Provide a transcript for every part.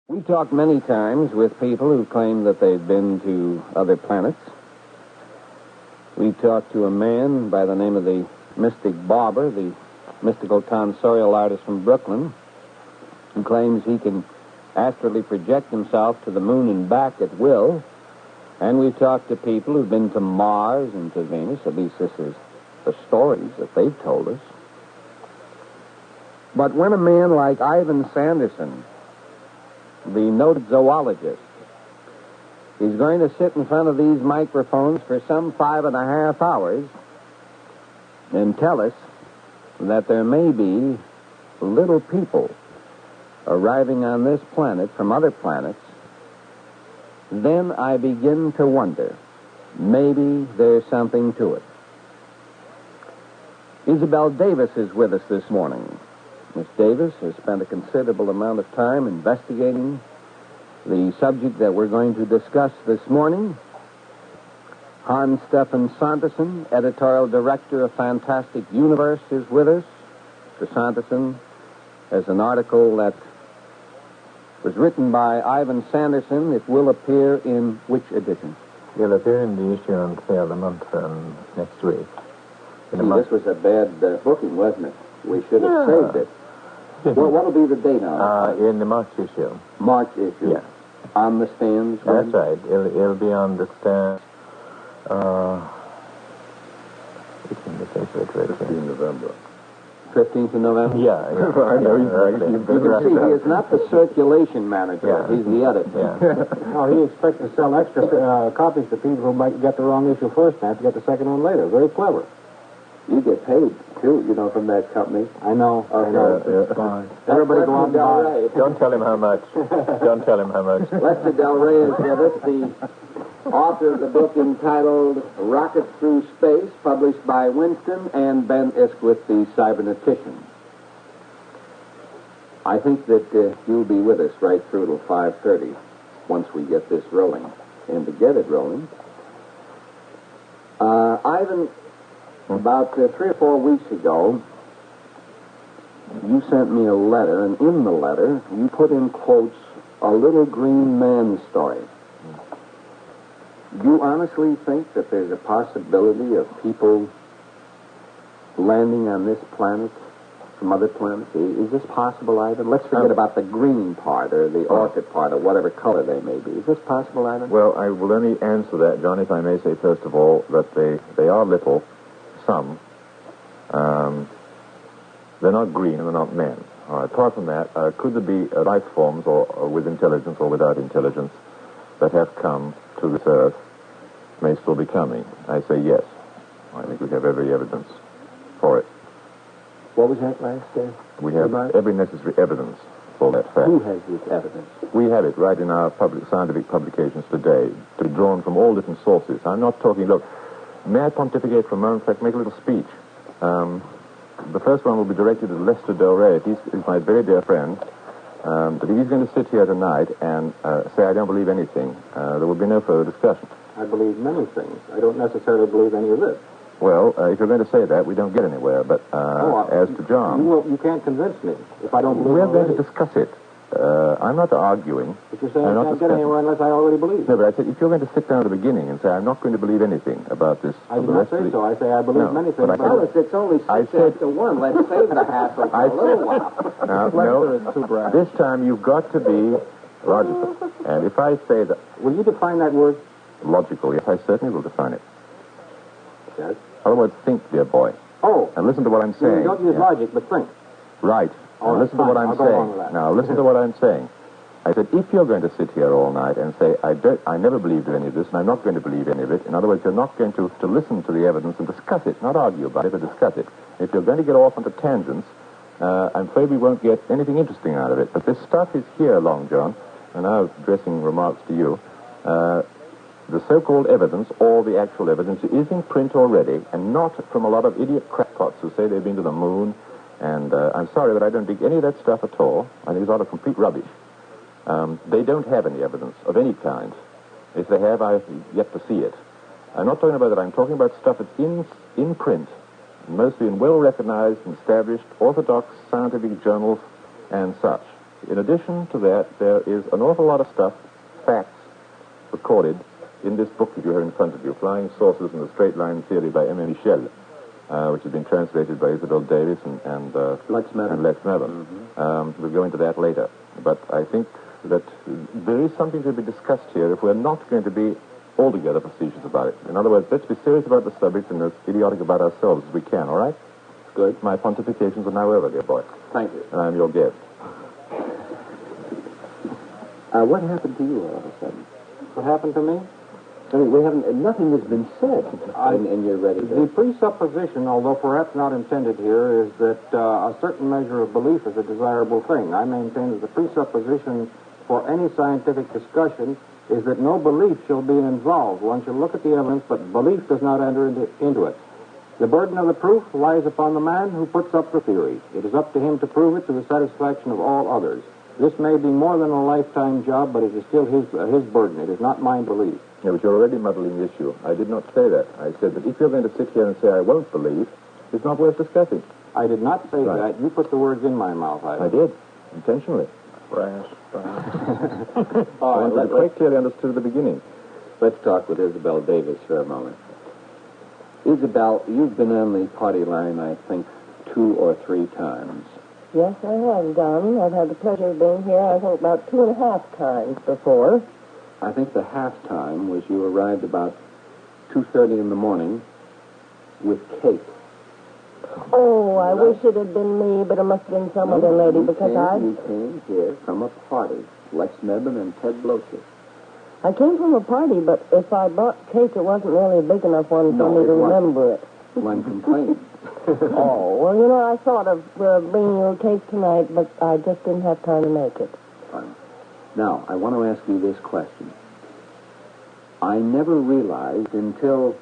We talked many times with people who claim that they've been to other planets. We talked to a man by the name of the Mystic Barber, the mystical tonsorial artist from Brooklyn, who claims he can astrally project himself to the moon and back at will. And we've talked to people who've been to Mars and to Venus. At least this is the stories that they've told us. But when a man like Ivan Sanderson, the noted zoologist, is going to sit in front of these microphones for some 5.5 hours and tell us that there may be little people arriving on this planet from other planets, then I begin to wonder, maybe there's something to it. Isabelle Davis is with us this morning. Miss Davis has spent a considerable amount of time investigating the subject that we're going to discuss this morning. Hans Stefan Sanderson, editorial director of Fantastic Universe, is with us. Mr. Sanderson has an article that was written by Ivan Sanderson. It will appear in which edition? It'll appear in the issue on sale the month next week. This was a bad booking, wasn't it? We should have saved it. Well, what'll be the date on it? In the March issue. March issue? Yeah. On the stands? That's right. It'll be on the stands. It's in the paper. 15th November. 15th of November? Yeah. You can see he is not the circulation manager. Yeah. He's the editor. Yeah. Oh, he expects to sell extra copies to people who might get the wrong issue first and have to get the second one later. Very clever. You get paid, too, from that company. I know. Okay. I know. Fine. Everybody go out and buy. Don't tell him how much. Don't tell him how much. Lester Del Rey is with us, the author of the book entitled Rocket Through Space, published by Winston and Ben Iskwith, the cybernetician. I think that you'll be with us right through till 5:30 once we get this rolling. And to get it rolling, Ivan, about 3 or 4 weeks ago, you sent me a letter, and in the letter, you put in quotes, a little green man story. Do you honestly think that there's a possibility of people landing on this planet from other planets? Is this possible, Ivan? Let's forget about the green part or the orchid part or whatever color they may be. Is this possible, Ivan? Well, I will only answer that, John, if I may say, first of all, that they are little, some. They're not green and they're not men. All right. Apart from that, could there be life forms or with intelligence or without intelligence that have come to this Earth, may still be coming? I say yes. I think we have every evidence for it. What was that last day? We have every necessary evidence for that fact. Who has this evidence? We have it right in our scientific publications today, to be drawn from all different sources. I'm not talking, look, may I pontificate for a moment? In fact, make a little speech. The first one will be directed at Lester Del Rey. He's my very dear friend. But if he's going to sit here tonight and say I don't believe anything, there will be no further discussion. I believe many things. I don't necessarily believe any of this. Well, if you're going to say that, we don't get anywhere. But as to John... You can't convince me if I don't believe we're going to discuss it. I'm not arguing. But you're saying I can't get anywhere unless I already believe. No, but I said, if you're going to sit down at the beginning and say, I'm not going to believe anything about this... I did not say so. I say I believe many things. Well, it's only 6 after 1. Let's save the hassle for a little while. Now, no, this time you've got to be logical. And if I say that... Will you define that word? Logical, yes, I certainly will define it. Yes? In other words, think, dear boy. Oh. And listen to what I'm saying. Don't use logic, but think. Right. Now listen to what I'm saying. Now listen to what I'm saying. I said, if you're going to sit here all night and say, I never believed in any of this, and I'm not going to believe any of it, in other words, you're not going to listen to the evidence and discuss it, not argue about it, but discuss it. If you're going to get off onto tangents, I'm afraid we won't get anything interesting out of it. But this stuff is here, Long John, and now addressing remarks to you. The so-called evidence, or the actual evidence, is in print already, and not from a lot of idiot crackpots who say they've been to the moon. And I'm sorry, but I don't dig any of that stuff at all. I think it's all complete rubbish. They don't have any evidence of any kind. If they have, I've yet to see it. I'm not talking about that. I'm talking about stuff that's in print, mostly in well-recognized and established orthodox scientific journals and such. in addition to that, there is an awful lot of stuff, facts, recorded in this book that you have in front of you, Flying Saucers and the Straight Line Theory by M. Michel, which has been translated by Isabelle Davis and Lex Mather. Mm-hmm. We'll go into that later. But I think that there is something to be discussed here if we're not going to be altogether facetious about it. In other words, let's be serious about the subject and as idiotic about ourselves as we can, all right? Good. My pontifications are now over, dear boy. Thank you. And I'm your guest. What happened to you all of a sudden? What happened to me? I mean, nothing has been said, and you're ready to... The presupposition, although perhaps not intended here, is that a certain measure of belief is a desirable thing. I maintain that the presupposition for any scientific discussion is that no belief shall be involved. One shall look at the evidence, but belief does not enter into it. The burden of the proof lies upon the man who puts up the theory. It is up to him to prove it to the satisfaction of all others. This may be more than a lifetime job, but it is still his burden. It is not mine to believe. Yeah, but you're already muddling the issue. I did not say that. I said that if you're going to sit here and say I won't believe, it's not worth discussing. I did not say that. You put the words in my mouth. I did, intentionally. Brass. I wanted to quite clearly understood at the beginning. Let's talk with Isabelle Davis for a moment. Isabelle, you've been on the party line, I think, 2 or 3 times. Yes, I have done. I've had the pleasure of being here, I think, about 2.5 times before. I think the half time was you arrived about 2:30 in the morning with cake. Oh, I wish it had been me, but it must have been some other lady, because You came here from a party. Lex Mather and Ted Blocher. I came from a party, but if I bought cake, it wasn't really a big enough one for me to remember it. One complained. Oh, well, I thought of bringing you a cake tonight, but I just didn't have time to make it. Fine. Now, I want to ask you this question. I never realized until...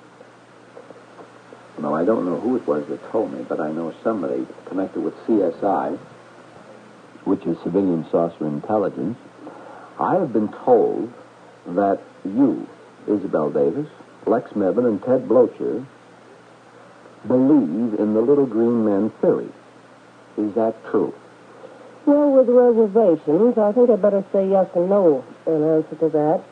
Well, I don't know who it was that told me, but I know somebody connected with CSI, which is Civilian Saucer Intelligence. I have been told that you, Isabelle Davis, Lex Mather, and Ted Blocher believe in the little green men theory. Is that true? Well, with reservations, I think I'd better say yes and no in answer to that.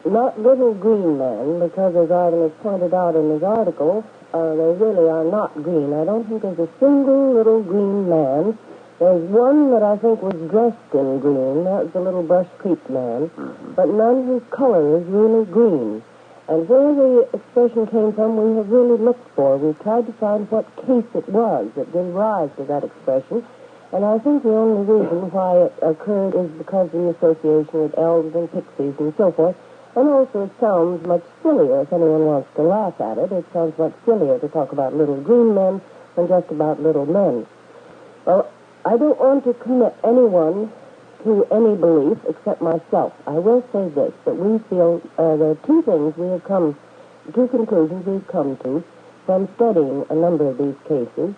Not little green men, because as Ivan has pointed out in his article, they really are not green. I don't think there's a single little green man. There's one that I think was dressed in green. That was the little Brush Creek man. Mm-hmm. But none whose color is really green. And where the expression came from, we have really looked for. We tried to find what case it was that gave rise to that expression. And I think the only reason why it occurred is because of the association with elves and pixies and so forth. And also it sounds much sillier, if anyone wants to laugh at it. It sounds much sillier to talk about little green men than just about little men. Well, I don't want to commit anyone to any belief except myself. I will say this, that we feel there are 2 things we have come, 2 conclusions we've come to from studying a number of these cases.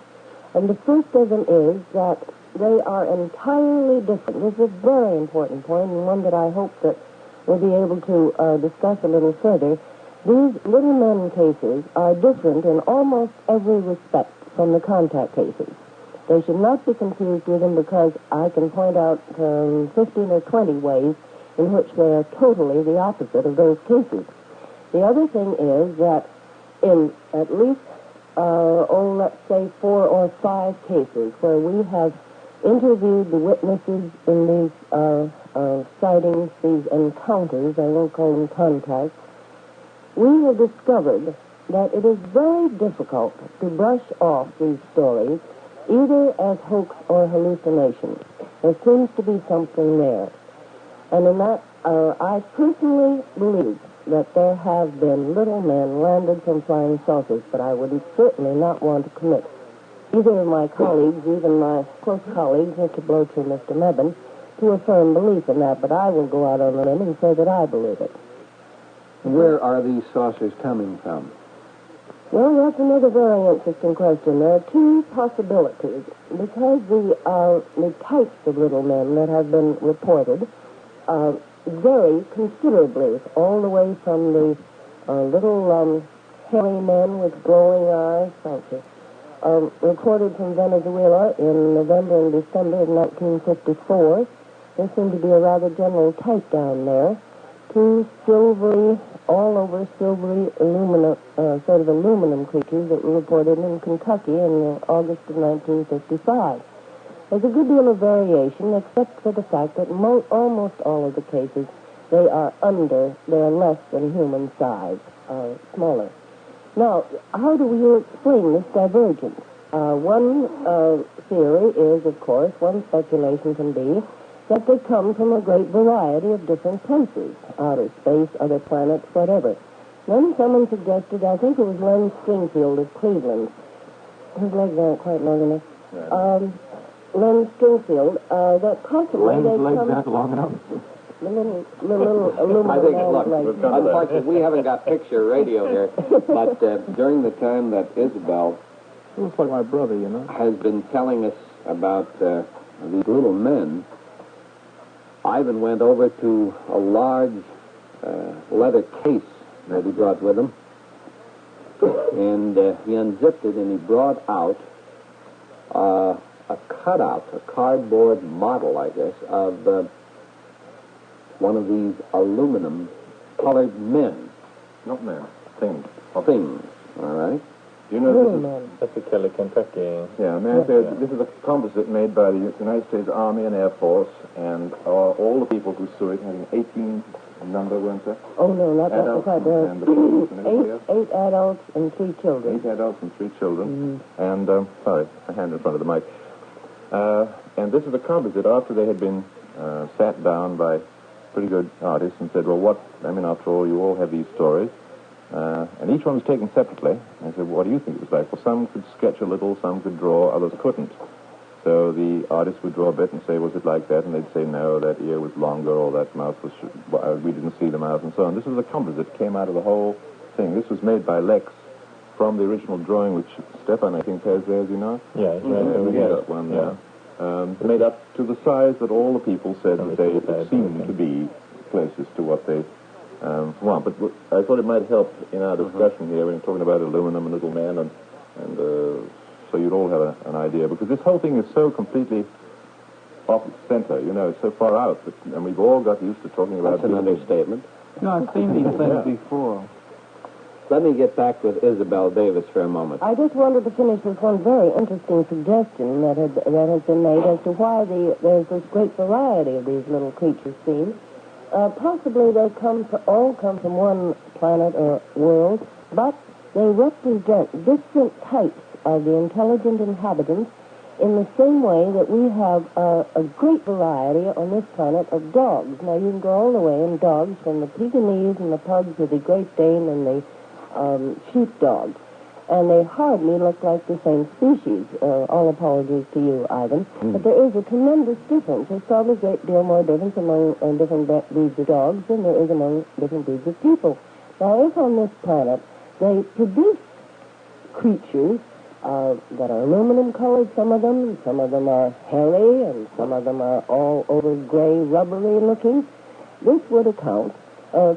And the first of them is that they are entirely different. This is a very important point, and one that I hope that we'll be able to discuss a little further. These little men cases are different in almost every respect from the contact cases. They should not be confused with them because I can point out 15 or 20 ways in which they are totally the opposite of those cases. The other thing is that in at least, let's say 4 or 5 cases where we have interviewed the witnesses in these sightings, these encounters, I won't call them contacts, we have discovered that it is very difficult to brush off these stories either as hoax or hallucination. There seems to be something there. And in that, I personally believe that there have been little men landed from flying saucers, but I would certainly not want to commit either of my colleagues, even my close colleagues, Mr. Blocher and Mr. Mebben, to a firm belief in that, but I will go out on a limb and say that I believe it. Where are these saucers coming from? Well, that's another very interesting question. There are 2 possibilities. Because the types of little men that have been reported vary considerably, all the way from the little hairy men with glowing eyes, reported from Venezuela in November and December of 1954. There seemed to be a rather general type down there. Two silvery, all over silvery sort of aluminum creatures that were reported in Kentucky in August of 1955. There's a good deal of variation, except for the fact that almost all of the cases, they are less than human size, smaller. Now, how do you explain this divergence? One theory is, of course, one speculation can be that they come from a great variety of different places, outer space, other planets, whatever. Then someone suggested, I think it was Len Stringfield of Cleveland. His legs aren't quite long enough. Len Stringfield, that possibly Len's legs aren't long enough. The little aluminum I think, look, unfortunately, we haven't got picture radio here, but during the time that Isabelle Looks like my brother, you know. has been telling us about these little men, Ivan went over to a large leather case that he brought with him, and he unzipped it, and he brought out a cutout, a cardboard model, I guess, of one of these aluminum-colored men. Not men, things. Things, all right? You know, That's the Kelly, Kentucky. Yeah, this is a composite made by the United States Army and Air Force, and all the people who saw it had an 18 number, weren't there? Oh, no, not that Adults quite. There and the police and everybody else? Eight adults and 3 children. 8 adults and 3 children. And, sorry, a hand in front of the mic. And this is a composite after they had been sat down by pretty good artists and said, well, after all, you all have these stories. And each one was taken separately. I said, what do you think it was like? Well, some could sketch a little, some could draw, others couldn't. So the artist would draw a bit and say, was it like that? And they'd say, no, that ear was longer, or that mouth was, we didn't see the mouth, and so on. This was a composite, came out of the whole thing. This was made by Lex from the original drawing, which Stefan, I think, has there, as you know? Yeah, we got one there. Made up to the size that all the people said that they seemed to be closest to what they want. But I thought it might help in our discussion here when you're talking about aluminum and little man, and so you'd all have an idea, because this whole thing is so completely off center, it's so far out, and we've all got used to talking about... That's an understatement. No, I've seen these things before. Let me get back with Isabelle Davis for a moment. I just wanted to finish with one very interesting suggestion that has been made as to why there's this great variety of these little creatures seen. Possibly they all come from one planet or world, but they represent different types of the intelligent inhabitants in the same way that we have a great variety on this planet of dogs. Now, you can go all the way in dogs, from the Pekingese and the pugs to the Great Dane and the sheepdog. And they hardly look like the same species. All apologies to you, Ivan. But there is a tremendous difference. There's probably a great deal more difference among different breeds of dogs than there is among different breeds of people. Now, if on this planet they produce creatures that are aluminum-colored, some of them are hairy, and some of them are all over gray, rubbery-looking, this would account,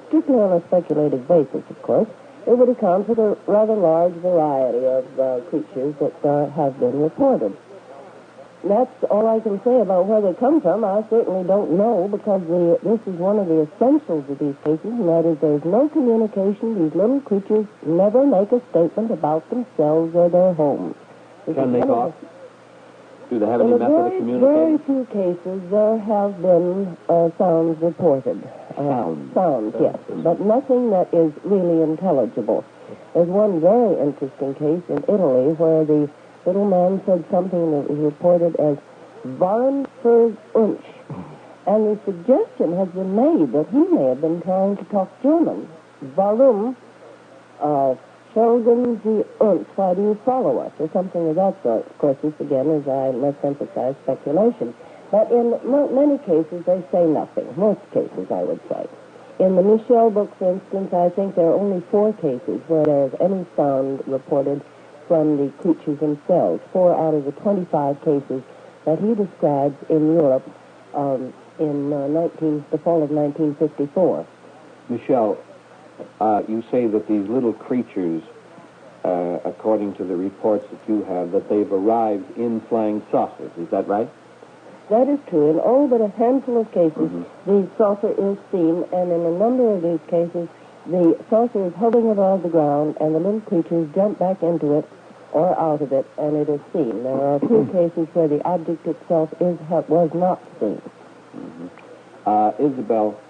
strictly on a speculative basis, of course, it would account for the rather large variety of creatures that have been reported. That's all I can say about where they come from. I certainly don't know, because this is one of the essentials of these cases, and that is there's no communication. These little creatures never make a statement about themselves or their homes. Can they talk? Do they have any method of communicating? In very few cases, there have been sounds reported. Sounds, yes, but nothing that is really intelligible. There's one very interesting case in Italy where the little man said something that was reported as Warum für uns? And the suggestion has been made that he may have been trying to talk German. Warum folgen Sie uns? Why do you follow us? Or something of that sort. Of course, this again is, I must emphasize, speculation. But in many cases, they say nothing. Most cases, I would say. In the Michel book, for instance, I think there are only 4 cases where there is any sound reported from the creatures themselves. 4 out of the 25 cases that he describes in Europe in the fall of 1954. Michel, you say that these little creatures according to the reports that you have, that they've arrived in flying saucers. Is that right? That is true. In all but a handful of cases, the saucer is seen, and in a number of these cases, the saucer is hovering above the ground, and the little creatures jump back into it or out of it, and it is seen. There are a few cases where the object itself was not seen. Isabelle,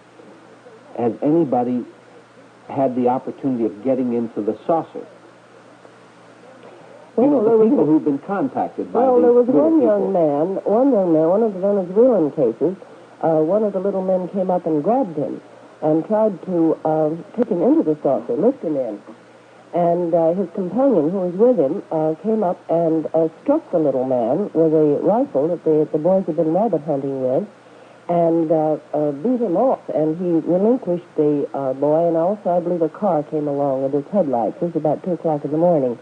has anybody had the opportunity of getting into the saucer? Well, the people who've been contacted by Well, these there was little one people. young man, one of the Venezuelan cases, one of the little men came up and grabbed him and tried to take him into the saucer, lift him in. And his companion, who was with him, came up and struck the little man with a rifle that the boys had been rabbit hunting with, and beat him off. And he relinquished the boy, and also, I believe, a car came along with his headlights. This was about 2 o'clock in the morning.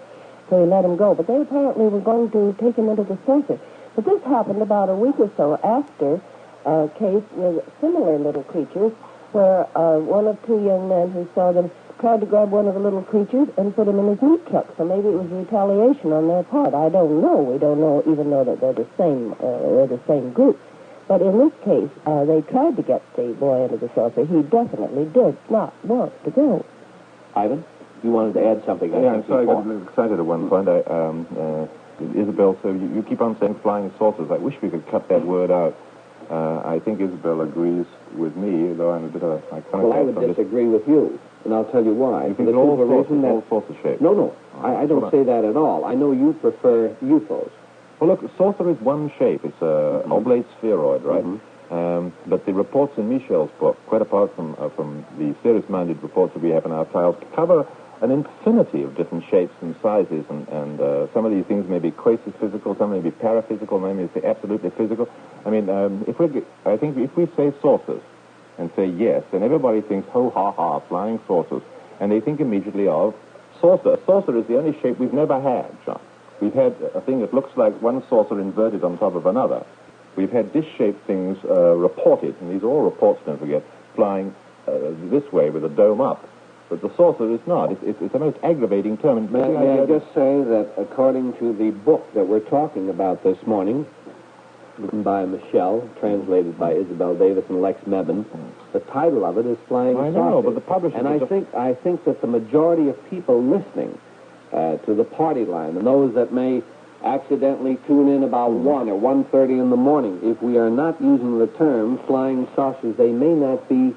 So he let him go. But they apparently were going to take him into the saucer. But this happened about a week or so after a case with similar little creatures, where one of 2 young men who saw them tried to grab one of the little creatures and put him in his meat truck. So maybe it was retaliation on their part. I don't know. We don't know, even though that they're the same group. But in this case, they tried to get the boy into the saucer. He definitely did not want to go. Ivan, you wanted to add something? I'm sorry, I got a little excited at one point. Isabelle, so you keep on saying flying saucers. I wish we could cut that word out. I think Isabelle agrees with me, though I'm a bit of a iconoclast. Well, I would disagree with you, and I'll tell you why. You think it's all sorts of shapes? No, I don't say that at all. I know you prefer UFOs. Well, look, saucer is one shape. It's an oblate spheroid, right? But the reports in Michel's book, quite apart from the serious-minded reports that we have in our files, cover an infinity of different shapes and sizes, and some of these things may be quasi-physical, some may be paraphysical, maybe say absolutely physical. I mean, I think if we say saucers and say yes, then everybody thinks, ho, ha, ha, flying saucers, and they think immediately of saucer. A saucer is the only shape we've never had, John. We've had a thing that looks like one saucer inverted on top of another. We've had dish-shaped things reported, and these are all reports, don't forget, flying this way with a dome up. But the saucer is not. It's a most aggravating term. And May I just say that according to the book that we're talking about this morning, written by Michel, translated by Isabelle Davis and Lex Mather, the title of it is Flying Saucers. I know, but the publisher... And I think that the majority of people listening to the party line, and those that may accidentally tune in about 1 or 1:30 in the morning, if we are not using the term flying saucers, they may not be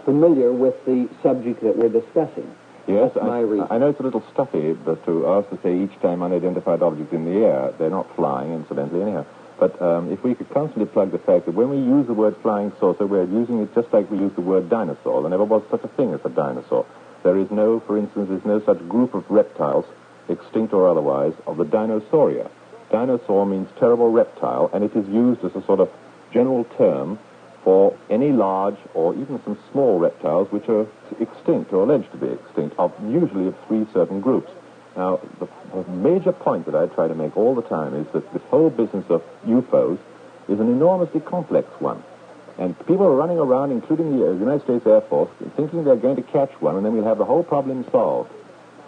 familiar with the subject that we're discussing. Yes, that's my reason. I know it's a little stuffy, but to us to say each time unidentified objects in the air, they're not flying, incidentally, anyhow. But if we could constantly plug the fact that when we use the word flying saucer, we're using it just like we use the word dinosaur. There never was such a thing as a dinosaur. There is no, for instance, there's no such group of reptiles, extinct or otherwise, of the Dinosauria. Dinosaur means terrible reptile, and it is used as a sort of general term for any large or even some small reptiles which are extinct or alleged to be extinct, usually of 3 certain groups. Now, the major point that I try to make all the time is that this whole business of UFOs is an enormously complex one. And people are running around, including the United States Air Force, thinking they're going to catch one, and then we'll have the whole problem solved.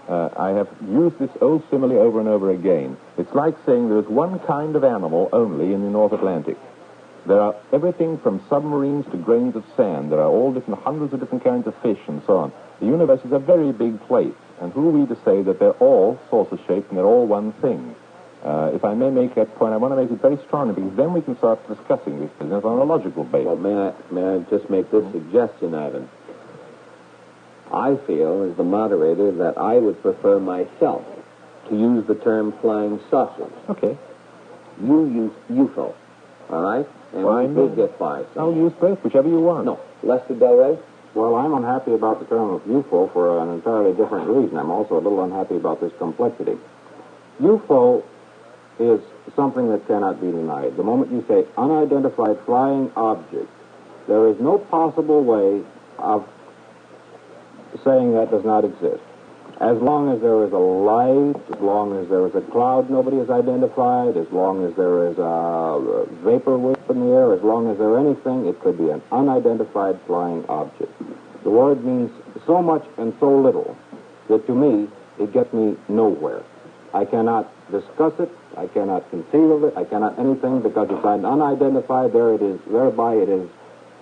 I have used this old simile over and over again. It's like saying there's one kind of animal only in the North Atlantic. There are everything from submarines to grains of sand. There are all different, hundreds of different kinds of fish and so on. The universe is a very big place, and who are we to say that they're all saucer-shaped and they're all one thing? If I may make that point, I want to make it very strongly, because then we can start discussing this business on a logical basis. Well, may I just make this suggestion, Ivan? I feel, as the moderator, that I would prefer myself to use the term flying saucers. Okay. You use UFO, all right? And we will get by. I'll use both, whichever you want. No. Lester Del Rey? Well, I'm unhappy about the term of UFO for an entirely different reason. I'm also a little unhappy about this complexity. UFO is something that cannot be denied. The moment you say unidentified flying object, there is no possible way of saying that does not exist. As long as there is a light, as long as there is a cloud nobody has identified, as long as there is a vapor wisp in the air, as long as there anything, it could be an unidentified flying object. The word means so much and so little that to me it gets me nowhere. I cannot discuss it. I cannot conceive of it. I cannot anything because it's unidentified. There it is. Thereby it is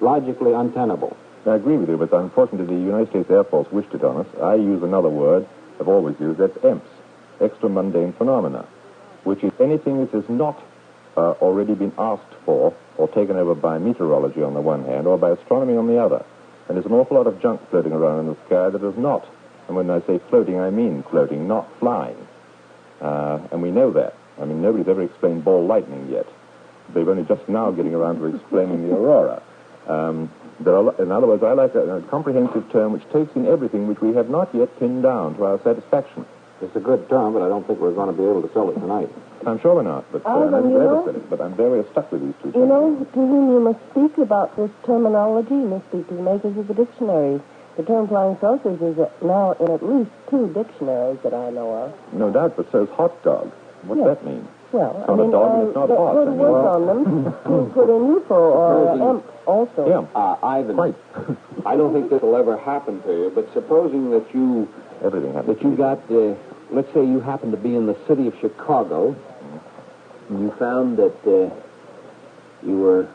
logically untenable. I agree with you, but unfortunately the United States Air Force wished it on us. I use another word I've always used. That's EMPS, extra-mundane phenomena, which is anything that has not already been asked for or taken over by meteorology on the one hand or by astronomy on the other. And there's an awful lot of junk floating around in the sky that is not. And when I say floating, I mean floating, not flying. And we know that. I mean, nobody's ever explained ball lightning yet. They're only just now getting around to explaining the aurora. In other words, I like a comprehensive term which takes in everything which we have not yet pinned down to our satisfaction. It's a good term, but I don't think we're going to be able to sell it tonight. I'm sure we're not, but I haven't ever said it. But I'm very stuck with these two terms. You know, to whom you must speak about this terminology, you must speak to the makers of the dictionaries. The term flying saucers is now in at least 2 dictionaries that I know of. No doubt, but so's hot dog. What's that mean? Well, it's not a dog and it's not hot. Put words on them. Put in UFO or EMP also. Yeah. Ivan, quite. I don't think this will ever happen to you, but supposing that you... Everything happens. That you got... let's say you happen to be in the city of Chicago, and you found that you were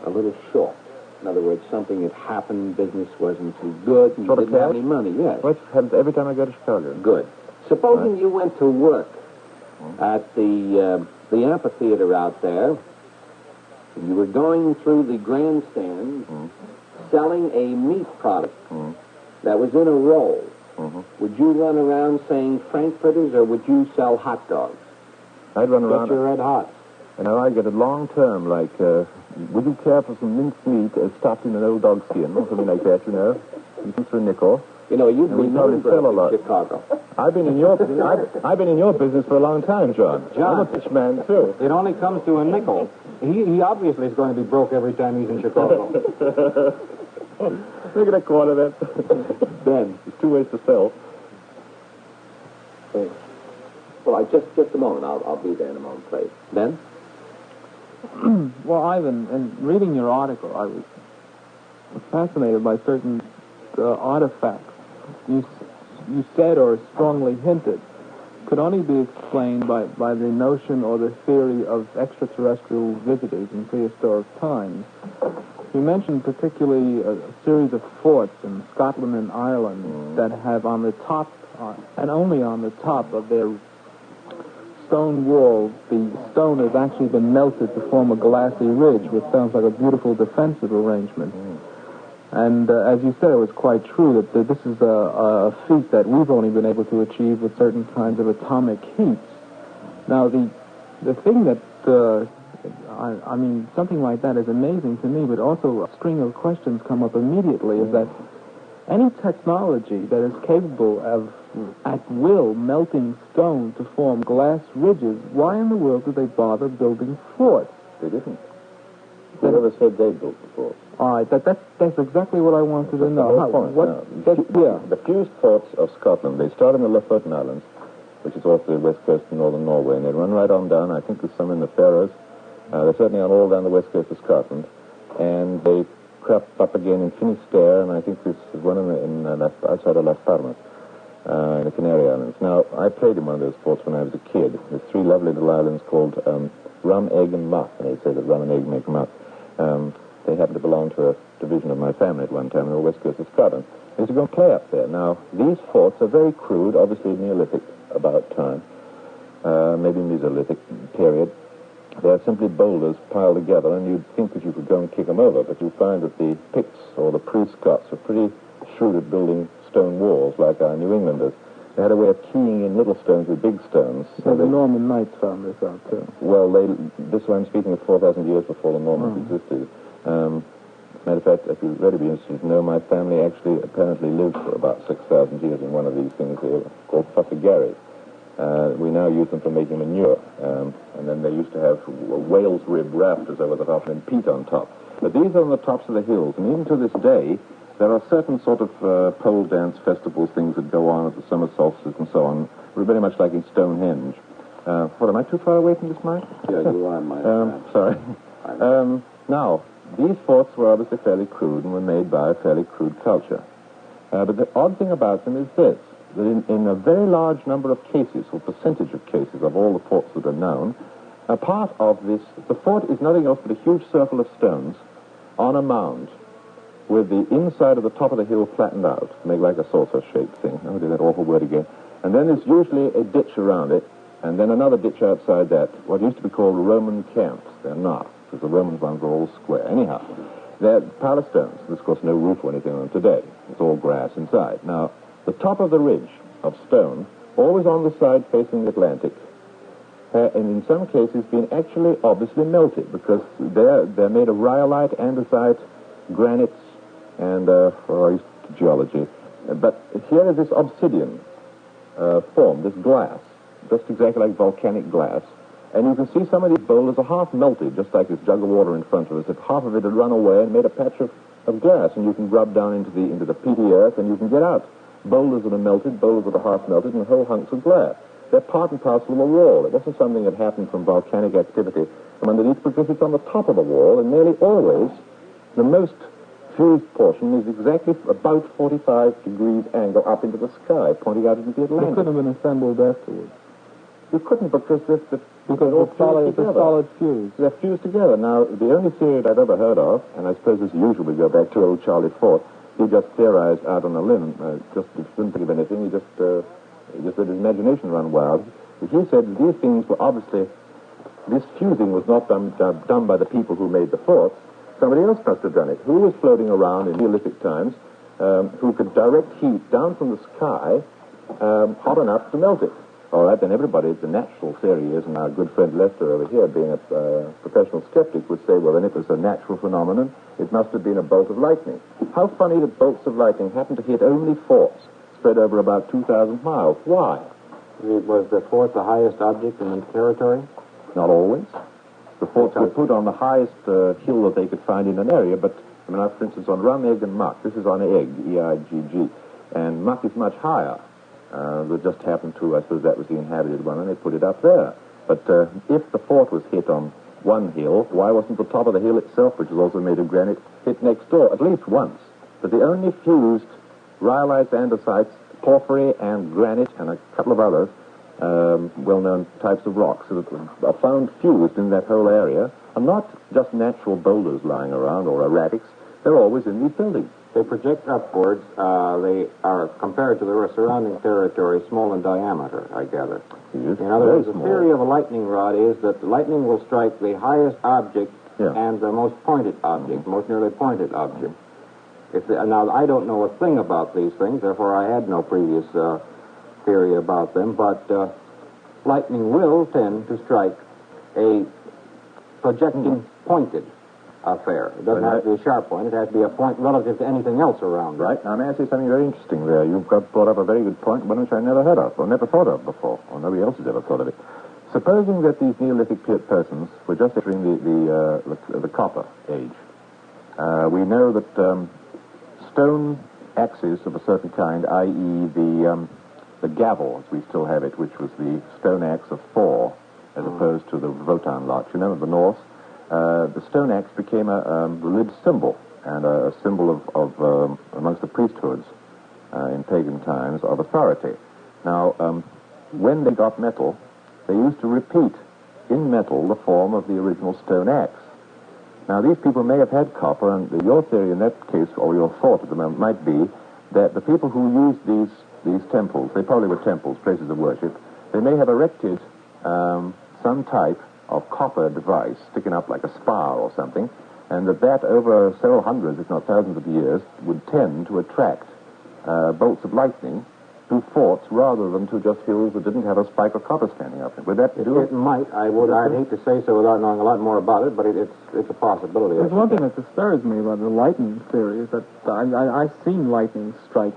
a little short. In other words, something had happened, business wasn't too good, and you didn't have any money. Yes. What happens every time I go to Chicago? Good. Supposing you went to work at the amphitheater out there, you were going through the grandstand selling a meat product that was in a roll. Would you run around saying frankfurters, or would you sell hot dogs? I'd run around. Get your red hot. And I'd get a long term, like, would you care for some minced meat stuffed in an old dog skin, or something like that, you know? Eaten for a nickel. You know, you'd be known sell a lot. in Chicago. I've been in your business for a long time, John. I'm a rich man, too. It only comes to a nickel. He obviously is going to be broke every time he's in Chicago. Look at a quarter then. Ben, there's 2 ways to sell. Well, just a moment. I'll be there in a moment, please. Ben? Well, Ivan, in reading your article, I was fascinated by certain artifacts you said or strongly hinted could only be explained by the notion or the theory of extraterrestrial visitors in prehistoric times. You mentioned particularly a series of forts in Scotland and Ireland that have on the top, and only on the top of their stone walls, the stone has actually been melted to form a glassy ridge, which sounds like a beautiful defensive arrangement. And as you said, it was quite true that this is a feat that we've only been able to achieve with certain kinds of atomic heats. Now, the thing that, I mean, something like that is amazing to me, but also a string of questions come up immediately, is that any technology that is capable of, at will, melting stone to form glass ridges, why in the world did they bother building forts? They didn't. Whoever said they built the forts? All right, that's exactly what I wanted to know. The fused forts of Scotland, they start in the Lofoten Islands, which is off the west coast of northern Norway, and they run right on down. I think there's some in the Faroes. They're certainly on all down the west coast of Scotland. And they crept up again in Finisterre, and I think there's one outside of Las Palmas, in the Canary Islands. Now, I played in one of those forts when I was a kid. There's 3 lovely little islands called Rum, Egg, and Muff, and they say that rum and egg make muff. They happen to belong to a division of my family at one time on the west coast of Scotland. I used to go and play up there. Now, these forts are very crude, obviously Neolithic about time, maybe Mesolithic period. They're simply boulders piled together, and you'd think that you could go and kick them over, but you find that the Picts or the pre-Scots are pretty shrewd at building stone walls like our New Englanders. They had a way of keying in little stones with big stones. So the Norman Knights found this out, too. Well, this one I'm speaking of 4,000 years before the Normans existed. As a matter of fact, if you'd really be interested to know, my family actually apparently lived for about 6,000 years in one of these things here called Fussagarries. We now use them for making manure. And then they used to have whale's rib rafters over the top and peat on top. But these are on the tops of the hills, and even to this day, there are certain sort of pole dance festivals, things that go on at the summer solstice and so on. We're very much like in Stonehenge. What, am I too far away from this mic? Yeah, you are, my friend. Sorry. Now, these forts were obviously fairly crude and were made by a fairly crude culture. But the odd thing about them is this. that in a very large number of cases, or percentage of cases of all the forts that are known, a part of this, the fort is nothing else but a huge circle of stones on a mound with the inside of the top of the hill flattened out to make like a saucer-shaped thing. Oh, did that awful word again. And then there's usually a ditch around it, and then another ditch outside that, what used to be called Roman camps. They're not, because the Roman ones are all square. Anyhow, they're pile of stones. There's, of course, no roof or anything on them today. It's all grass inside. Now, the top of the ridge of stone, always on the side facing the Atlantic, and in some cases been actually obviously melted, because they're made of rhyolite, andesite, granites, and geology. But here is this obsidian form, this glass, just exactly like volcanic glass. And you can see some of these boulders are half melted, just like this jug of water in front of us. If half of it had run away and made a patch of glass, and you can rub down into the peaty earth, and you can get out boulders that are melted, boulders that are half melted, and whole hunks of glass. They're part and parcel of a wall. It wasn't something that happened from volcanic activity from underneath, because it's on the top of the wall, and nearly always the most fused portion is exactly about 45 degrees angle up into the sky, pointing out into the Atlantic. It couldn't have been assembled afterwards. You couldn't, because it's a solid fuse. They're fused together. Now, the only theory I've ever heard of, and I suppose as usual we go back to old Charlie Fort, he just theorized out on a limb, just didn't think of anything, he just let his imagination run wild. He said that these things were obviously, this fusing was not done by the people who made the forts. Somebody else must have done it. Who was floating around in Neolithic times, who could direct heat down from the sky, hot enough to melt it. All right, then everybody, the natural theory is, and our good friend Lester over here, being a professional skeptic, would say, well, then it was a natural phenomenon. It must have been a bolt of lightning. How funny that bolts of lightning happen to hit only forts spread over about 2,000 miles. Why? Was the fort the highest object in the territory? Not always. The forts were put on the highest hill that they could find in an area, but, I mean, for instance, on Rum, Egg, and Muck, this is on Egg, E-I-G-G, and Muck is much higher. They just happened to, I suppose that was the inhabited one, and they put it up there. But if the fort was hit on one hill, why wasn't the top of the hill itself, which is also made of granite, hit next door, at least once? But the only fused rhyolites, andesites, porphyry, and granite, and a couple of others, well-known types of rocks that are found fused in that whole area are not just natural boulders lying around or erratics. They're always in these buildings. They project upwards. They are, compared to the surrounding territory, small in diameter, I gather. Yes, in other words, the theory of a lightning rod is that the lightning will strike the highest object and the most pointed object, most nearly pointed object. Now, I don't know a thing about these things, therefore I had no previous theory about them, but lightning will tend to strike a projecting pointed affair. It doesn't have to be a sharp point. It has to be a point relative to anything else around. Right. Now, may I say something very interesting there? You've brought up a very good point, one which I never heard of, or never thought of before, or nobody else has ever thought of it. Supposing that these Neolithic persons were just entering the copper age, we know that stone axes of a certain kind, i.e. the gavel, as we still have it, which was the stone axe of Thor, as opposed to the Votan lot. You know, in the North, the stone axe became a religious symbol, and a symbol of amongst the priesthoods in pagan times, of authority. Now, when they got metal, they used to repeat in metal the form of the original stone axe. Now, these people may have had copper, and your theory in that case, or your thought at the moment, might be that the people who used these temples, they probably were temples, places of worship, they may have erected some type of copper device sticking up like a spar or something, and that over several hundreds, if not thousands of years, would tend to attract bolts of lightning to forts rather than to just hills that didn't have a spike of copper standing up. Would that do it? It might. I'd hate to say so without knowing a lot more about it, but it's a possibility. There's one thing that disturbs me about the lightning theory is that I've seen lightning strike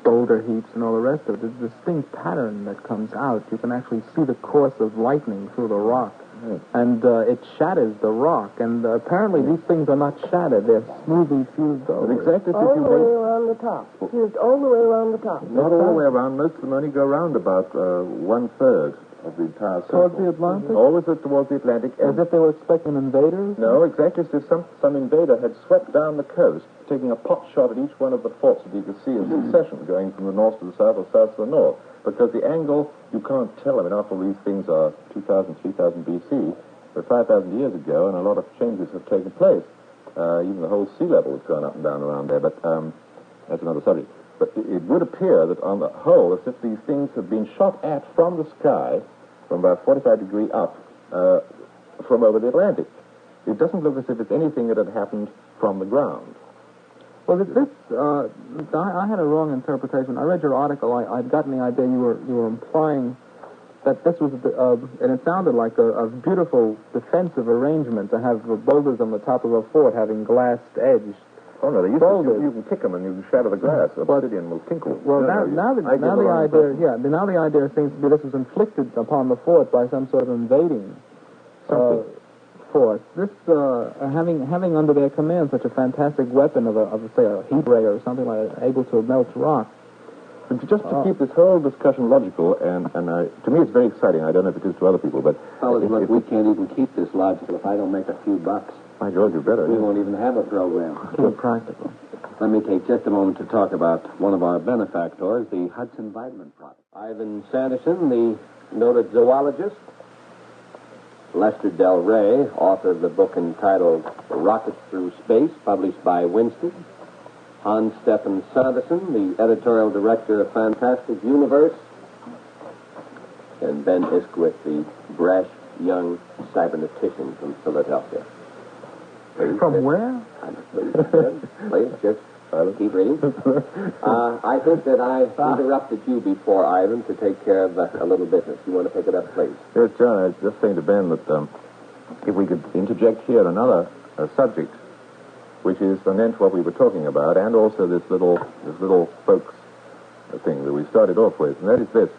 boulder heaps and all the rest of it. There's a distinct pattern that comes out. You can actually see the course of lightning through the rock. Yes. And it shatters the rock. And apparently these things are not shattered. They're smoothly fused over. Exactly. All the way around the top. Fused all the way around the top. Not all the way around. Most of them only go around about one-third of the entire circle. Towards the Atlantic? Always towards the Atlantic. As if they were expecting invaders? No, exactly. So some invader had swept down the coast, taking a pot shot at each one of the forts that you could see in succession, going from the north to the south or south to the north. Because the angle, you can't tell. I mean, after all, these things are 2,000, 3,000 BC, but 5,000 years ago, and a lot of changes have taken place. Even the whole sea level has gone up and down around there, but that's another subject. But it would appear that on the whole, as if these things have been shot at from the sky, from about 45 degrees up, from over the Atlantic. It doesn't look as if it's anything that had happened from the ground. Well, I had a wrong interpretation. I read your article. I'd gotten the idea you were implying that this was, and it sounded like a beautiful defensive arrangement to have boulders on the top of a fort having glassed edge. Oh, no, you can kick them and you can shatter the glass. Obsidian will tinkle. Well, now the idea seems to be this was inflicted upon the fort by some sort of invading force. This, having under their command such a fantastic weapon of say, a heat ray or something like that, able to melt rock. Just to keep this whole discussion logical, and to me it's very exciting. I don't know if it is to other people, but... Fellas, look, we can't even keep this logical if I don't make a few bucks. My George, you better. We won't even have a program. Too practical. Let me take just a moment to talk about one of our benefactors, the Hudson Vitamin Project. Ivan Sanderson, the noted zoologist. Lester Del Rey, author of the book entitled Rockets Through Space, published by Winston. Hans Stefan Sanderson, the editorial director of Fantastic Universe. And Ben Iskwith, the brash young cybernetician from Philadelphia. From where? Please, just keep reading. I think that I interrupted you before, Ivan, to take care of a little business. You want to pick it up, please? Yes, John, I was just saying to Ben that if we could interject here another subject, which is anent what we were talking about, and also this little folks thing that we started off with, and that is this.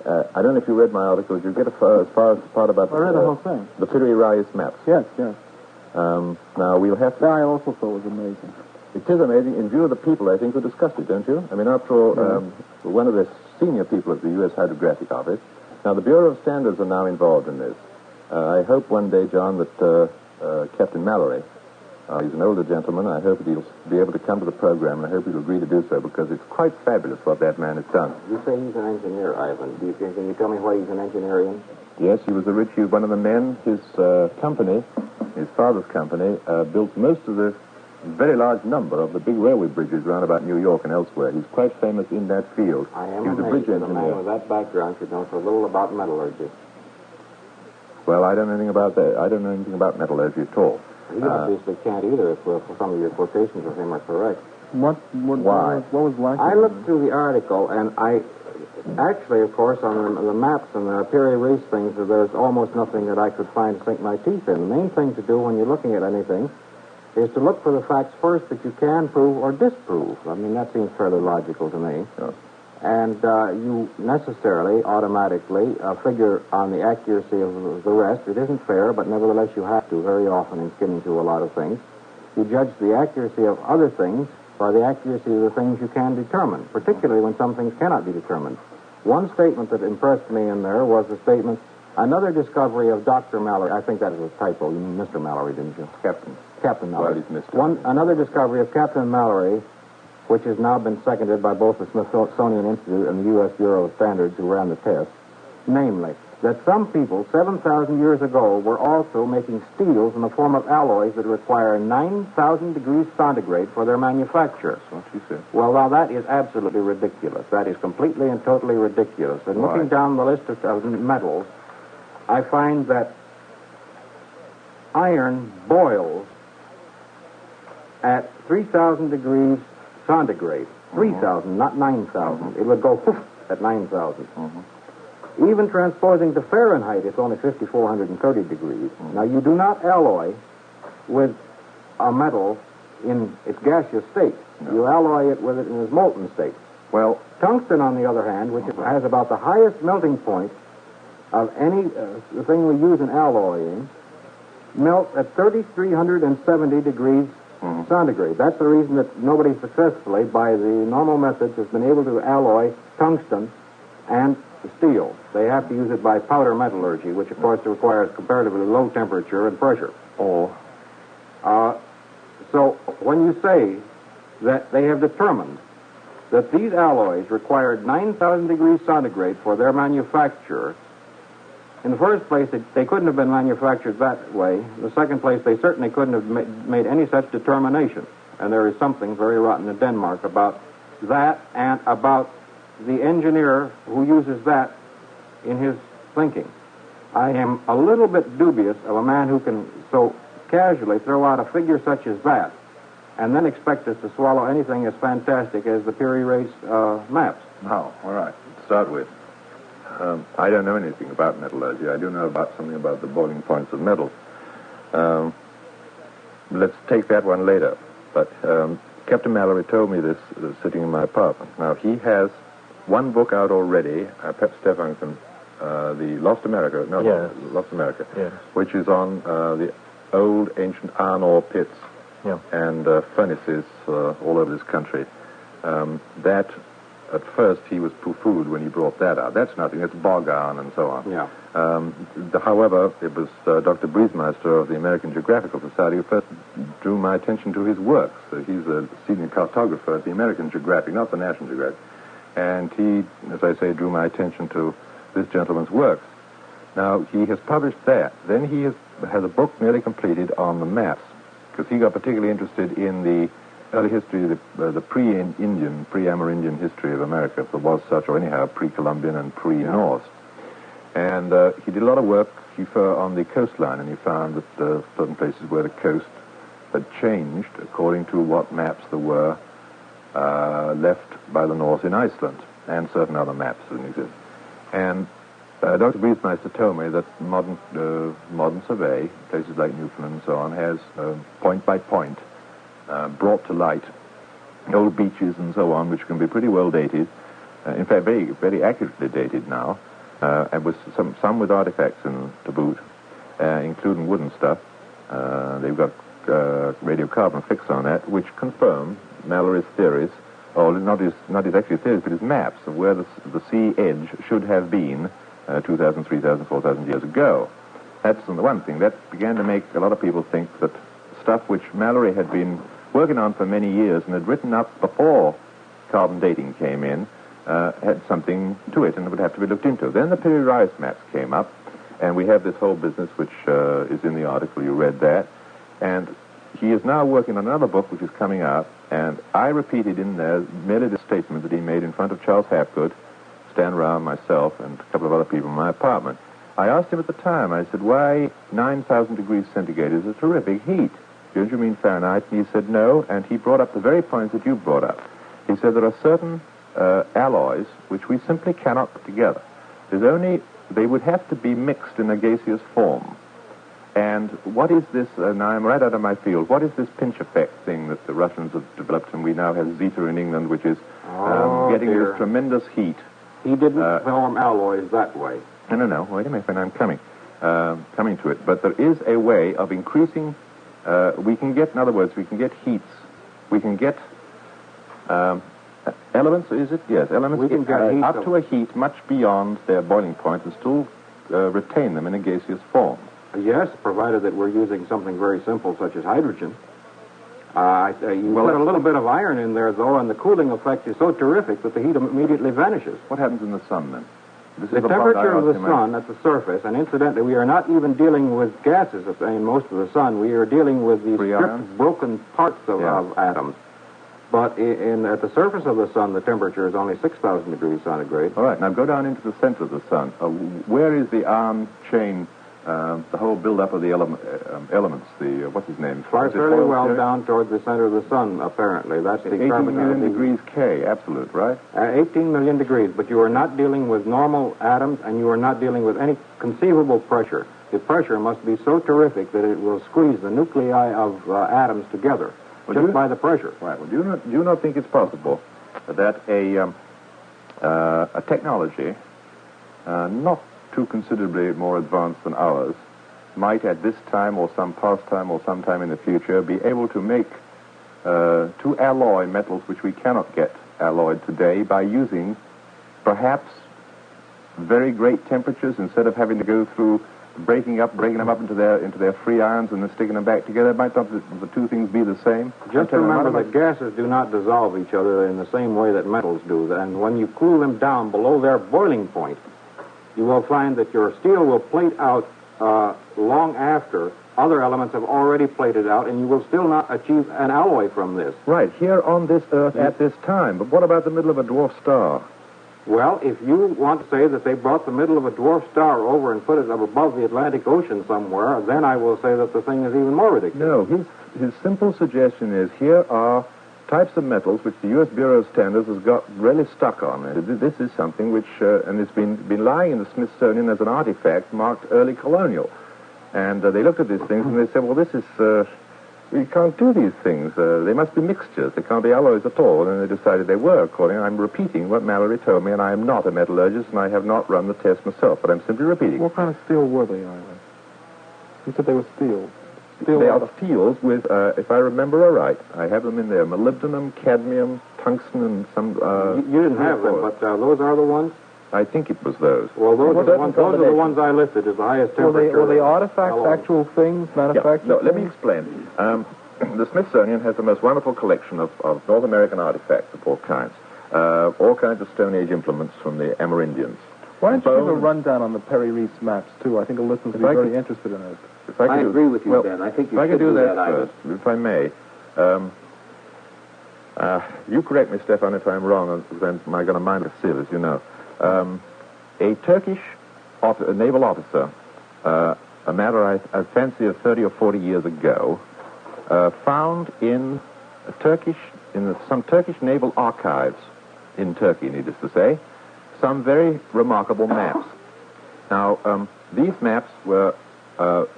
I don't know if you read my article. Did you get as far as the part about I read the whole thing. The Piri-Reis maps? Yes. Now, we'll have to... That I also thought was amazing. It is amazing. In view of the people, I think, who discussed it, don't you? I mean, after all, one of the senior people at the U.S. Hydrographic Office. Now, the Bureau of Standards are now involved in this. I hope one day, John, that Captain Mallory, he's an older gentleman, I hope that he'll be able to come to the program, and I hope he'll agree to do so, because it's quite fabulous what that man has done. You say he's an engineer, Ivan. Can you tell me what he's an engineer in? Yes, he was one of the men. His company, his father's company, built most of the very large number of the big railway bridges around about New York and elsewhere. He's quite famous in that field. I am he was a bridge amazed engineer. A man with that background should know so little about metallurgy. Well, I don't know anything about that. I don't know anything about metallurgy at all. He obviously can't either if some of your quotations of him are correct. Why? What was lacking? I looked through the article, and I actually, of course, on the maps and the Piri-Reis things, there's almost nothing that I could find to sink my teeth in. The main thing to do when you're looking at anything is to look for the facts first that you can prove or disprove. I mean, that seems fairly logical to me. Sure. And you necessarily, automatically, figure on the accuracy of the rest. It isn't fair, but nevertheless you have to very often in skimming through a lot of things. You judge the accuracy of other things by the accuracy of the things you can determine, particularly when some things cannot be determined. One statement that impressed me in there was the statement, another discovery of Dr. Mallory. I think that was a typo. You mean Mr. Mallory, didn't you? Captain Mallory. Well, he's Mr. Another discovery of Captain Mallory, which has now been seconded by both the Smithsonian Institute and the U.S. Bureau of Standards who ran the test, namely, that some people 7,000 years ago were also making steels in the form of alloys that require 9,000 degrees centigrade for their manufacture. That's what she said. Well, now that is absolutely ridiculous. That is completely and totally ridiculous. And looking down the list of metals, I find that iron boils at 3,000 degrees centigrade. 3,000, not 9,000. It would go poof at 9,000. Even transposing to Fahrenheit, it's only 5,430 degrees. Now, you do not alloy with a metal in its gaseous state. No. You alloy it with it in its molten state. Well, tungsten, on the other hand, which has about the highest melting point of any the thing we use in alloying, melts at 3,370 degrees centigrade. That's the reason that nobody successfully, by the normal methods, has been able to alloy tungsten and the steel. They have to use it by powder metallurgy, which, of course, requires comparatively low temperature and pressure. Oh. So when you say that they have determined that these alloys required 9,000 degrees centigrade for their manufacture, in the first place, they couldn't have been manufactured that way. In the second place, they certainly couldn't have made any such determination. And there is something very rotten in Denmark about that and about the engineer who uses that in his thinking. I am a little bit dubious of a man who can so casually throw out a figure such as that and then expect us to swallow anything as fantastic as the Curie-Race maps. No, all right. To start with, I don't know anything about metallurgy. I do know something about the boiling points of metal. Let's take that one later. But Captain Mallory told me this sitting in my apartment. Now, he has one book out already, Pep Stephenson, the Lost America, Lost America, which is on the old ancient iron ore pits and furnaces all over this country. That, at first, he was poo-pooed when he brought that out. That's nothing. It's bog iron and so on. Yeah. However, it was Dr. Briesmeister of the American Geographical Society who first drew my attention to his works. He's a senior cartographer at the American Geographic, not the National Geographic. And he, as I say, drew my attention to this gentleman's works. Now, he has published that. Then he has a book nearly completed on the maps, because he got particularly interested in the early history, the pre-Indian, pre-Amerindian history of America, if there was such, or anyhow, pre-Columbian and pre-Norse. And he did a lot of work on the coastline, and he found that certain places where the coast had changed according to what maps there were left by the Norse in Iceland, and certain other maps that exist. And Dr. Briesmeister told me that modern survey, places like Newfoundland and so on, has point by point brought to light old beaches and so on, which can be pretty well dated. In fact, very, very accurately dated now, and with some with artifacts to boot, including wooden stuff. They've got radiocarbon fix on that, which confirm Mallory's theories, or not his actual theories, but his maps of where the sea edge should have been 2,000, 3,000, 4,000 years ago. That's the one thing. That began to make a lot of people think that stuff which Mallory had been working on for many years and had written up before carbon dating came in had something to it and it would have to be looked into. Then the period-rise maps came up, and we have this whole business which is in the article. You read that. And he is now working on another book which is coming out, and I repeated in there merely the statement that he made in front of Charles Hapgood, Stan Rao, myself, and a couple of other people in my apartment. I asked him at the time, I said, why 9,000 degrees centigrade is a terrific heat? Don't you mean Fahrenheit? And he said no, and he brought up the very points that you brought up. He said there are certain alloys which we simply cannot put together. They would have to be mixed in a gaseous form. And what is this, now I'm right out of my field, what is this pinch effect thing that the Russians have developed, and we now have Zeta in England, which is getting this tremendous heat. He didn't form alloys that way. No, wait a minute, I'm coming to it. But there is a way of increasing, we can get, in other words, we can get heats, we can get elements, is it? Yes, elements we can get heat up to a heat much beyond their boiling point and still retain them in a gaseous form. Yes, provided that we're using something very simple such as hydrogen. You put a little bit of iron in there, though, and the cooling effect is so terrific that the heat immediately vanishes. What happens in the sun, then? The temperature of the sun at the surface, and incidentally, we are not even dealing with gases in most of the sun. We are dealing with these stripped, broken parts of atoms. But at the surface of the sun, the temperature is only 6,000 degrees centigrade. All right, now go down into the center of the sun. Where is the iron chain, the whole build-up of the elements, what's his name? Fairly well down toward the center of the sun, apparently. That's the 18 million degrees K, absolute, right? 18 million degrees, but you are not dealing with normal atoms, and you are not dealing with any conceivable pressure. The pressure must be so terrific that it will squeeze the nuclei of atoms together. Just by the pressure. Right. Well, do you not think it's possible that a technology not too considerably more advanced than ours might at this time or some past time or sometime in the future be able to make to alloy metals which we cannot get alloyed today by using perhaps very great temperatures instead of having to go through breaking them up into their free ions and then sticking them back together? Might not the two things be the same? Just remember that gases do not dissolve each other in the same way that metals do. And when you cool them down below their boiling point, you will find that your steel will plate out long after other elements have already plated out, and you will still not achieve an alloy from this. Right, here on this Earth at this time. But what about the middle of a dwarf star? Well, if you want to say that they brought the middle of a dwarf star over and put it up above the Atlantic Ocean somewhere, then I will say that the thing is even more ridiculous. No, his simple suggestion is here are types of metals which the U.S. Bureau of Standards has got really stuck on. This is something which, and it's been lying in the Smithsonian as an artifact marked early colonial. And they looked at these things and they said, well, this is, we can't do these things. They must be mixtures. They can't be alloys at all. And they decided they were, I'm repeating what Mallory told me, and I am not a metallurgist, and I have not run the test myself, but I'm simply repeating. What kind of steel were they, Ivan? You said they were steel. They are steels with, if I remember right, I have them in there, molybdenum, cadmium, tungsten, and some... you didn't have them, but those are the ones? I think it was those. Well, those are the ones I listed as the highest temperature. Were they artifacts, actual things, manufactured? Yeah. No, let me explain. The Smithsonian has the most wonderful collection of North American artifacts of all kinds of Stone Age implements from the Amerindians. Why don't you give a rundown on the Perry Reese maps, too? I think the listeners would be very interested in it. I agree with you, Ben. I think you should do that first, if I may. You correct me, Stefan, if I'm wrong, then I'm going to mind a sieve, as you know. A Turkish naval officer, a matter I fancy of 30 or 40 years ago, found in some Turkish naval archives in Turkey, needless to say, some very remarkable maps. Now, these maps were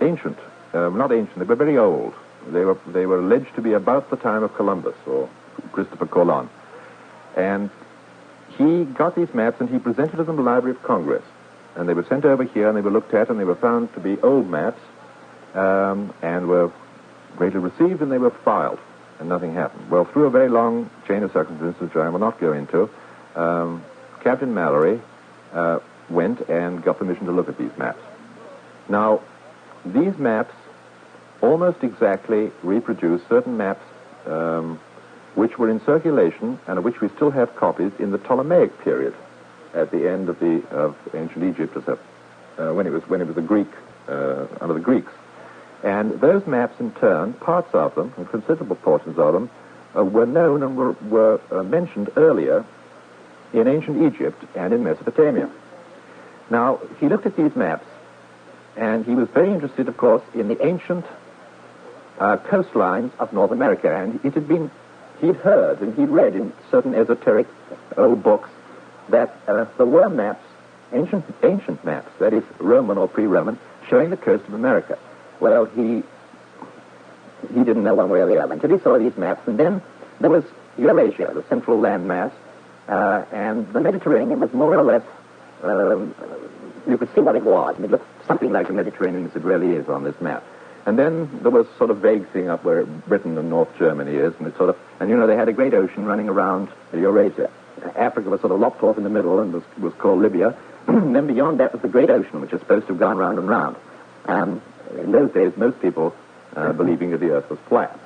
ancient, not ancient, they were very old. They were alleged to be about the time of Columbus or Christopher Colon. And he got these maps and he presented them in the Library of Congress. And they were sent over here and they were looked at and they were found to be old maps and were greatly received and they were filed and nothing happened. Well, through a very long chain of circumstances, which I will not go into, Captain Mallory went and got permission to look at these maps. Now, these maps almost exactly reproduce certain maps which were in circulation and of which we still have copies in the Ptolemaic period at the end of ancient Egypt, when it was a Greek, under the Greeks. And those maps, in turn, parts of them, and considerable portions of them, were known and were mentioned earlier in ancient Egypt and in Mesopotamia. Now, he looked at these maps, and he was very interested, of course, in the ancient coastlines of North America. And he'd heard and he'd read in certain esoteric old books that there were maps, ancient maps, that is, Roman or pre-Roman, showing the coast of America. Well, he didn't know one way or the other until he saw these maps. And then there was Eurasia, the central landmass, and the Mediterranean was more or less, you could see what it was. And it looked something like the Mediterranean as it really is on this map. And then there was sort of vague thing up where Britain and North Germany is, and they had a great ocean running around Eurasia. Africa was sort of lopped off in the middle and was called Libya. And then beyond that was the great ocean, which is supposed to have gone round and round. In those days, most people believing that the Earth was flat.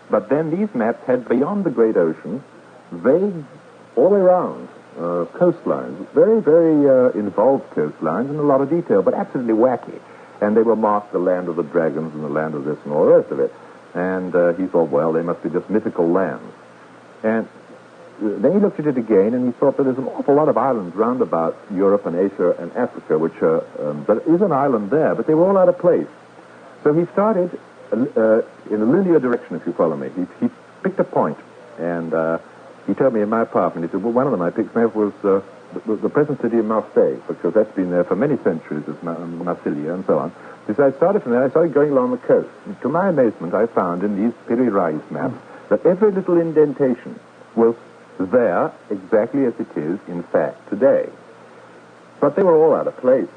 But then these maps had beyond the great ocean, vague, all around coastlines, very, very involved coastlines in a lot of detail, but absolutely wacky. And they were marked the land of the dragons and the land of this and all the rest of it. And he thought, well, they must be just mythical lands. And then he looked at it again, and he thought that there's an awful lot of islands round about Europe and Asia and Africa, which there is an island there, but they were all out of place. So he started in a linear direction, if you follow me. He picked a point, and he told me in my apartment, he said, well, one of them I picked was the present city of Marseille, because that's been there for many centuries, as Marsilia and so on. He said, I started from there, I started going along the coast. And to my amazement, I found in these Piri Reis maps that every little indentation was there exactly as it is, in fact, today. But they were all out of place.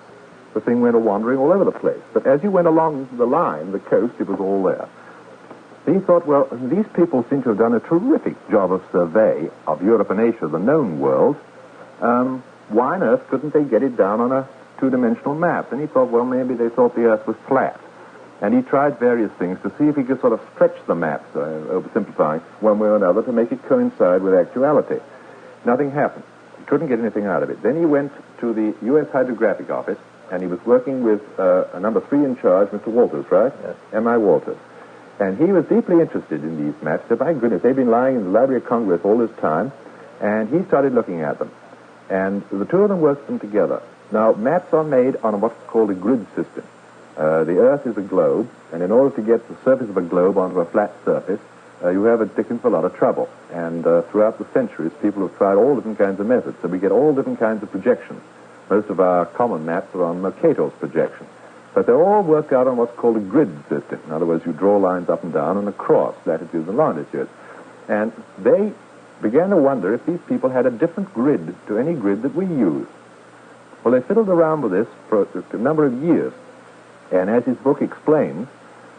The thing went wandering all over the place. But as you went along the line, the coast, it was all there. He thought, well, these people seem to have done a terrific job of survey of Europe and Asia, the known world. why on earth couldn't they get it down on a two-dimensional map? And he thought, well, maybe they thought the Earth was flat. And he tried various things to see if he could sort of stretch the maps, oversimplifying, one way or another, to make it coincide with actuality. Nothing happened. He couldn't get anything out of it. Then he went to the U.S. Hydrographic Office, and he was working with a number 3 in charge, Mr. Walters, right? Yes. M.I. Walters. And he was deeply interested in these maps. He said, my goodness, they've been lying in the Library of Congress all this time. And he started looking at them. And the two of them worked them together. Now, maps are made on what's called a grid system. The Earth is a globe, and in order to get the surface of a globe onto a flat surface, you have taken for a lot of trouble. And throughout the centuries, people have tried all different kinds of methods. So we get all different kinds of projections. Most of our common maps are on Mercator's projection. But they're all worked out on what's called a grid system. In other words, you draw lines up and down and across, latitudes and longitudes. And they began to wonder if these people had a different grid to any grid that we use. Well, they fiddled around with this for a number of years. And as his book explains,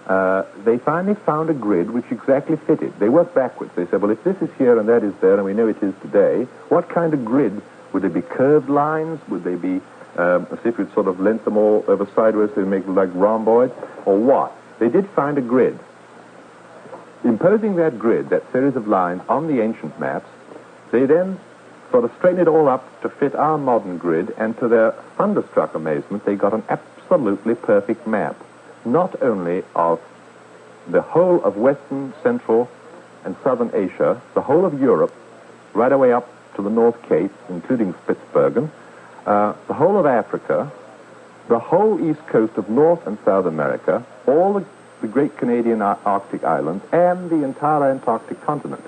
they finally found a grid which exactly fitted. They worked backwards. They said, well, if this is here and that is there, and we know it is today, what kind of grid? Would they be curved lines? Would they be, as if you'd sort of lent them all over sideways so they make like rhomboids? Or what? They did find a grid. Imposing that grid, that series of lines, on the ancient maps, they then sort of straightened it all up to fit our modern grid, and to their thunderstruck amazement, they got an absolutely perfect map, not only of the whole of Western, Central, and Southern Asia, the whole of Europe, right away up to the North Cape, including Spitsbergen, the whole of Africa, the whole east coast of North and South America, all the great Canadian Arctic islands, and the entire Antarctic continent.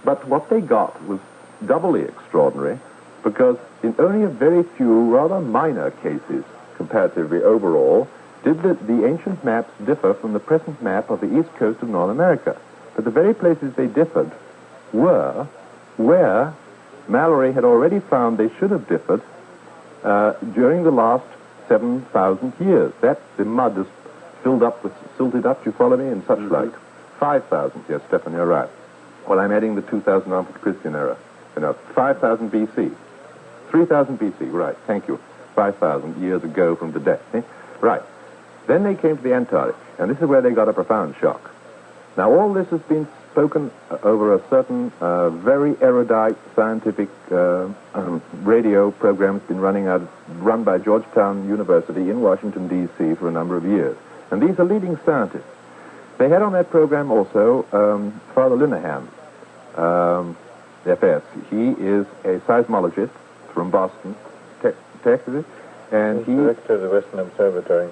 But what they got was doubly extraordinary, because in only a very few rather minor cases, comparatively overall, did the ancient maps differ from the present map of the east coast of North America. But the very places they differed were where Mallory had already found they should have differed during the last 7,000 years. That the mud is filled up with, silted up, do you follow me, and such like. 5,000, yes, Stefan, you're right. Well, I'm adding the 2,000 on for the Christian era. 5,000 BC. 3,000 BC, right, thank you. 5,000 years ago from today. Right. Then they came to the Antarctic, and this is where they got a profound shock. Now, all this has been spoken over a certain very erudite scientific radio program that's been run by Georgetown University in Washington, D.C. for a number of years. And these are leading scientists. They had on that program also Father Linehan, FS. He is a seismologist from Boston, Texas, and he... Director of the Western Observatory.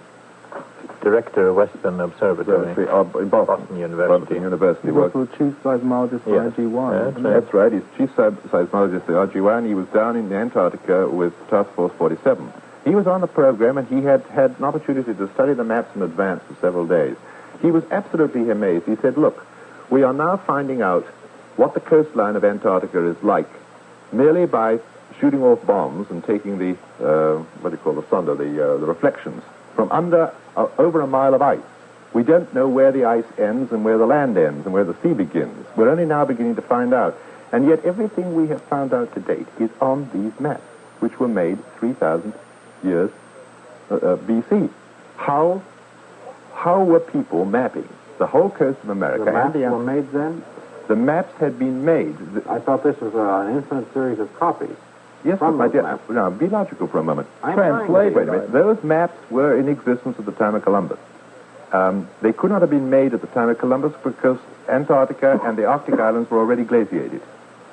Director of Western Observatory. In Boston University. He's also the chief seismologist for RG1. That's right. He's chief seismologist for RG1, and he was down in Antarctica with Task Force 47. He was on the program, and he had an opportunity to study the maps in advance for several days. He was absolutely amazed. He said, look, we are now finding out what the coastline of Antarctica is like merely by shooting off bombs and taking the, the reflections from under over a mile of ice. We don't know where the ice ends and where the land ends and where the sea begins. We're only now beginning to find out. And yet everything we have found out to date is on these maps, which were made 3,000 years BC. How were people mapping the whole coast of America? The maps were made then? The maps had been made. I thought this was an infinite series of copies. Yes, from my dear. maps. Now, be logical for a moment. Translate. Wait a minute. Those maps were in existence at the time of Columbus. They could not have been made at the time of Columbus because Antarctica and the Arctic islands were already glaciated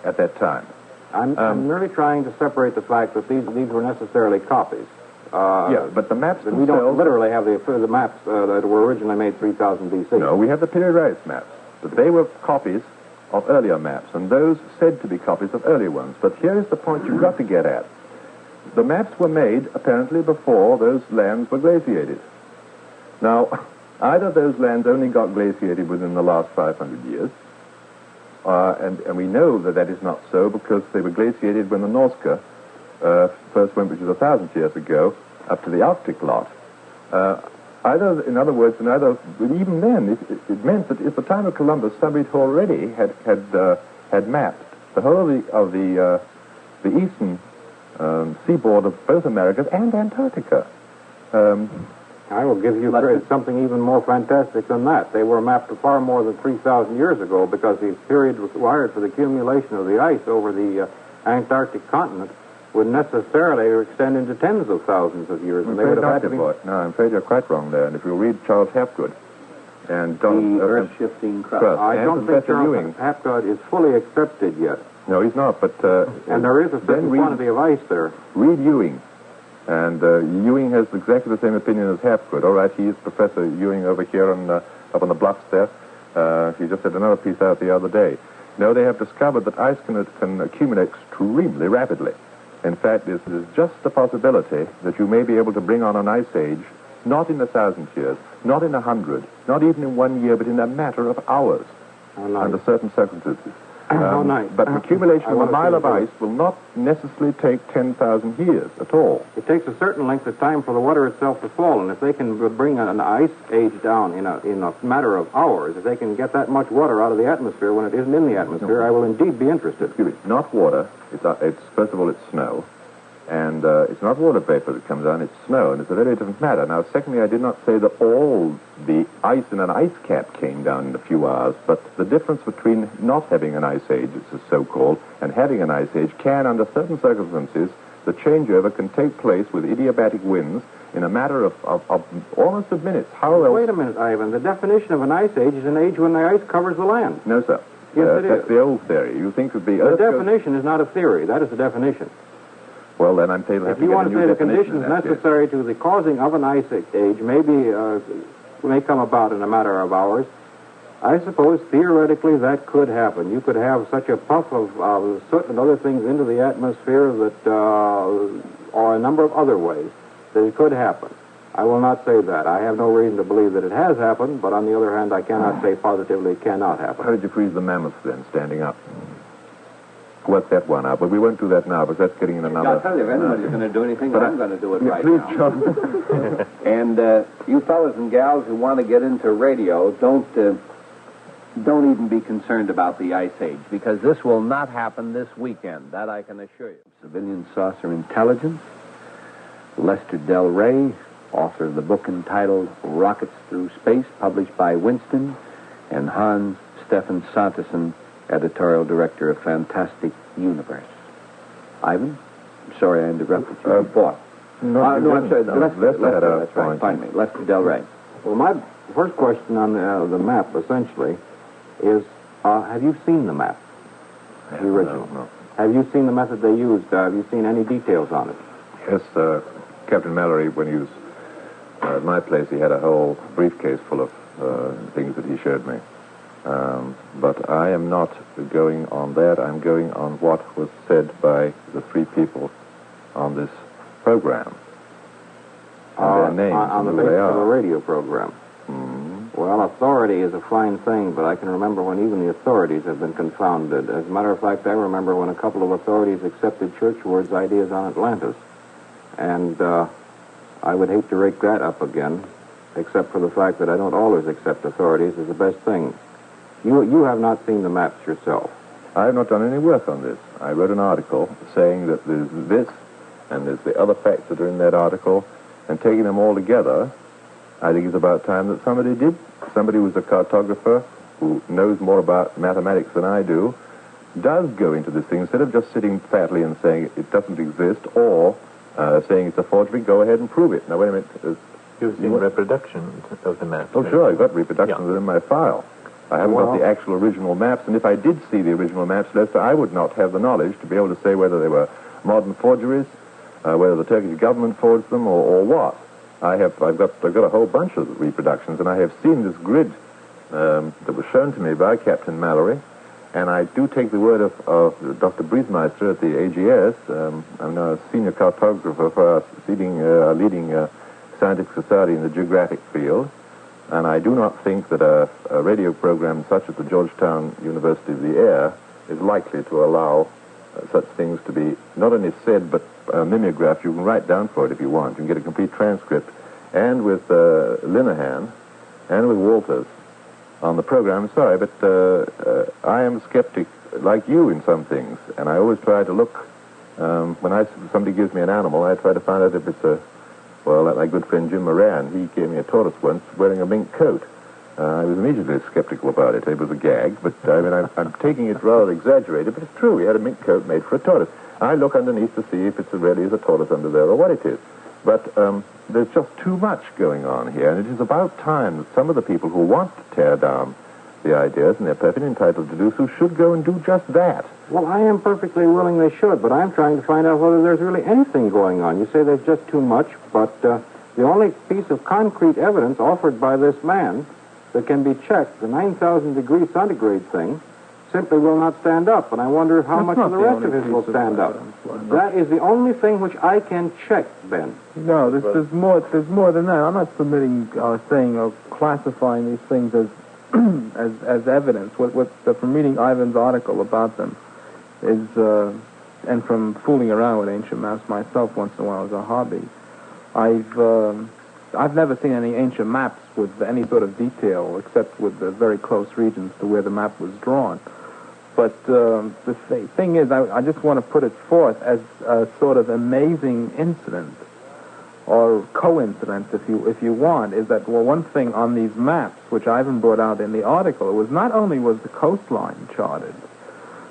at that time. I'm merely trying to separate the fact that these were necessarily copies. Yeah, but the maps themselves... We don't literally have the maps that were originally made 3,000 BC. No, we have the periodized maps. But they were copies of earlier maps, and those said to be copies of earlier ones. But here is the point you've got to get at. The maps were made, apparently, before those lands were glaciated. Now, either those lands only got glaciated within the last 500 years, and we know that that is not so because they were glaciated when the Norska first went, which was 1,000 years ago, up to the Arctic lot. Even then, it meant that at the time of Columbus, somebody already had mapped the whole of the eastern seaboard of both Americas and Antarctica. I will give you credit, something even more fantastic than that. They were mapped far more than 3,000 years ago because the period required for the accumulation of the ice over the Antarctic continent would necessarily extend into tens of thousands of years. And they would have had to be... No, I'm afraid you're quite wrong there. And if you read Charles Hapgood and John... The Earth-Shifting Crust. I don't think Charles Hapgood is fully accepted yet. No, he's not, but... and there is a certain quantity of ice there. Read Ewing. And Ewing has exactly the same opinion as Hapgood. All right, he is Professor Ewing over here up on the bluffs there. He just had another piece out the other day. No, they have discovered that ice can accumulate extremely rapidly. In fact, this is just a possibility that you may be able to bring on an ice age, not in 1,000 years, not in 100, not even in 1 year, but in a matter of hours, under certain circumstances. But accumulation of a mile of ice will not necessarily take 10,000 years at all. It takes a certain length of time for the water itself to fall, and if they can bring an ice age down in a matter of hours, if they can get that much water out of the atmosphere when it isn't in the atmosphere, I will indeed be interested. Excuse me, not water. It's first of all, it's snow. And it's not water vapor that comes down, it's snow, and it's a very different matter. Now, secondly, I did not say that all the ice in an ice cap came down in a few hours, but the difference between not having an ice age, it's so-called, and having an ice age can, under certain circumstances, the changeover can take place with adiabatic winds in a matter of almost of minutes. How else? Wait a minute, Ivan. The definition of an ice age is an age when the ice covers the land. No, sir. Yes, it is. That's the old theory. You think that the definition is not a theory. That is the definition. Well, then I'm saying if you want to say the conditions necessary to the causing of an ice age may come about in a matter of hours, I suppose theoretically that could happen. You could have such a puff of soot and other things into the atmosphere that, or a number of other ways, that it could happen. I will not say that. I have no reason to believe that it has happened, but on the other hand, I cannot say positively it cannot happen. How did you freeze the mammoths then, standing up? Work that one out, but we won't do that now, because that's getting in another... I'll tell you, if anybody's going to do anything, I'm going to do it right please, now. John. And you fellas and gals who want to get into radio, don't even be concerned about the ice age, because this will not happen this weekend. That I can assure you. Civilian Saucer Intelligence, Lester Del Rey, author of the book entitled Rockets Through Space, published by Winston, and Hans Stefan Sanderson, editorial director of Fantastic Universe. Ivan? I'm sorry I interrupted you. What? No, I'm sorry. Lester, that's right. Pardon me. Lester Del Rey. Well, my first question on the map, essentially, is have you seen the map? The original? No. Have you seen the method they used? Have you seen any details on it? Yes, Captain Mallory, when he was at my place, he had a whole briefcase full of things that he showed me. But I am not going on that. I'm going on what was said by the three people on this program. And their names on the and who basis they are. of a radio program. Mm-hmm. Well, authority is a fine thing, but I can remember when even the authorities have been confounded. As a matter of fact, I remember when a couple of authorities accepted Churchward's ideas on Atlantis. And I would hate to rake that up again, except for the fact that I don't always accept authorities as the best thing. You have not seen the maps yourself. I have not done any work on this. I wrote an article saying that there's this and there's the other facts that are in that article, and taking them all together, I think it's about time that somebody who's a cartographer who knows more about mathematics than I do, does go into this thing instead of just sitting fatly and saying it doesn't exist or saying it's a forgery. Go ahead and prove it. Now, wait a minute. You've seen reproductions of the maps. Oh, sure. I've got reproductions in my file. I haven't got the actual original maps, and if I did see the original maps, Lester, I would not have the knowledge to be able to say whether they were modern forgeries, whether the Turkish government forged them, or what. I've got a whole bunch of reproductions, and I have seen this grid that was shown to me by Captain Mallory, and I do take the word of Dr. Briesmeister at the AGS. I'm now a senior cartographer for our leading scientific society in the geographic field. And I do not think that a radio program such as the Georgetown University of the Air is likely to allow such things to be not only said, but mimeographed. You can write down for it if you want. You can get a complete transcript. And with Linehan and with Walters on the program. Sorry, but I am a skeptic like you in some things. And I always try to look When somebody gives me an animal, I try to find out if it's like my good friend Jim Moran. He gave me a tortoise once wearing a mink coat. I was immediately skeptical about it. It was a gag, but I'm taking it rather exaggerated, but it's true. He had a mink coat made for a tortoise. I look underneath to see if it really is a tortoise under there or what it is. But there's just too much going on here, and it is about time that some of the people who want to tear down the ideas, and they're perfectly entitled to do so, should go and do just that. Well, I am perfectly willing they should, but I'm trying to find out whether there's really anything going on. You say there's just too much, but the only piece of concrete evidence offered by this man that can be checked, the 9,000 degree centigrade thing, simply will not stand up, and I wonder how much of the rest of it will stand up. That is the only thing which I can check, Ben. No, there's more than that. I'm not submitting, saying or classifying these things as as evidence. From reading Ivan's article about them is, and from fooling around with ancient maps myself once in a while as a hobby, I've never seen any ancient maps with any sort of detail except with the very close regions to where the map was drawn. But the thing is, I just want to put it forth as a sort of amazing incident or coincidence, if you want, is that, well, one thing on these maps, which Ivan brought out in the article, it was not only was the coastline charted,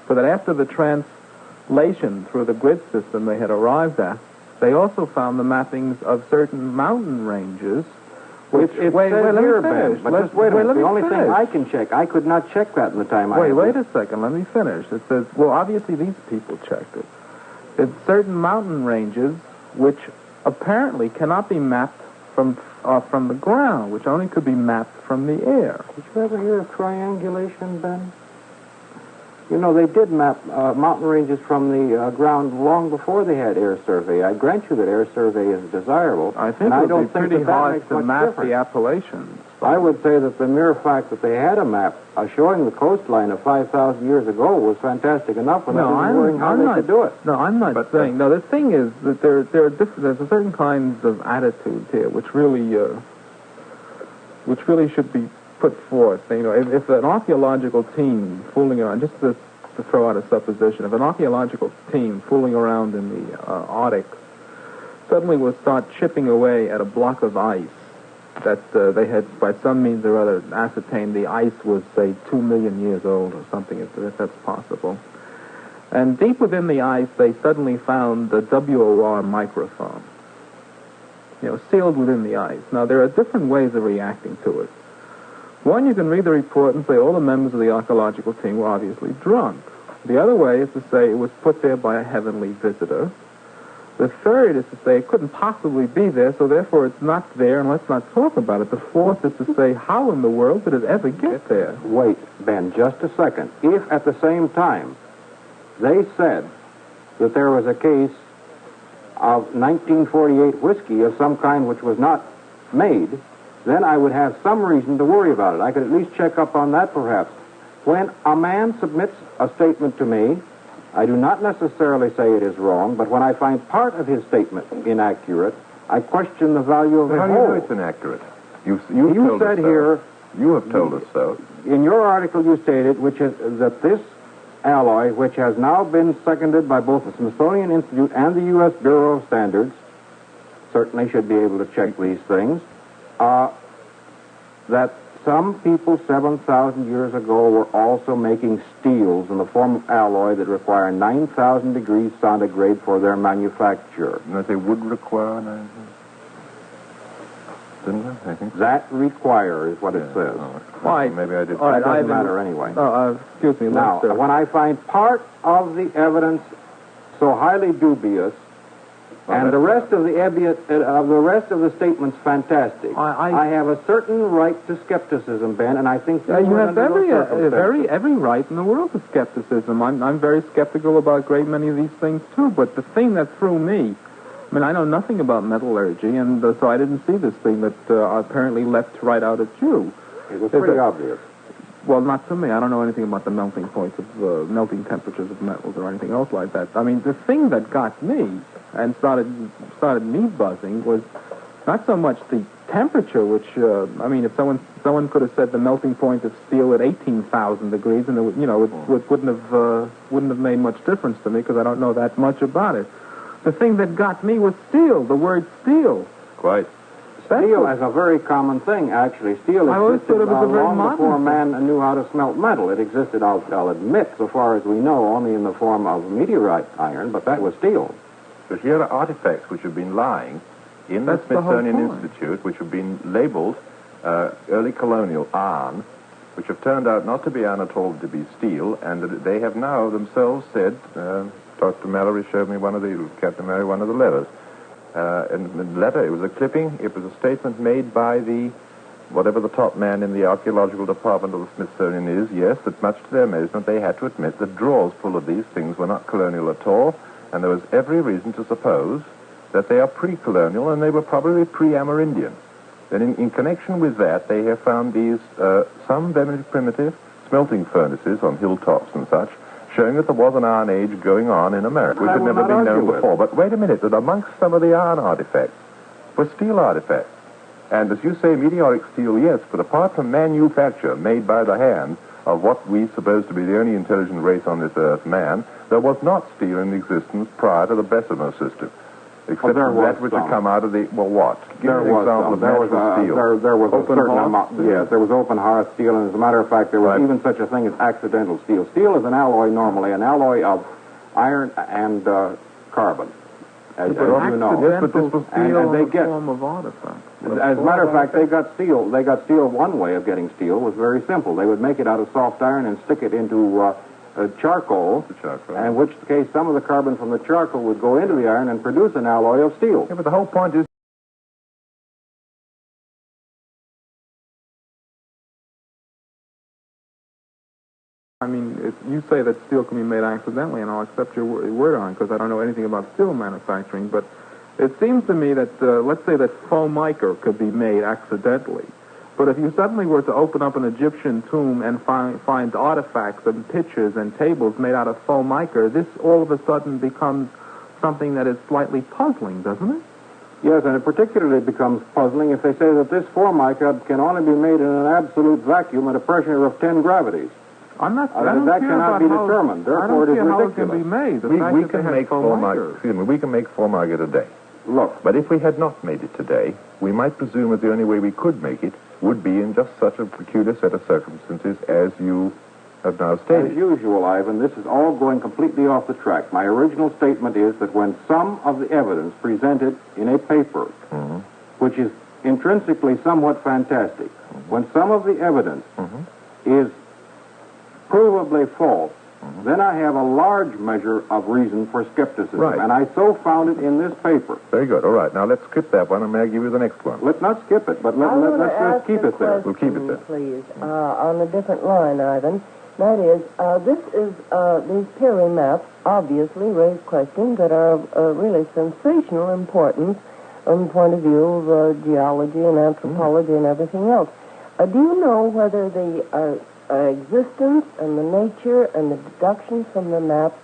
but that after the translation through the grid system they had arrived at, they also found the mappings of certain mountain ranges. Which it says here, Ben, but just wait a minute. The only thing I can check, I could not check that in the time I had. Wait a second, let me finish. It says, well, obviously these people checked it. It's certain mountain ranges which apparently cannot be mapped from the ground, which only could be mapped from the air. Did you ever hear of triangulation, Ben? You know, they did map mountain ranges from the ground long before they had air survey. I grant you that air survey is desirable. I think it would be pretty hard to map the Appalachians. I would say that the mere fact that they had a map showing the coastline of 5,000 years ago was fantastic enough without worrying how they could do it. No, I'm not saying. No, the thing is that there's a certain kinds of attitudes here which really should be put forth. You know, if an archaeological team fooling around, just to throw out a supposition, if an archaeological team fooling around in the Arctic suddenly would start chipping away at a block of ice that they had, by some means or other, ascertained the ice was, say, 2 million years old or something, if that's possible. And deep within the ice, they suddenly found the WOR microphone, sealed within the ice. Now, there are different ways of reacting to it. One, you can read the report and say all the members of the archaeological team were obviously drunk. The other way is to say it was put there by a heavenly visitor. The third is to say it couldn't possibly be there, so therefore it's not there, and let's not talk about it. The fourth is to say, how in the world did it ever get there? Wait, Ben, just a second. If at the same time they said that there was a case of 1948 whiskey of some kind which was not made, then I would have some reason to worry about it. I could at least check up on that, perhaps. When a man submits a statement to me, I do not necessarily say it is wrong, but when I find part of his statement inaccurate, I question the value of the whole. How do you know it's inaccurate? You said here... You have told us so. In your article, you stated that this alloy, which has now been seconded by both the Smithsonian Institute and the U.S. Bureau of Standards, certainly should be able to check these things, that some people 7,000 years ago were also making steels in the form of alloy that require 9,000 degrees centigrade for their manufacture. You know, they would require 9,000? Didn't they? I think so. That require is what it says. Why? Maybe I did. All right, it doesn't matter anyway. Excuse me. Now, when I find part of the evidence so highly dubious, and the rest of the statements fantastic, I have a certain right to skepticism, Ben, and I think you have every right in the world to skepticism. I'm very skeptical about a great many of these things too. But the thing that threw me, I know nothing about metallurgy, and so I didn't see this thing that apparently leapt right out at you. It was pretty obvious. Well, not to me. I don't know anything about the melting points of melting temperatures of metals or anything else like that. The thing that got me and started me buzzing was not so much the temperature, which, if someone could have said the melting point of steel at 18,000 degrees, and it wouldn't have made much difference to me because I don't know that much about it. The thing that got me was steel, the word steel. Quite. Steel is a very common thing, actually. Steel existed long before man knew how to smelt metal. It existed, I'll admit, so far as we know, only in the form of meteorite iron, but that was steel. But here are artifacts which have been lying in the Smithsonian Institute, which have been labeled early colonial iron, which have turned out not to be iron at all, to be steel, and they have now themselves said, Dr. Mallory showed me Captain Mallory, one of the letters. And the letter, it was a clipping, it was a statement made by whatever the top man in the archaeological department of the Smithsonian is, yes, that much to their amazement they had to admit that drawers full of these things were not colonial at all, and there was every reason to suppose that they are pre-colonial and they were probably pre-Amerindian. Then in connection with that, they have found these, some very primitive smelting furnaces on hilltops and such, showing that there was an Iron Age going on in America, which had never been known before. But wait a minute, that amongst some of the iron artifacts were steel artifacts. And as you say, meteoric steel, yes, but apart from manufacture made by the hand of what we suppose to be the only intelligent race on this earth, man, there was not steel in existence prior to the Bessemer system. Except that which had come out of the, what? Give me an example of natural steel. There was a certain amount, yes, there was open hearth steel, and as a matter of fact, there was even such a thing as accidental steel. Steel is an alloy normally, an alloy of iron and carbon, as you know. Yes, but this was steel in the form of artifact. As a matter of fact, they got steel. One way of getting steel was very simple. They would make it out of soft iron and stick it into charcoal, in which case some of the carbon from the charcoal would go into the iron and produce an alloy of steel. Yeah, but the whole point is... If you say that steel can be made accidentally, and I'll accept your word on it, because I don't know anything about steel manufacturing, but it seems to me that, let's say that Formica could be made accidentally. But if you suddenly were to open up an Egyptian tomb and find artifacts and pictures and tables made out of Formica, this all of a sudden becomes something that is slightly puzzling, doesn't it? Yes, and it particularly becomes puzzling if they say that this Formica can only be made in an absolute vacuum at a pressure of 10 gravities. That cannot be determined. Therefore, it is ridiculous. How it can be made. We can make Formica. Excuse me. We can make Formica today. Look, but if we had not made it today, we might presume that the only way we could make it would be in just such a peculiar set of circumstances as you have now stated. As usual, Ivan, this is all going completely off the track. My original statement is that when some of the evidence presented in a paper, which is intrinsically somewhat fantastic, when some of the evidence is provably false, then I have a large measure of reason for skepticism. Right. And I so found it in this paper. Very good. All right. Now let's skip that one, and may I give you the next one? Let's not skip it, but let's just keep it there. We'll keep it there. Please, on a different line, Ivan. That is, these Perry maps obviously raise questions that are really sensational importance from the point of view of geology and anthropology and everything else. Do you know whether the existence and the nature and the deductions from the maps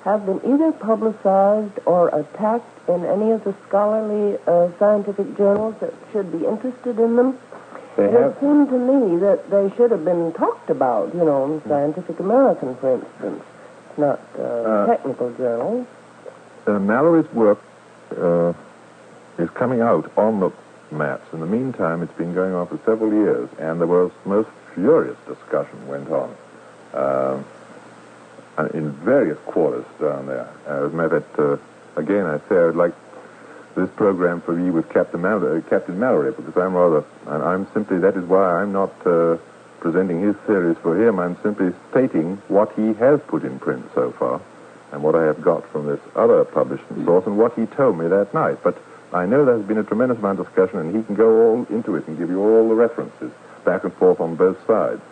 have been either publicized or attacked in any of the scholarly scientific journals that should be interested in them? It seemed to me that they should have been talked about, in Scientific American, for instance, not technical journals. Mallory's work is coming out on the maps. In the meantime, it's been going on for several years, and there was most furious discussion went on in various quarters down there. As a matter of fact, again, I say I would like this program for me with Captain Mallory, because I'm simply, that is why I'm not presenting his theories for him. I'm simply stating what he has put in print so far, and what I have got from this other publishing source, and what he told me that night. But I know there's been a tremendous amount of discussion, and he can go all into it and give you all the references back and forth on both sides.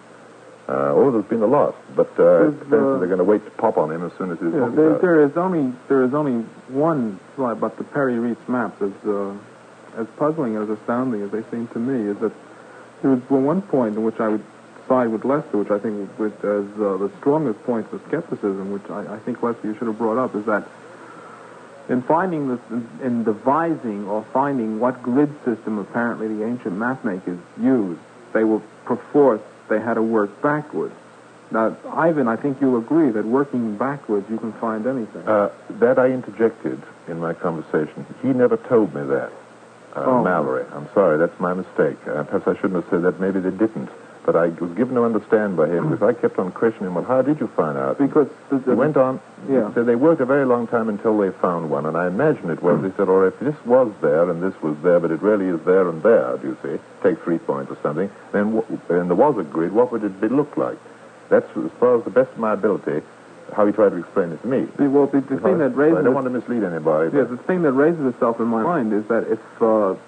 There's been a lot, but they're going to wait to pop on him as soon as he's there is only one slide about the Perry Reese maps, as puzzling, as astounding as they seem to me, is that there was one point in which I would side with Lester, which I think as the strongest point for skepticism, which I think, Lester, you should have brought up, is that In finding this, in devising or finding what grid system apparently the ancient mapmakers used, they were perforce they had to work backwards. Now, Ivan, I think you'll agree that working backwards you can find anything. That I interjected in my conversation. He never told me that, Mallory. I'm sorry, that's my mistake. Perhaps I shouldn't have said that. Maybe they didn't. But I was given to understand by him, because I kept on questioning him, well, how did you find out? Because he went on, yeah. He said they worked a very long time until they found one, and I imagine it was, he said, or if this was there and this was there, but it really is there and there, do you see? Take 3 points or something, then and there was a grid, what would it look like? That's, as far as the best of my ability, how he tried to explain it to me. Well, the thing that raises... I don't want to mislead anybody. Yeah, the thing that raises itself in my mind is that if...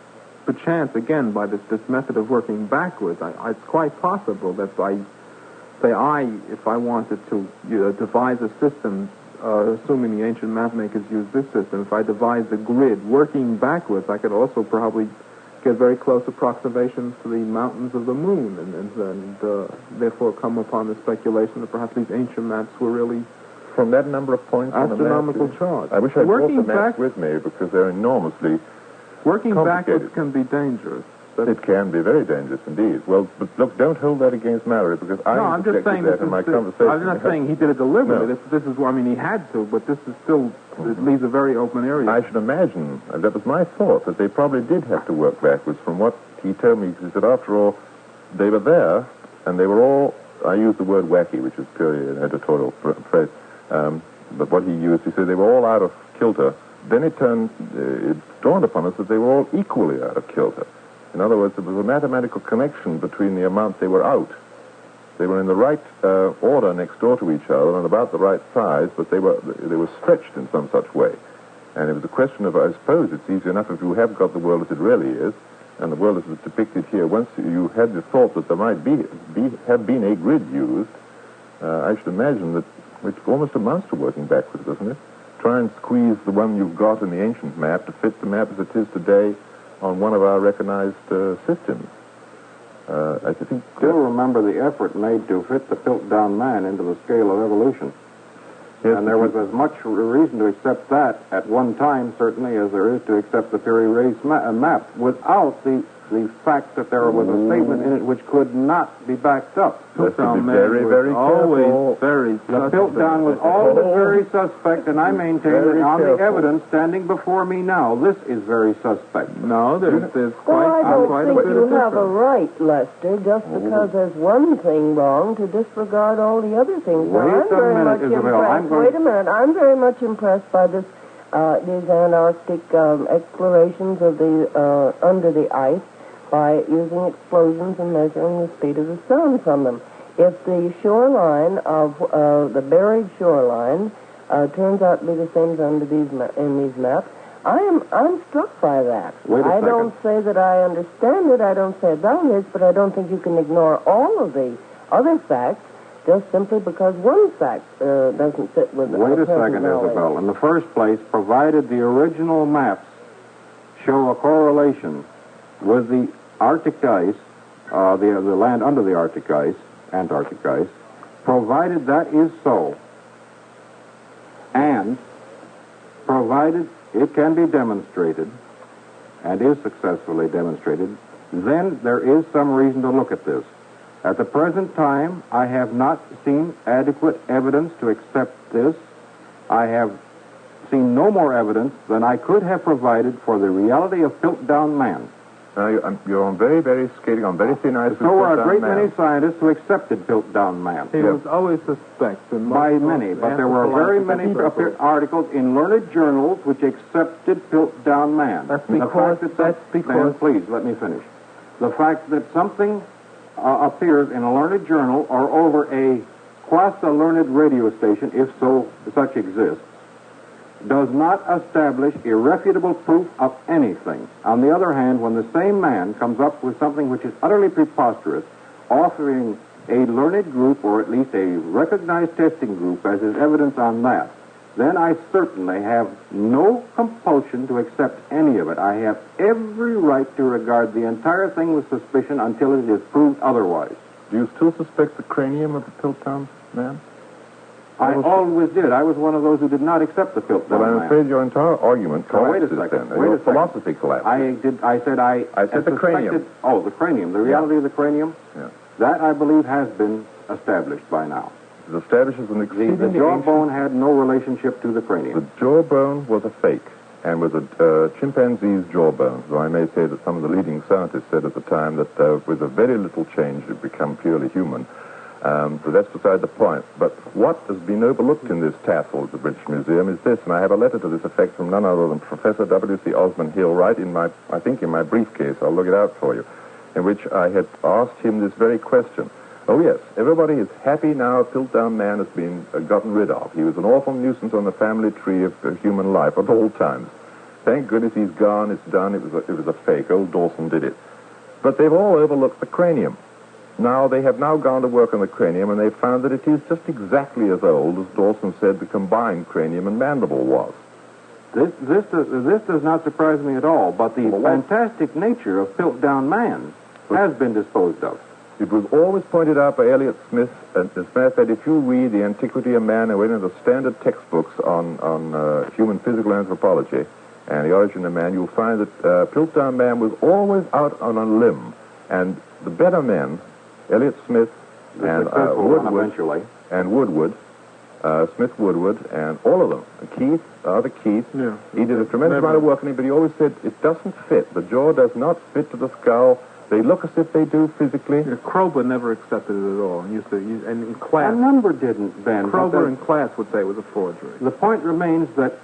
perchance, again, by this method of working backwards, it's quite possible that if I wanted to devise a system, assuming the ancient mapmakers used this system, if I devised a grid working backwards, I could also probably get very close approximations to the mountains of the moon, and therefore come upon the speculation that perhaps these ancient maps were really... From that number of points astronomical charts. I wish I brought the maps with me, because they're enormously... Working backwards can be dangerous. It can be very dangerous indeed. Well, but look, don't hold that against Mallory, because I'm just saying that in my conversation. I'm not saying he did it deliberately. No. This is, I mean, he had to, but this is still, it leaves a very open area. I should imagine, and that was my thought, that they probably did have to work backwards from what he told me. He said, after all, they were there, and they were all, I use the word wacky, which is purely an editorial phrase, but what he used, he said they were all out of kilter. Then it dawned upon us that they were all equally out of kilter. In other words, there was a mathematical connection between the amount they were out. They were in the right order next door to each other and about the right size, but they were stretched in some such way. And it was a question of, I suppose it's easy enough if you have got the world as it really is, and the world as it's depicted here. Once you had the thought that there might have been a grid used, I should imagine that which almost amounts to working backwards, doesn't it? Try and squeeze the one you've got in the ancient map to fit the map as it is today on one of our recognized systems. I think... Still remember the effort made to fit the Piltdown man into the scale of evolution. Yes, and there was as much reason to accept that at one time, certainly, as there is to accept the theory race map, without the fact that there was a statement in it which could not be backed up. Piltdown very, very always very The Piltdown was always very suspect, and I maintain that on the evidence standing before me now, this is very suspect. No, there's quite a bit of difference. I don't think you have a difference. right, Lester, just because there's one thing wrong to disregard all the other things. Wait a minute, Isabel. Wait a minute. I'm very much impressed by this, these Antarctic explorations of the under the ice, by using explosions and measuring the speed of the sun from them. If the shoreline of the buried shoreline turns out to be the same as under in these maps, I'm struck by that. I don't say that I understand it. I don't say about it, but I don't think you can ignore all of the other facts just simply because one fact doesn't fit with the Wait a second, Isabel. In the first place, provided the original maps show a correlation with the Arctic ice, the land under the Arctic ice, Antarctic ice, provided that is so, and provided it can be demonstrated, and is successfully demonstrated, then there is some reason to look at this. At the present time, I have not seen adequate evidence to accept this. I have seen no more evidence than I could have provided for the reality of Piltdown man. You're on very, very skating on very thin ice. So are a great many scientists who accepted Piltdown man. He was always suspected. By many, but there were very many articles in learned journals which accepted Piltdown man. That's because... Man, please, let me finish. The fact that something appears in a learned journal or over a quasi-learned radio station, if so such exists, does not establish irrefutable proof of anything. On the other hand, when the same man comes up with something which is utterly preposterous, offering a learned group, or at least a recognized testing group, as is evidence on that, then I certainly have no compulsion to accept any of it. I have every right to regard the entire thing with suspicion until it is proved otherwise. Do you still suspect the cranium of the Piltdown man? I always did. I was one of those who did not accept the Piltdown man. Well, I'm afraid your entire argument collapses wait a second. then. Your philosophy collapses. I said the cranium. Oh, the cranium. The reality of the cranium? Yeah. That, I believe, has been established by now. It establishes an exceedingly The jawbone had no relationship to the cranium. The jawbone was a fake and was a chimpanzee's jawbone. Though I may say that some of the leading scientists said at the time that with a very little change it would become purely human. So that's beside the point. But what has been overlooked in this tassel at the British Museum is this, and I have a letter to this effect from none other than Professor W.C. Osmond Hill, right in my briefcase. I'll look it out for you, in which I had asked him this very question. Oh, yes, everybody is happy now Piltdown Man has been gotten rid of. He was an awful nuisance on the family tree of human life at all times. Thank goodness he's gone, it's done, it was a fake. Old Dawson did it. But they've all overlooked the cranium. Now, they have now gone to work on the cranium, and they've found that it is just exactly as old as Dawson said the combined cranium and mandible was. This does not surprise me at all, but the fantastic nature of Piltdown Man has been disposed of. It was always pointed out by Elliot Smith, and as a matter of fact, if you read The Antiquity of Man and any of the standard textbooks on human physical anthropology and the origin of man, you'll find that Piltdown Man was always out on a limb, and the better men, Elliot Smith and Woodward, Smith Woodward, and all of them. Keith, yeah. He did a tremendous amount of work on it, but he always said it doesn't fit. The jaw does not fit to the skull. They look as if they do physically. Yeah, Kroeber never accepted it at all. And in class, a number didn't, Ben. Kroeber in class would say it was a forgery. The point remains that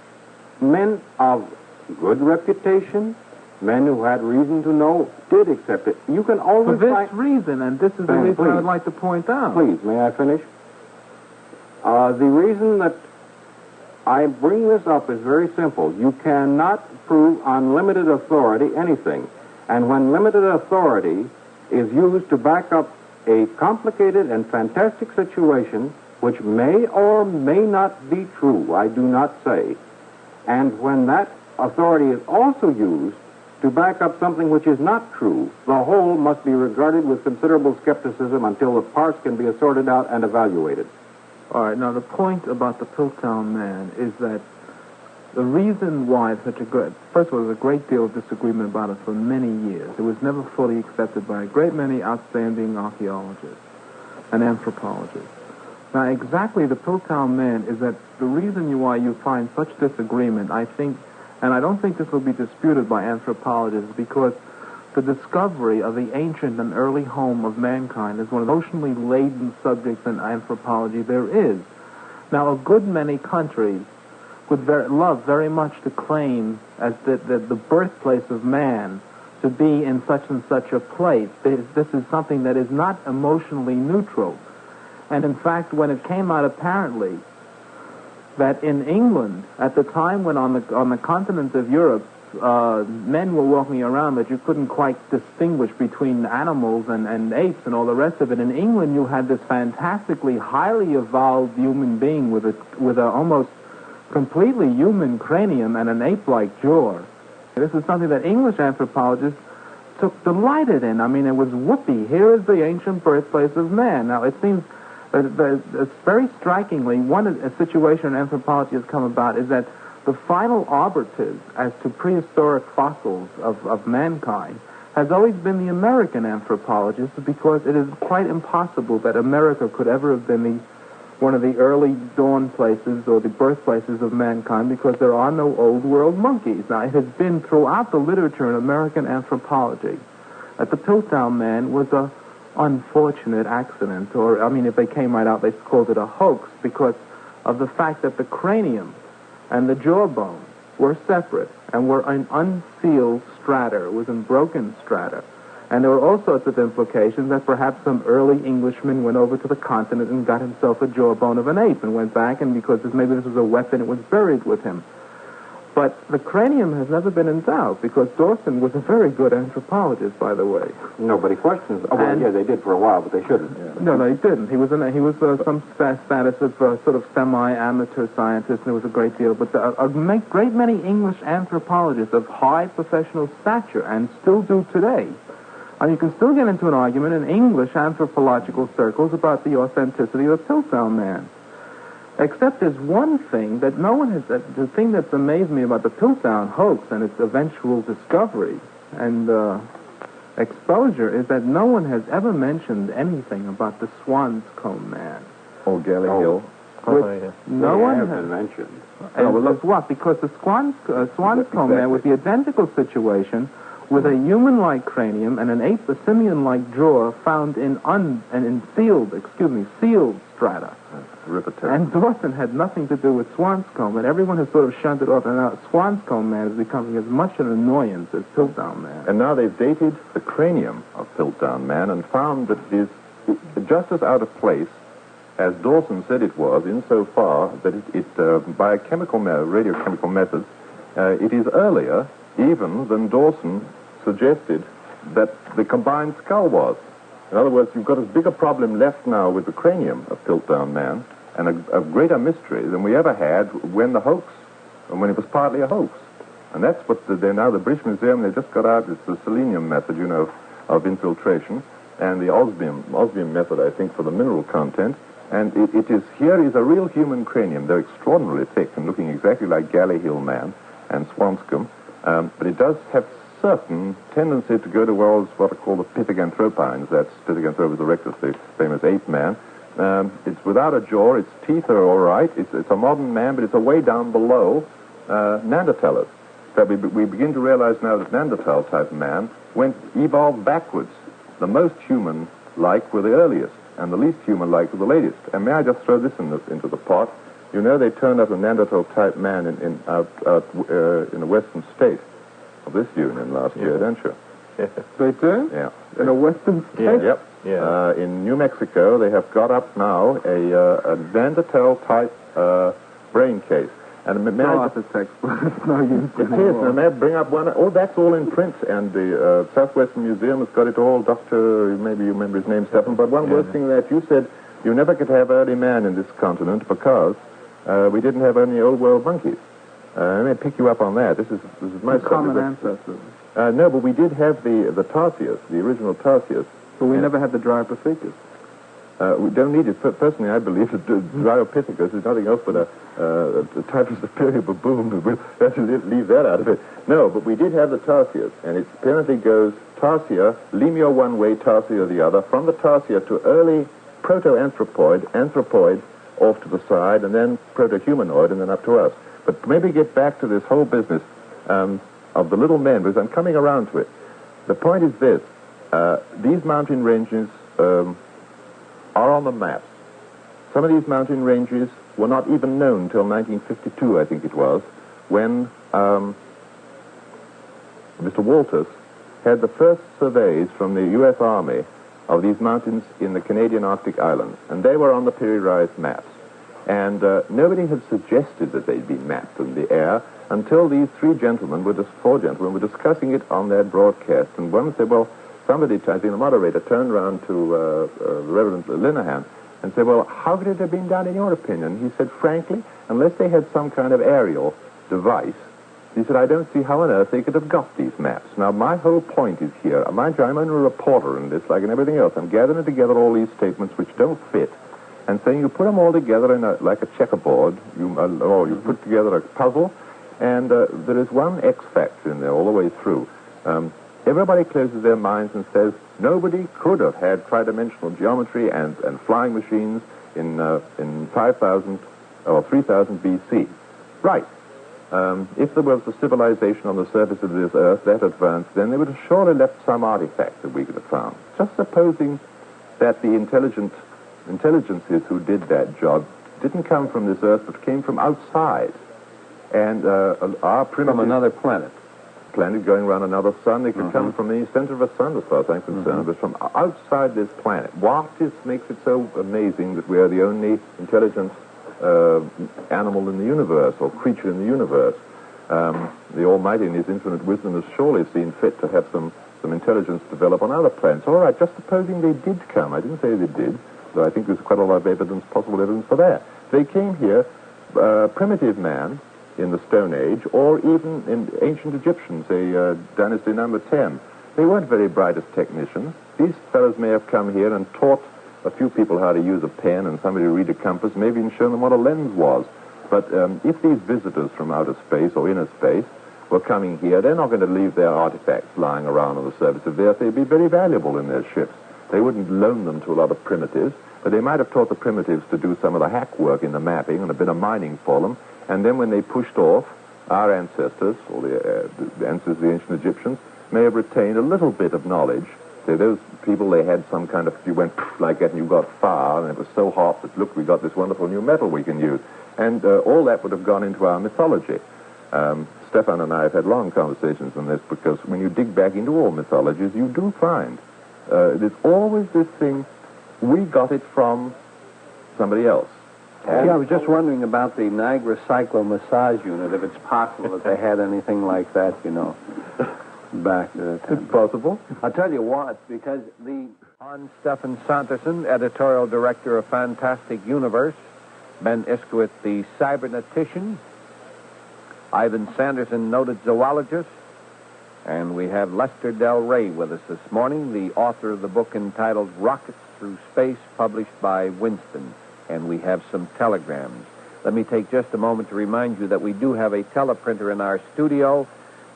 men of good reputation, men who had reason to know, did accept it. You can always for this reason, and this is the reason I would like to point out. Please, may I finish? The reason that I bring this up is very simple. You cannot prove on limited authority anything. And when limited authority is used to back up a complicated and fantastic situation, which may or may not be true, I do not say, and when that authority is also used to back up something which is not true, the whole must be regarded with considerable skepticism until the parts can be sorted out and evaluated. All right, now the point about the Piltdown Man is that the reason why it's such a good... First of all, there's a great deal of disagreement about it for many years. It was never fully accepted by a great many outstanding archaeologists and anthropologists. Now, exactly the Piltdown Man is that the reason why you find such disagreement, I think, and I don't think this will be disputed by anthropologists, because the discovery of the ancient and early home of mankind is one of the emotionally laden subjects in anthropology there is. Now, a good many countries would love very much to claim as the birthplace of man to be in such and such a place. This is something that is not emotionally neutral. And in fact, when it came out apparently that in England, at the time when on the continent of Europe, men were walking around that you couldn't quite distinguish between animals and apes and all the rest of it. In England, you had this fantastically highly evolved human being with a almost completely human cranium and an ape-like jaw. This is something that English anthropologists delighted in. I mean, it was whoopee. Here is the ancient birthplace of man. Now, it seems it's very strikingly, a situation in anthropology has come about is that the final arbiters as to prehistoric fossils of mankind has always been the American anthropologists, because it is quite impossible that America could ever have been one of the early dawn places or the birthplaces of mankind, because there are no old world monkeys. Now, it has been throughout the literature in American anthropology that the Piltdown Man was a unfortunate accident, or, I mean, if they came right out, they called it a hoax, because of the fact that the cranium and the jawbone were separate and were in unsealed strata. It was in broken strata. And there were all sorts of implications that perhaps some early Englishman went over to the continent and got himself a jawbone of an ape and went back, and because maybe this was a weapon, it was buried with him. But the cranium has never been in doubt, because Dawson was a very good anthropologist, by the way. Nobody questions. Oh, well, yeah, they did for a while, but they shouldn't. Yeah. No, he didn't. He was some status of sort of semi-amateur scientist, and there was a great deal. But a great many English anthropologists of high professional stature, and still do today. And you can still get into an argument in English anthropological circles about the authenticity of the Piltdown Man. Except there's one thing that no one has... The thing that's amazed me about the Piltdown hoax and its eventual discovery and exposure is that no one has ever mentioned anything about the Swanscombe man. Oh, Galley Hill. No one has mentioned. And what? Because the Swanscombe man was the identical situation with a human-like cranium and a simian-like jaw found in sealed strata. And Dawson had nothing to do with Swanscombe, and everyone has sort of shunted off, and now Swanscombe man is becoming as much an annoyance as Piltdown man. And now they've dated the cranium of Piltdown man and found that it is just as out of place as Dawson said it was, insofar that it by radiochemical methods, it is earlier even than Dawson suggested that the combined skull was. In other words, you've got as big a problem left now with the cranium of Piltdown man and a greater mystery than we ever had when it was partly a hoax. And that's what now the British Museum, they just got out, it's the selenium method, of infiltration, and the osmium method, I think, for the mineral content. And here is a real human cranium. They're extraordinarily thick and looking exactly like Galley Hill man and Swanscombe. But it does have certain tendency to go towards what are called the Pithecanthropines. That's Pithecanthropus erectus, the famous ape man. It's without a jaw. Its teeth are all right. It's a modern man, but it's a way down below Neanderthals. So we begin to realize now that Neanderthal type man evolved backwards. The most human-like were the earliest, and the least human-like were the latest. And may I just throw this into the pot? You know, they turned up a Neanderthal type man in a western state of this union last year, don't you? Yes. They do? Yeah. In a western state? Yep. Yeah. In New Mexico, they have got up now a Neanderthal type brain case. And may I just... It's no use. It is. And may I bring up one? Oh, that's all in print. And the Southwestern Museum has got it all. Maybe you remember his name, Stephen. But one worst thing that you said, you never could have early man in this continent because we didn't have any old world monkeys. Let me pick you up on that. This is my common ancestors. No, but we did have the Tarsius, the original Tarsius. But we never had the Dryopithecus. We don't need it. Personally, I believe that Dryopithecus is nothing else but a type of superior baboon. We'll have to leave that out of it. No, but we did have the Tarsius, and it apparently goes Tarsia, Lemur one way, Tarsia the other, from the Tarsia to early proto-anthropoid, anthropoid off to the side, and then proto-humanoid, and then up to us. But maybe get back to this whole business of the little men, because I'm coming around to it. The point is this. These mountain ranges are on the map. Some of these mountain ranges were not even known until 1952, I think it was, when Mr. Walters had the first surveys from the U.S. Army of these mountains in the Canadian Arctic Islands. And they were on the periodized maps. And nobody had suggested that they'd be mapped in the air until these four gentlemen were discussing it on their broadcast. And one said, well, somebody, I think the moderator, turned around to Reverend Linehan and said, well, how could it have been done in your opinion? He said, frankly, unless they had some kind of aerial device, he said, I don't see how on earth they could have got these maps. Now, my whole point is here. Mind you, I'm a reporter in this, like in everything else. I'm gathering together all these statements which don't fit and saying you put them all together in like a checkerboard, you put together a puzzle, and there is one X factor in there all the way through. Everybody closes their minds and says nobody could have had tridimensional geometry and flying machines in 5,000 or 3,000 BC. Right. If there was a civilization on the surface of this earth that advanced, then they would have surely left some artifact that we could have found. Just supposing that the intelligences who did that job didn't come from this earth, but came from outside. And our primitive... From another planet going around another sun. They could come from the center of a sun, as far as I'm concerned, but from outside this planet. What makes it so amazing that we are the only intelligent animal in the universe, or creature in the universe? The Almighty, in His infinite wisdom, has surely seen fit to have some intelligence develop on other planets. All right, just supposing they did come. I didn't say they did, though I think there's quite a lot of possible evidence for that. They came here, primitive man, in the Stone Age, or even in ancient Egyptians, dynasty number 10. They weren't very bright as technicians. These fellows may have come here and taught a few people how to use a pen and somebody to read a compass, maybe even show them what a lens was. But if these visitors from outer space or inner space were coming here, they're not going to leave their artifacts lying around on the surface of the Earth. They'd be very valuable in their ships. They wouldn't loan them to a lot of primitives, but they might have taught the primitives to do some of the hack work in the mapping and a bit of mining for them. And then when they pushed off, our ancestors, or the ancestors of the ancient Egyptians, may have retained a little bit of knowledge. So those people, they had some kind of, you went like that and you got fire, and it was so hot that, look, we got this wonderful new metal we can use. And all that would have gone into our mythology. Stefan and I have had long conversations on this, because when you dig back into all mythologies, you do find there's always this thing, we got it from somebody else. I was just wondering about the Niagara Cyclo Massage Unit, if it's possible that they had anything like that, back at the time. It's possible. I'll tell you what, because on Stefan Sanderson, editorial director of Fantastic Universe, Ben Iskwith, the cybernetician, Ivan Sanderson, noted zoologist, and we have Lester Del Rey with us this morning, the author of the book entitled Rockets Through Space, published by Winston. And we have some telegrams. Let me take just a moment to remind you that we do have a teleprinter in our studio.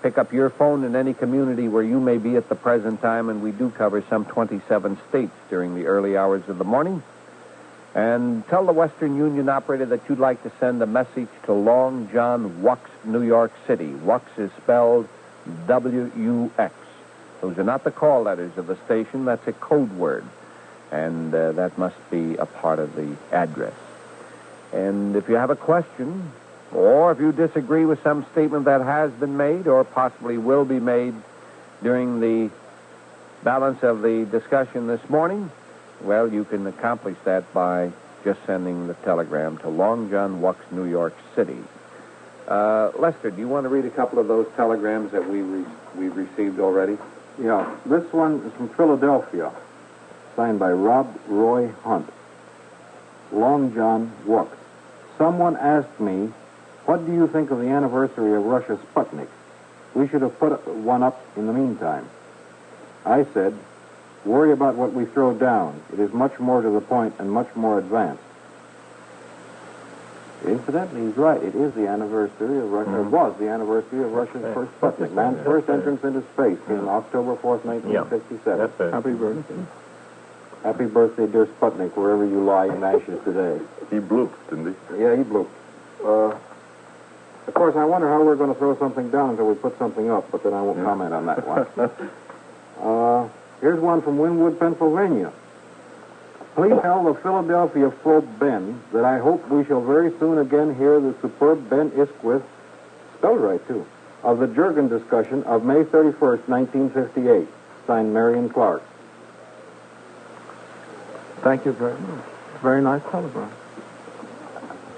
Pick up your phone in any community where you may be at the present time, and we do cover some 27 states during the early hours of the morning. And tell the Western Union operator that you'd like to send a message to Long John Wux, New York City. Wux is spelled W-U-X. Those are not the call letters of the station. That's a code word. And that must be a part of the address. And if you have a question, or if you disagree with some statement that has been made or possibly will be made during the balance of the discussion this morning, well, you can accomplish that by just sending the telegram to Long John Wux, New York City. Lester, do you want to read a couple of those telegrams that we've received already? Yeah, this one is from Philadelphia, signed by Rob Roy Hunt. Long John Wux. Someone asked me, what do you think of the anniversary of Russia's Sputnik? We should have put one up in the meantime. I said, worry about what we throw down. It is much more to the point and much more advanced. Incidentally, he's right. It is the anniversary of Russia. It was the anniversary of Russia's first Sputnik. Man's first entrance into space came October 4th, 1957. Happy birthday. Happy birthday, dear Sputnik, wherever you lie in ashes today. He blooped, didn't he? Yeah, he blooped. Of course, I wonder how we're going to throw something down until we put something up, but then I won't comment on that one. Here's one from Wynwood, Pennsylvania. Please tell the Philadelphia folk Ben that I hope we shall very soon again hear the superb Ben Iskwith, spelled right, too, of the Jurgen discussion of May 31st, 1958. Signed, Marion Clark. Thank you very much. Very nice telegram.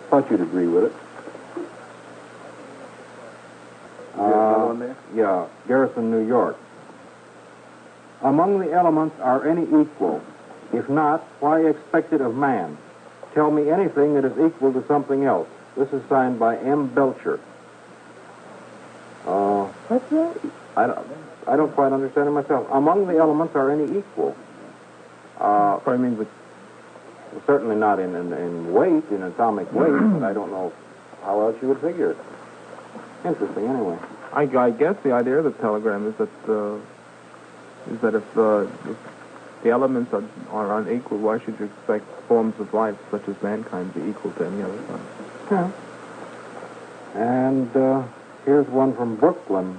Thought you'd agree with it. One there? Yeah, Garrison, New York. Among the elements are any equal? If not, why expect it of man? Tell me anything that is equal to something else. This is signed by M. Belcher. What's that? I don't quite understand it myself. Among the elements are any equal? I mean, with certainly not in weight, in atomic weight, but I don't know how else you would figure it. Interesting, anyway. I guess the idea of the telegram is that if the elements are unequal, why should you expect forms of life such as mankind be equal to any other kind? Yeah. And here's one from Brooklyn,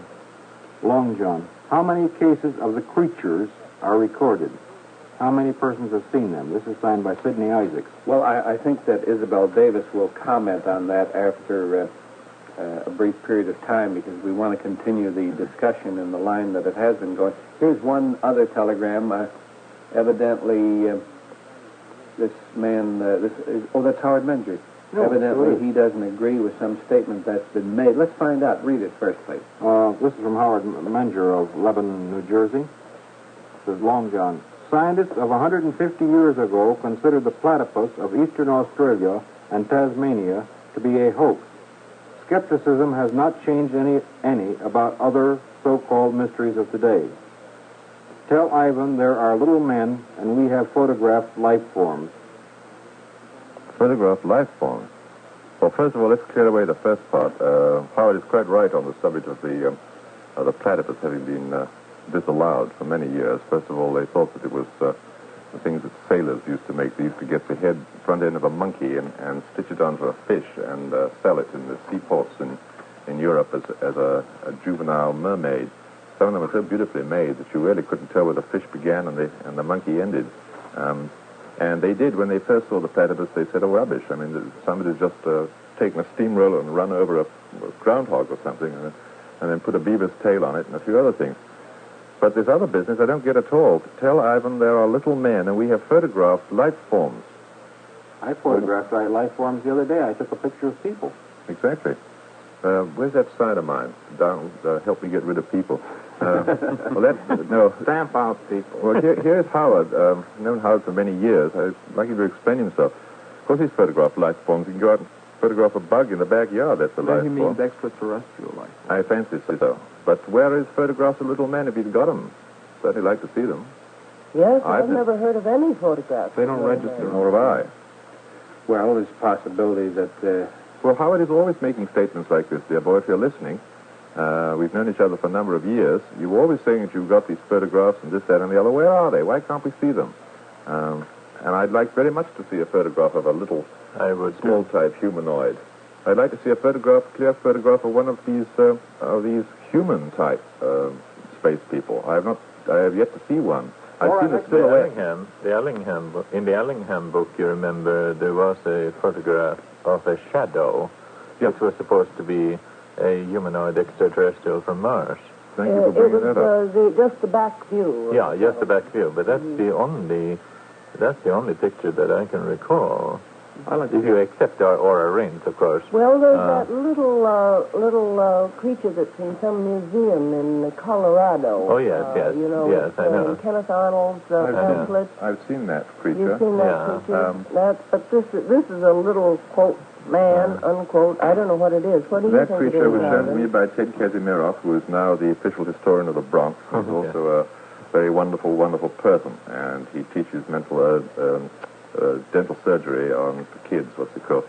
Long John. How many cases of the creatures are recorded? How many persons have seen them? This is signed by Sidney Isaacs. Well, I think that Isabelle Davis will comment on that after a brief period of time, because we want to continue the discussion in the line that it has been going. Here's one other telegram. Evidently, this man, that's Howard Menger. No, evidently, he doesn't agree with some statement that's been made. Let's find out. Read it first, please. This is from Howard Menger of Lebanon, New Jersey. It says, Long John. Scientists of 150 years ago considered the platypus of eastern Australia and Tasmania to be a hoax. Skepticism has not changed any about other so-called mysteries of today. Tell Ivan there are little men, and we have photographed life forms. Photographed life forms? Well, first of all, let's clear away the first part. Howard is quite right on the subject of the platypus having been disallowed for many years. First of all, they thought that it was the things that sailors used to make. They used to get the front end of a monkey and stitch it onto a fish and sell it in the seaports in Europe as a juvenile mermaid. Some of them were so beautifully made that you really couldn't tell where the fish began and the monkey ended. And they did, when they first saw the platypus, they said, oh, rubbish. I mean, somebody's just taken a steamroller and run over a groundhog or something and then put a beaver's tail on it and a few other things. But this other business I don't get at all. Tell Ivan there are little men, and we have photographed life forms. I photographed life forms the other day. I took a picture of people. Exactly. Where's that sign of mine? Down, help me get rid of people. No. Stamp out people. Well, here's Howard. I've known Howard for many years. I'd like him to explain himself. Of course, he's photographed life forms. You can go out and photograph a bug in the backyard. That's a life form. He means extraterrestrial life. I fancy so. But where is photographs of little men if he's got them? Certainly like to see them. Yes, I've never heard of any photographs. They don't register. Nor have I. Well, there's a possibility that... Well, Howard is always making statements like this, dear boy, if you're listening. We've known each other for a number of years. You're always saying that you've got these photographs and this, that, and the other. Where are they? Why can't we see them? And I'd like very much to see a photograph of a little small-type humanoid. I'd like to see a clear photograph of one of these human-type space people. I have yet to see one. I've seen a silhouette. In the Allingham book, you remember, there was a photograph of a shadow, which was supposed to be a humanoid extraterrestrial from Mars. Thank you for bringing that up. Just the back view. Yeah, just the back view. But that's the only picture that I can recall. If you accept our aura rings, of course. Well, there's that little creature that's in some museum in Colorado. Oh, yes. Yes, I know. Kenneth Arnold's pamphlet. I've seen that creature. You've seen that creature? But this is a little, quote, man, unquote. I don't know what it is. What do you think it is? That creature was shown to me by Ted Kazimiroff, who is now the official historian of the Bronx. He's also a very wonderful, wonderful person, and he teaches dental surgery on kids, what's it called.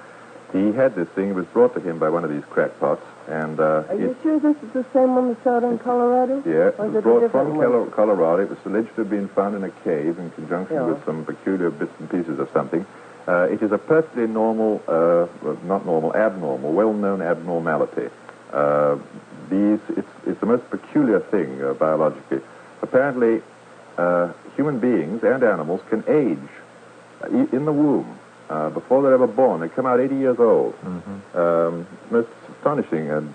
He had this thing. It was brought to him by one of these crackpots, and... Are you sure this is the same one that's out in Colorado? Yeah, it was brought from Colorado. It was alleged to have been found in a cave in conjunction with some peculiar bits and pieces of something. It is a perfectly normal, abnormal, well-known abnormality. It's the most peculiar thing biologically. Apparently, human beings and animals can age in the womb before they're ever born. They come out 80 years old. Mm-hmm. Most astonishing. And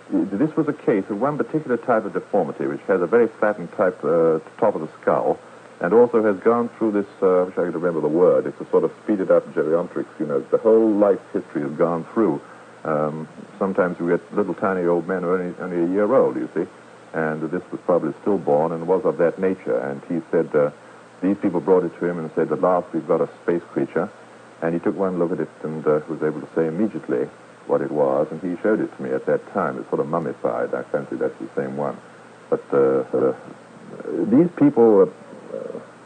this was a case of one particular type of deformity, which has a very flattened type top of the skull, and also has gone through this, I wish I could remember the word, it's a sort of speeded up geriatrics, the whole life history has gone through. Sometimes we get little tiny old men who are only a year old, you see, and this was probably stillborn and was of that nature. And he said, these people brought it to him and said, at last we've got a space creature. And he took one look at it and was able to say immediately what it was, and he showed it to me at that time. It's sort of mummified. I fancy that's the same one. But these people,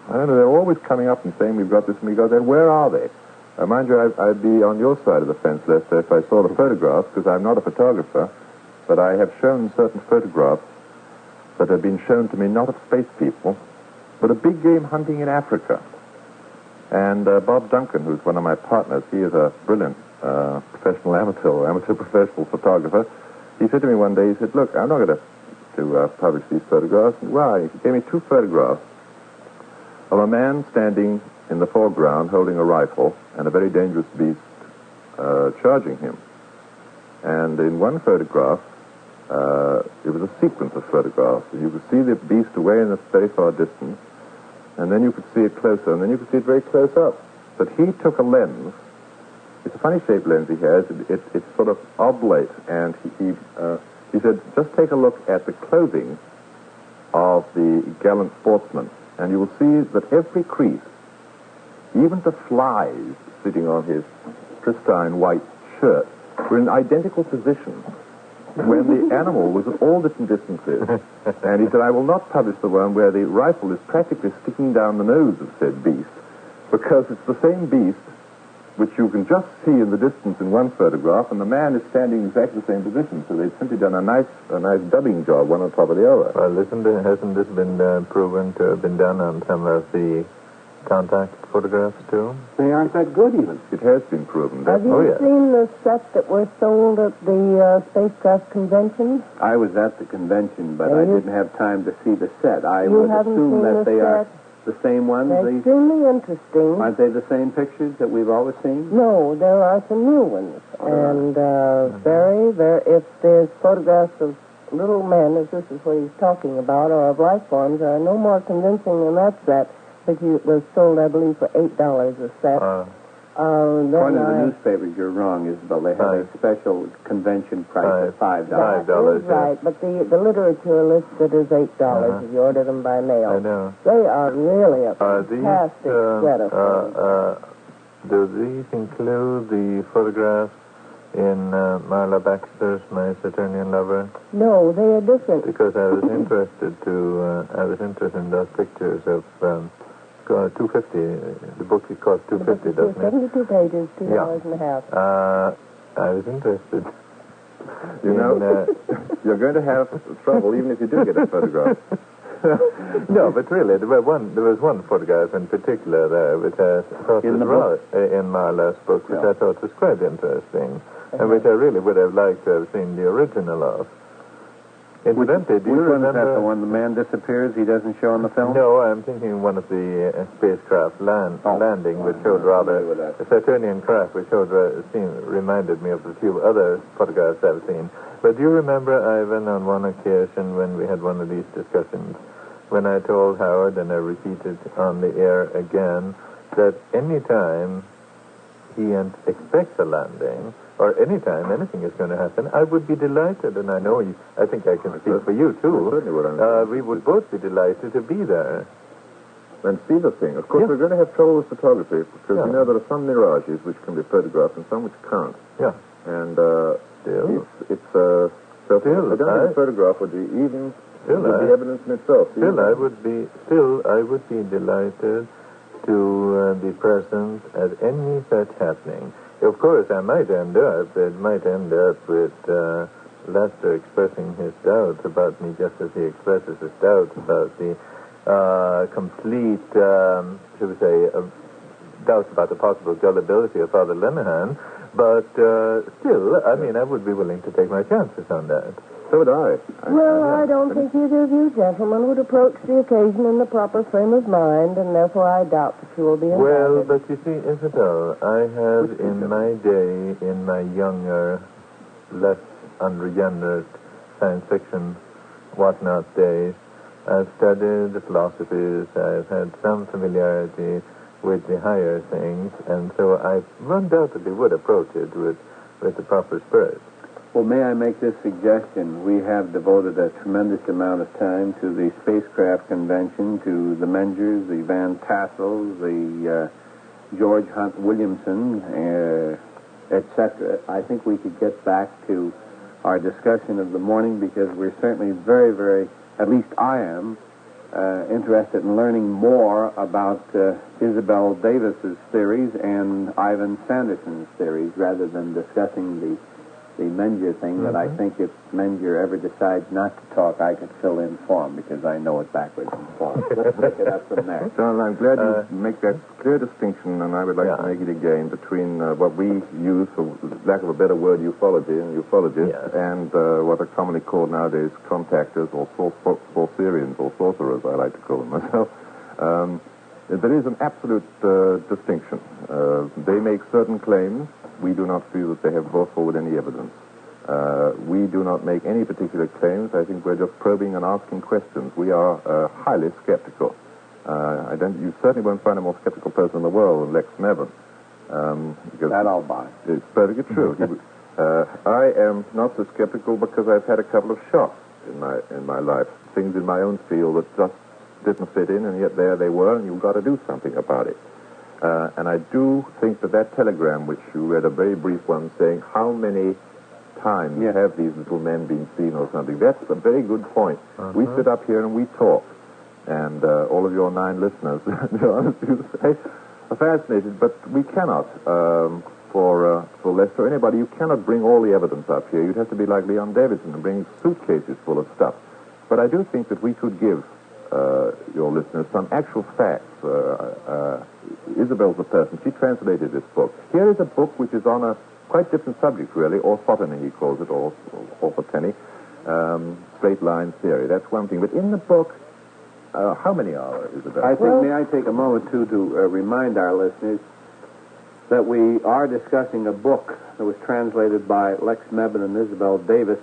I don't know, they're always coming up and saying, we've got this and we've got that. Where are they? Mind you, I'd be on your side of the fence, Lester, if I saw the photographs, because I'm not a photographer, but I have shown certain photographs that have been shown to me not of space people, but of big game hunting in Africa. And Bob Duncan, who's one of my partners, he is a brilliant professional amateur professional photographer. He said to me one day, he said, look, I'm not going to publish these photographs. Why? He gave me 2 photographs of a man standing in the foreground holding a rifle and a very dangerous beast charging him. And in one photograph, it was a sequence of photographs. And you could see the beast away in a very far distance, and then you could see it closer, and then you could see it very close up. But he took a lens. It's a funny-shaped lens he has. It's sort of oblate, and he said, just take a look at the clothing of the gallant sportsman, and you will see that every crease, even the flies sitting on his pristine white shirt, were in identical positions. when the animal was at all different distances. And he said, I will not publish the one where the rifle is practically sticking down the nose of said beast, because it's the same beast which you can just see in the distance in one photograph, and the man is standing in exactly the same position. So they've simply done a nice dubbing job, one on top of the other. Well, hasn't this been proven to have been done on some of the contact photographs, too? They aren't that good, even. It has been proven. Have you seen the sets that were sold at the spacecraft convention? I was at the convention, but I didn't have time to see the set. I You would haven't assume seen that the they are set? the same ones. They're extremely interesting. Aren't they the same pictures that we've always seen? No, there are some new ones. And if there's photographs of little men, as this is what he's talking about, or of life forms, are no more convincing than that set, which was sold, I believe, for $8 a set. According to the newspapers, you're wrong, Isabel. They have a special convention price of $5. $5, right, but the literature lists it as $8 if you order them by mail. I know. They are really a fantastic set of photographs. Do these include the photograph in Marla Baxter's My Saturnian Lover? No, they are different. Because I was interested in those pictures of 250. The book costs $250, doesn't it? 72 pages, $2 and a half. I was interested. You know, you're going to have trouble even if you do get a photograph. No, but really, there was one photograph in particular there which I thought in Marla's book, which I thought was quite interesting, and which I really would have liked to have seen the original of. Incidentally, do you remember? Which one is that? The one the man disappears, he doesn't show on the film? No, I'm thinking one of the spacecraft landing, which showed rather a Saturnian craft, which reminded me of a few other photographs I've seen. But do you remember, Ivan, on one occasion when we had one of these discussions, when I told Howard, and I repeated on the air again, that any time he expects a landing, or any time anything is going to happen, I would be delighted, and I think I can speak for you, too. Certainly what I'm saying. We would both be delighted to be there. And see the thing. Of course, we're going to have trouble with photography, because we know there are some mirages which can be photographed and some which can't. Yeah. And Still, I don't think a photograph would be even would be evidence in itself. I would be delighted to be present at any such happening. Of course, it might end up with Lester expressing his doubts about me, just as he expresses his doubts about the complete, should we say, doubts about the possible gullibility of Father Lenehan. But still, I would be willing to take my chances on that. So would I. I don't think either of you gentlemen would approach the occasion in the proper frame of mind, and therefore I doubt that you will be invited. Well, but you see, Isabel, I have in my day, in my younger, less unregenerate science fiction whatnot days, I've studied the philosophies, I've had some familiarity with the higher things, and so I undoubtedly would approach it with the proper spirit. Well, may I make this suggestion? We have devoted a tremendous amount of time to the spacecraft convention, to the Mengers, the Van Tassels, the George Hunt Williamson, etc. I think we could get back to our discussion of the morning, because we're certainly very, very, at least I am, interested in learning more about Isabelle Davis's theories and Ivan Sanderson's theories, rather than discussing the Menger thing, that I think if Menger ever decides not to talk, I could fill in for him, because I know it backwards and forwards. Let's pick it up from there. John, I'm glad you make that clear distinction, and I would like to make it again, between what we use, for lack of a better word, ufology and ufologists, and what are commonly called nowadays contactors, or sorcerians, or sorcerers, I like to call them myself. There is an absolute distinction. They make certain claims. We do not feel that they have brought forward any evidence. We do not make any particular claims. I think we're just probing and asking questions. We are highly skeptical. You certainly won't find a more skeptical person in the world than Lex Mather. That I'll buy. It's perfectly true. I am not so skeptical because I've had a couple of shocks in my life. Things in my own field that just didn't fit in, and yet there they were, and you've got to do something about it. And I do think that telegram, which you read, a very brief one, saying how many time you have these little men being seen or something. That's a very good point. We sit up here and we talk, and all of your 9 listeners, to be honest with you, say, are fascinated, but we cannot, for Lester or anybody, you cannot bring all the evidence up here. You'd have to be like Leon Davidson and bring suitcases full of stuff. But I do think that we could give your listeners some actual facts. Isabel's the person. She translated this book. Here is a book which is on a quite different subject, really, orthoteny, he calls it, or orthoteny, straight line theory. That's one thing. But in the book, how many are, Isabel? I think, may I take a moment, too, to remind our listeners that we are discussing a book that was translated by Lex Mather and Isabelle Davis.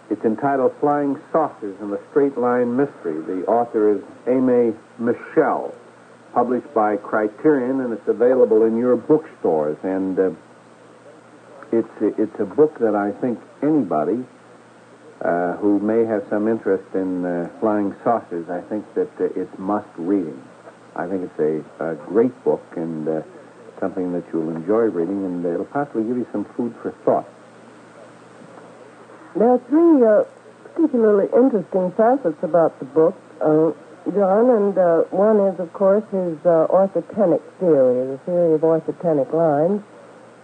It's entitled Flying Saucers and the Straight Line Mystery. The author is Aimé Michel, published by Criterion, and it's available in your bookstores. And it's a book that I think anybody who may have some interest in flying saucers, I think that it's must reading. I think it's a great book and something that you'll enjoy reading, and it'll possibly give you some food for thought. There are 3 particularly interesting facets about the book, John, and one is, of course, his orthotenic theory, the theory of orthotenic lines,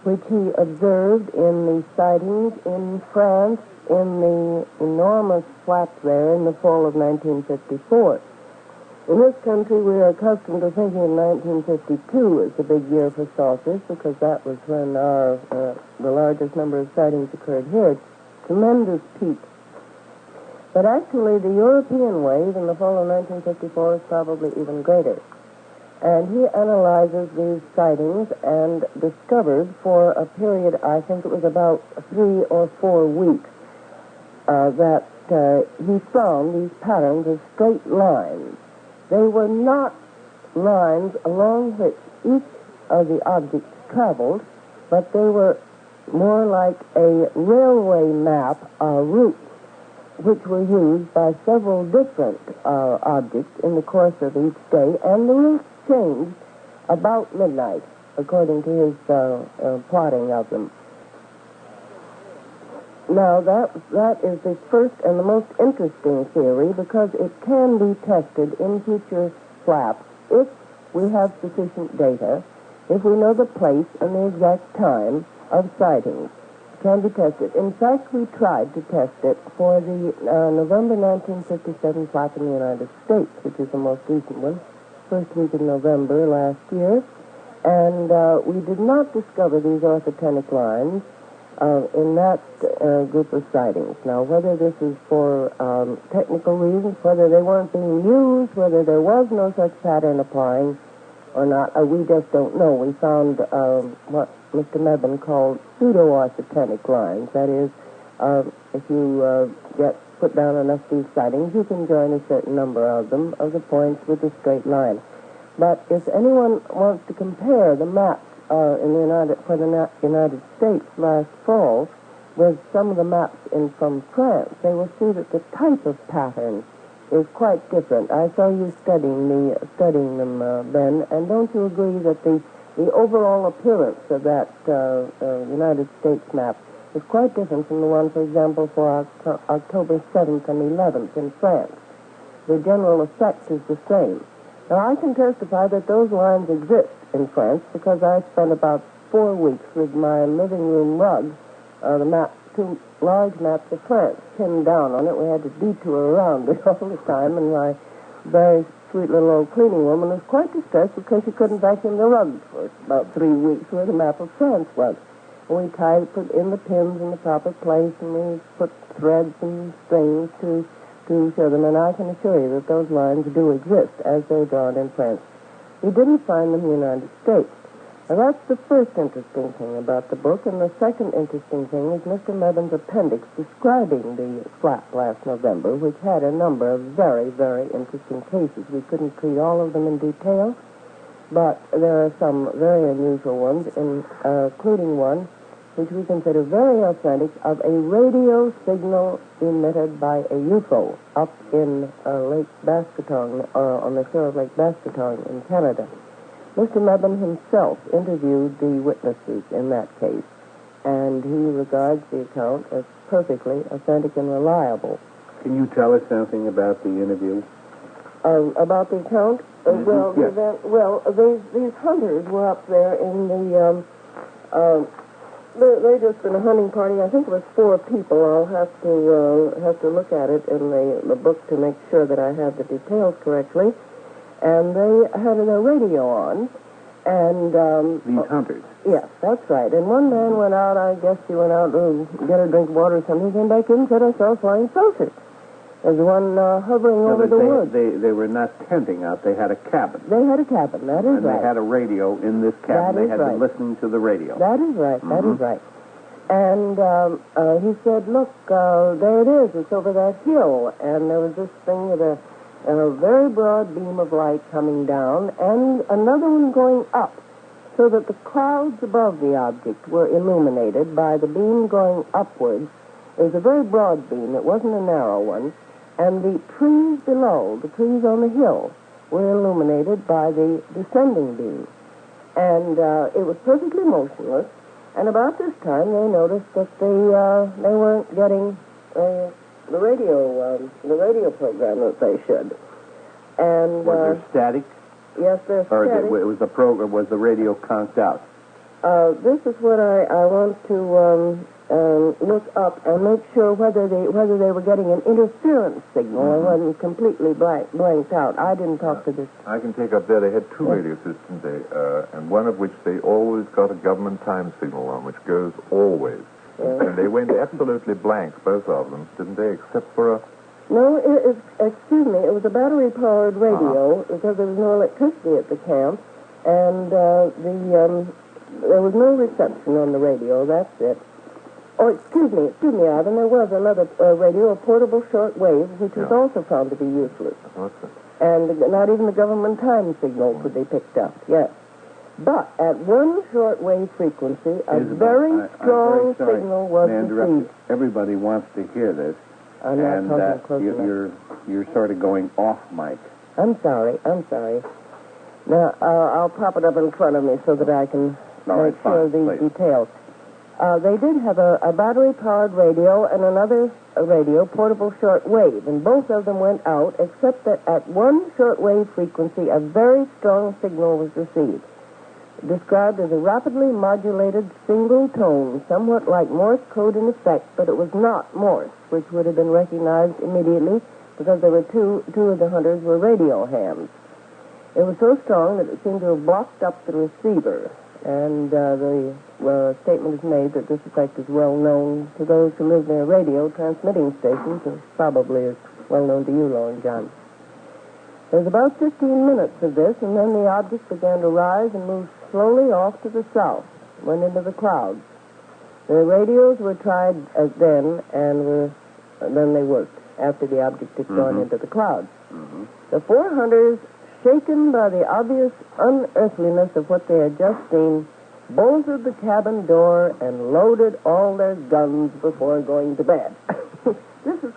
which he observed in the sightings in France in the enormous flap there in the fall of 1954. In this country, we are accustomed to thinking of 1952 as the big year for saucers, because that was when the largest number of sightings occurred here. Tremendous peak. But actually, the European wave in the fall of 1954 is probably even greater. And he analyzes these sightings and discovered for a period, I think it was about 3 or 4 weeks, that he found these patterns of straight lines. They were not lines along which each of the objects traveled, but they were more like a railway map route, which were used by several different objects in the course of each day, and the routes changed about midnight, according to his plotting of them. Now, that is the first and the most interesting theory, because it can be tested in future flaps if we have sufficient data, if we know the place and the exact time of sightings. It can be tested. In fact, we tried to test it for the November 1957 flap in the United States, which is the most recent one, first week in November last year, and we did not discover these orthotenic lines in that group of sightings. Now, whether this is for technical reasons, whether they weren't being used, whether there was no such pattern applying or not, we just don't know. We found what Mr. Nebel called pseudo-orthotenic lines. That is, if you put down enough of these sightings, you can join a certain number of them, of the points with a straight line. But if anyone wants to compare the maps for the United States last fall with some of the maps from France, they will see that the type of pattern is quite different. I saw you studying them, Ben, and don't you agree that the overall appearance of that United States map is quite different from the one, for example, for October 7th and 11th in France? The general effect is the same. Now, I can testify that those lines exist in France because I spent about 4 weeks with my living room rug, the 2 large maps of France pinned down on it. We had to detour around it all the time, and my very sweet little old cleaning woman was quite distressed because she couldn't vacuum the rug for about 3 weeks where the map of France was. And we put in the pins in the proper place, and we put threads and strings to show them, and I can assure you that those lines do exist as they're drawn in France. We didn't find them in the United States. Now, that's the first interesting thing about the book, and the second interesting thing is Mr. Meben's appendix describing the flap last November, which had a number of very, very interesting cases. We couldn't treat all of them in detail, but there are some very unusual ones, including one which we consider very authentic, of a radio signal emitted by a UFO up in Lake Basketong, on the shore of Lake Basketong in Canada. Mr. Nebel himself interviewed the witnesses in that case, and he regards the account as perfectly authentic and reliable. Can you tell us something about the interview? About the account? Well, yes. These hunters were up there in the, they just been a hunting party. I think it was 4 people. I'll have to look at it in the book to make sure that I have the details correctly. And they had their radio on, and these hunters. Yes, that's right. And one man went out. I guess he went out to get a drink of water or something. He came back in and said, "I saw flying saucers." There's one hovering over the woods. They were not tenting out. They had a cabin. They had a cabin. That is and right. They had a radio in this cabin. That is they had right. been listening to the radio. That is right. Mm-hmm. That is right. And he said, "Look, there it is. It's over that hill." And there was this thing with a very broad beam of light coming down, and another one going up, so that the clouds above the object were illuminated by the beam going upwards. It was a very broad beam. It wasn't a narrow one. And the trees below, the trees on the hill, were illuminated by the descending beam. And it was perfectly motionless. And about this time, they noticed that they weren't getting the radio program that they should. And was there static? Yes, there's static. Or was the program, was the radio conked out? This is what I want to look up and make sure whether they were getting an interference signal or wasn't completely blanked out. I didn't talk to this. I can take up there. They had 2 radio systems, and one of which they always got a government time signal on, which goes always. Yes. And they went absolutely blank, both of them, didn't they? Except for a... No, excuse me. It was a battery-powered radio because there was no electricity at the camp, and there was no reception on the radio. That's it. Oh, excuse me, Ivan. There was another radio, a portable shortwave, which was also found to be useless. Okay. And not even the government time signal could be picked up. Yes. But at one shortwave frequency, a very strong signal was received. Everybody wants to hear this. I'm not talking close enough. You're sort of going off mic. I'm sorry. Now, I'll prop it up in front of me so that I can make sure the details. They did have a battery-powered radio and another radio, portable shortwave, and both of them went out, except that at one shortwave frequency, a very strong signal was received, described as a rapidly modulated single tone, somewhat like Morse code in effect, but it was not Morse, which would have been recognized immediately because there were two of the hunters were radio hams. It was so strong that it seemed to have blocked up the receiver, and the statement is made that this effect is well known to those who live near radio transmitting stations, and probably is well known to you, Lord John. There was about 15 minutes of this, and then the object began to rise and move slowly off to the south, went into the clouds. The radios were tried then, and then they worked after the object had gone into the clouds. Mm-hmm. The 4 hunters, shaken by the obvious unearthliness of what they had just seen, bolted the cabin door and loaded all their guns before going to bed. This is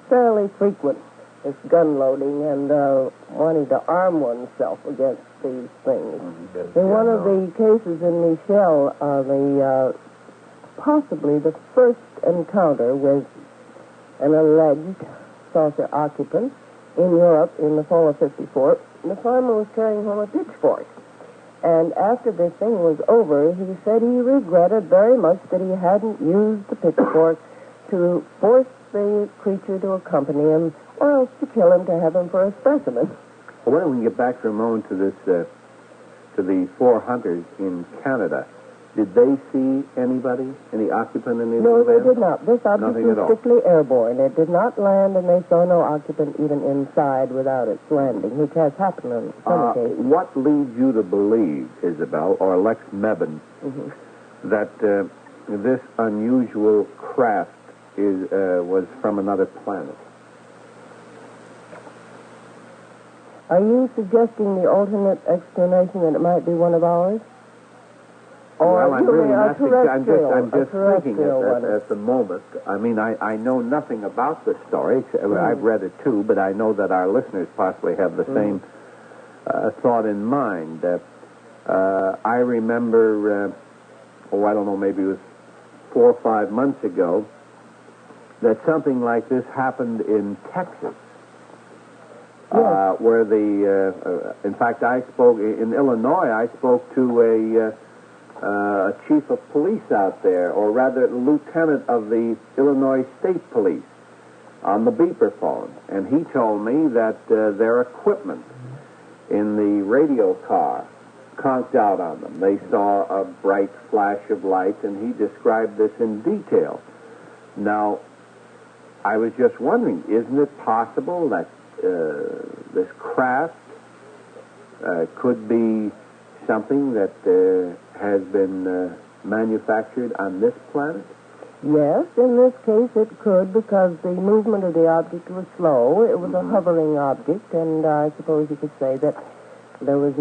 fairly frequent, this gun loading and wanting to arm oneself against these things. In one of the cases in Michel, possibly the first encounter with an alleged saucer occupant in Europe in the fall of 54, the farmer was carrying home a pitchfork. And after this thing was over, he said he regretted very much that he hadn't used the pitchfork to force the creature to accompany him, or else to kill him to have him for a specimen. Well, why don't we get back for a moment to this, to the 4 hunters in Canada? Did they see anybody, any occupant in the No, they did not. This object was strictly airborne. It did not land, and they saw no occupant even inside without its landing, which has happened on some occasions. What leads you to believe, Isabelle, or Lex Mather, that this unusual craft was from another planet? Are you suggesting the alternate explanation that it might be one of ours? Well, I'm really not. I'm just thinking at the moment. I mean, I know nothing about the story. I've read it too, but I know that our listeners possibly have the same thought in mind. I remember, I don't know, maybe it was 4 or 5 months ago that something like this happened in Texas. Yes. Where in fact, I spoke in Illinois. I spoke to a chief of police out there, or rather, a lieutenant of the Illinois State Police, on the beeper phone, and he told me that their equipment in the radio car conked out on them. They saw a bright flash of light, and he described this in detail. Now, I was just wondering, isn't it possible that this craft could be something that has been manufactured on this planet? Yes, in this case it could, because the movement of the object was slow. It was a hovering object, and I suppose you could say that there was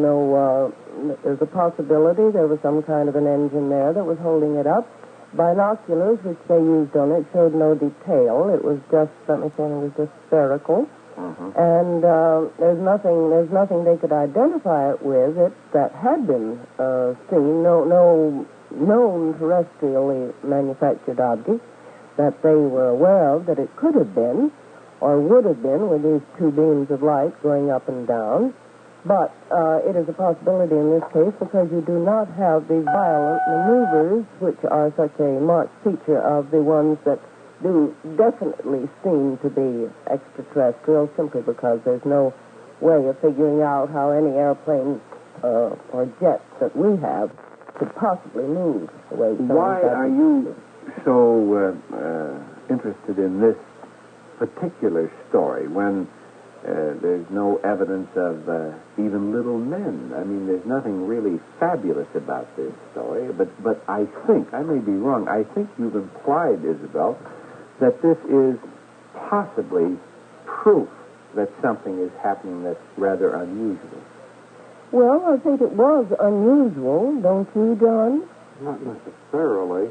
there's a possibility there was some kind of an engine there that was holding it up. Binoculars, which they used on it, showed no detail. It was just, let me say, it was just spherical. And there's nothing they could identify it with that had been seen. No known terrestrially manufactured object that they were aware of that it could have been or would have been with these two beams of light going up and down. But it is a possibility in this case because you do not have the violent maneuvers which are such a marked feature of the ones that do definitely seem to be extraterrestrial, simply because there's no way of figuring out how any airplane or jet that we have could possibly move the way some Why are you so interested in this particular story when there's no evidence of even little men? I mean, there's nothing really fabulous about this story, but I think, I may be wrong, I think you've implied, Isabelle, that this is possibly proof that something is happening that's rather unusual. Well, I think it was unusual, don't you, John? Not necessarily.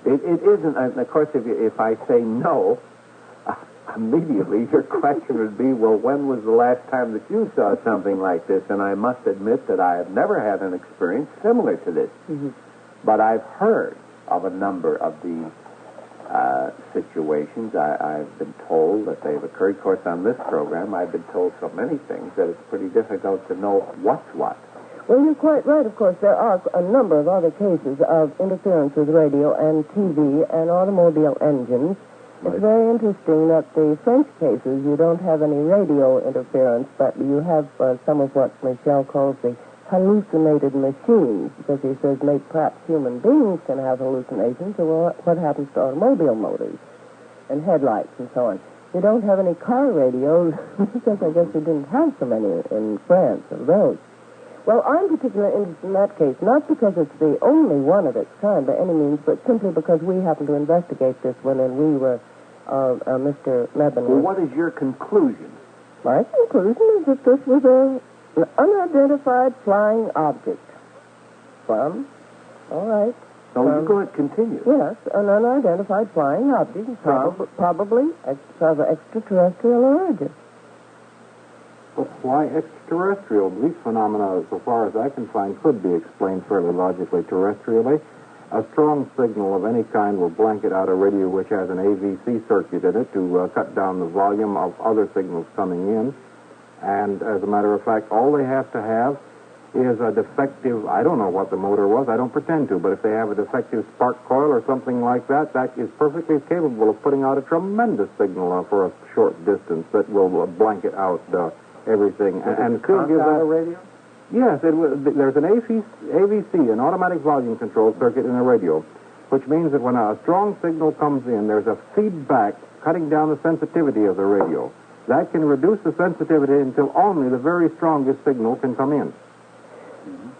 It isn't. Of course, if I say no, immediately your question would be, well, when was the last time that you saw something like this? And I must admit that I have never had an experience similar to this. Mm-hmm. But I've heard of a number of these situations. I've been told that they've occurred. Of course, on this program, I've been told so many things that it's pretty difficult to know what's what. Well, you're quite right. Of course, there are a number of other cases of interference with radio and TV and automobile engines. It's very interesting that the French cases, you don't have any radio interference, but you have some of what Michel calls the hallucinated machines, because he says maybe perhaps human beings can have hallucinations, or what happens to automobile motors and headlights and so on. You don't have any car radios, because I guess we didn't have so many in France of those. Well, I'm particularly interested in that case, not because it's the only one of its kind by any means, but simply because we happened to investigate this one, and we were, Mr. Nebel. Well, what is your conclusion? My conclusion is that this was an unidentified flying object. All right. So you go ahead, continue. Yes, an unidentified flying object, probably of extraterrestrial origin. Well, why extraterrestrial? These phenomena, so far as I can find, could be explained fairly logically terrestrially. A strong signal of any kind will blanket out a radio which has an AVC circuit in it to cut down the volume of other signals coming in. And as a matter of fact, all they have to have is a defective, I don't know what the motor was, I don't pretend to, but if they have a defective spark coil or something like that, that is perfectly capable of putting out a tremendous signal for a short distance that will blanket out everything. And still give that a radio? Yes, there's an AVC, an automatic volume control circuit in a radio, which means that when a strong signal comes in, there's a feedback cutting down the sensitivity of the radio. That can reduce the sensitivity until only the very strongest signal can come in.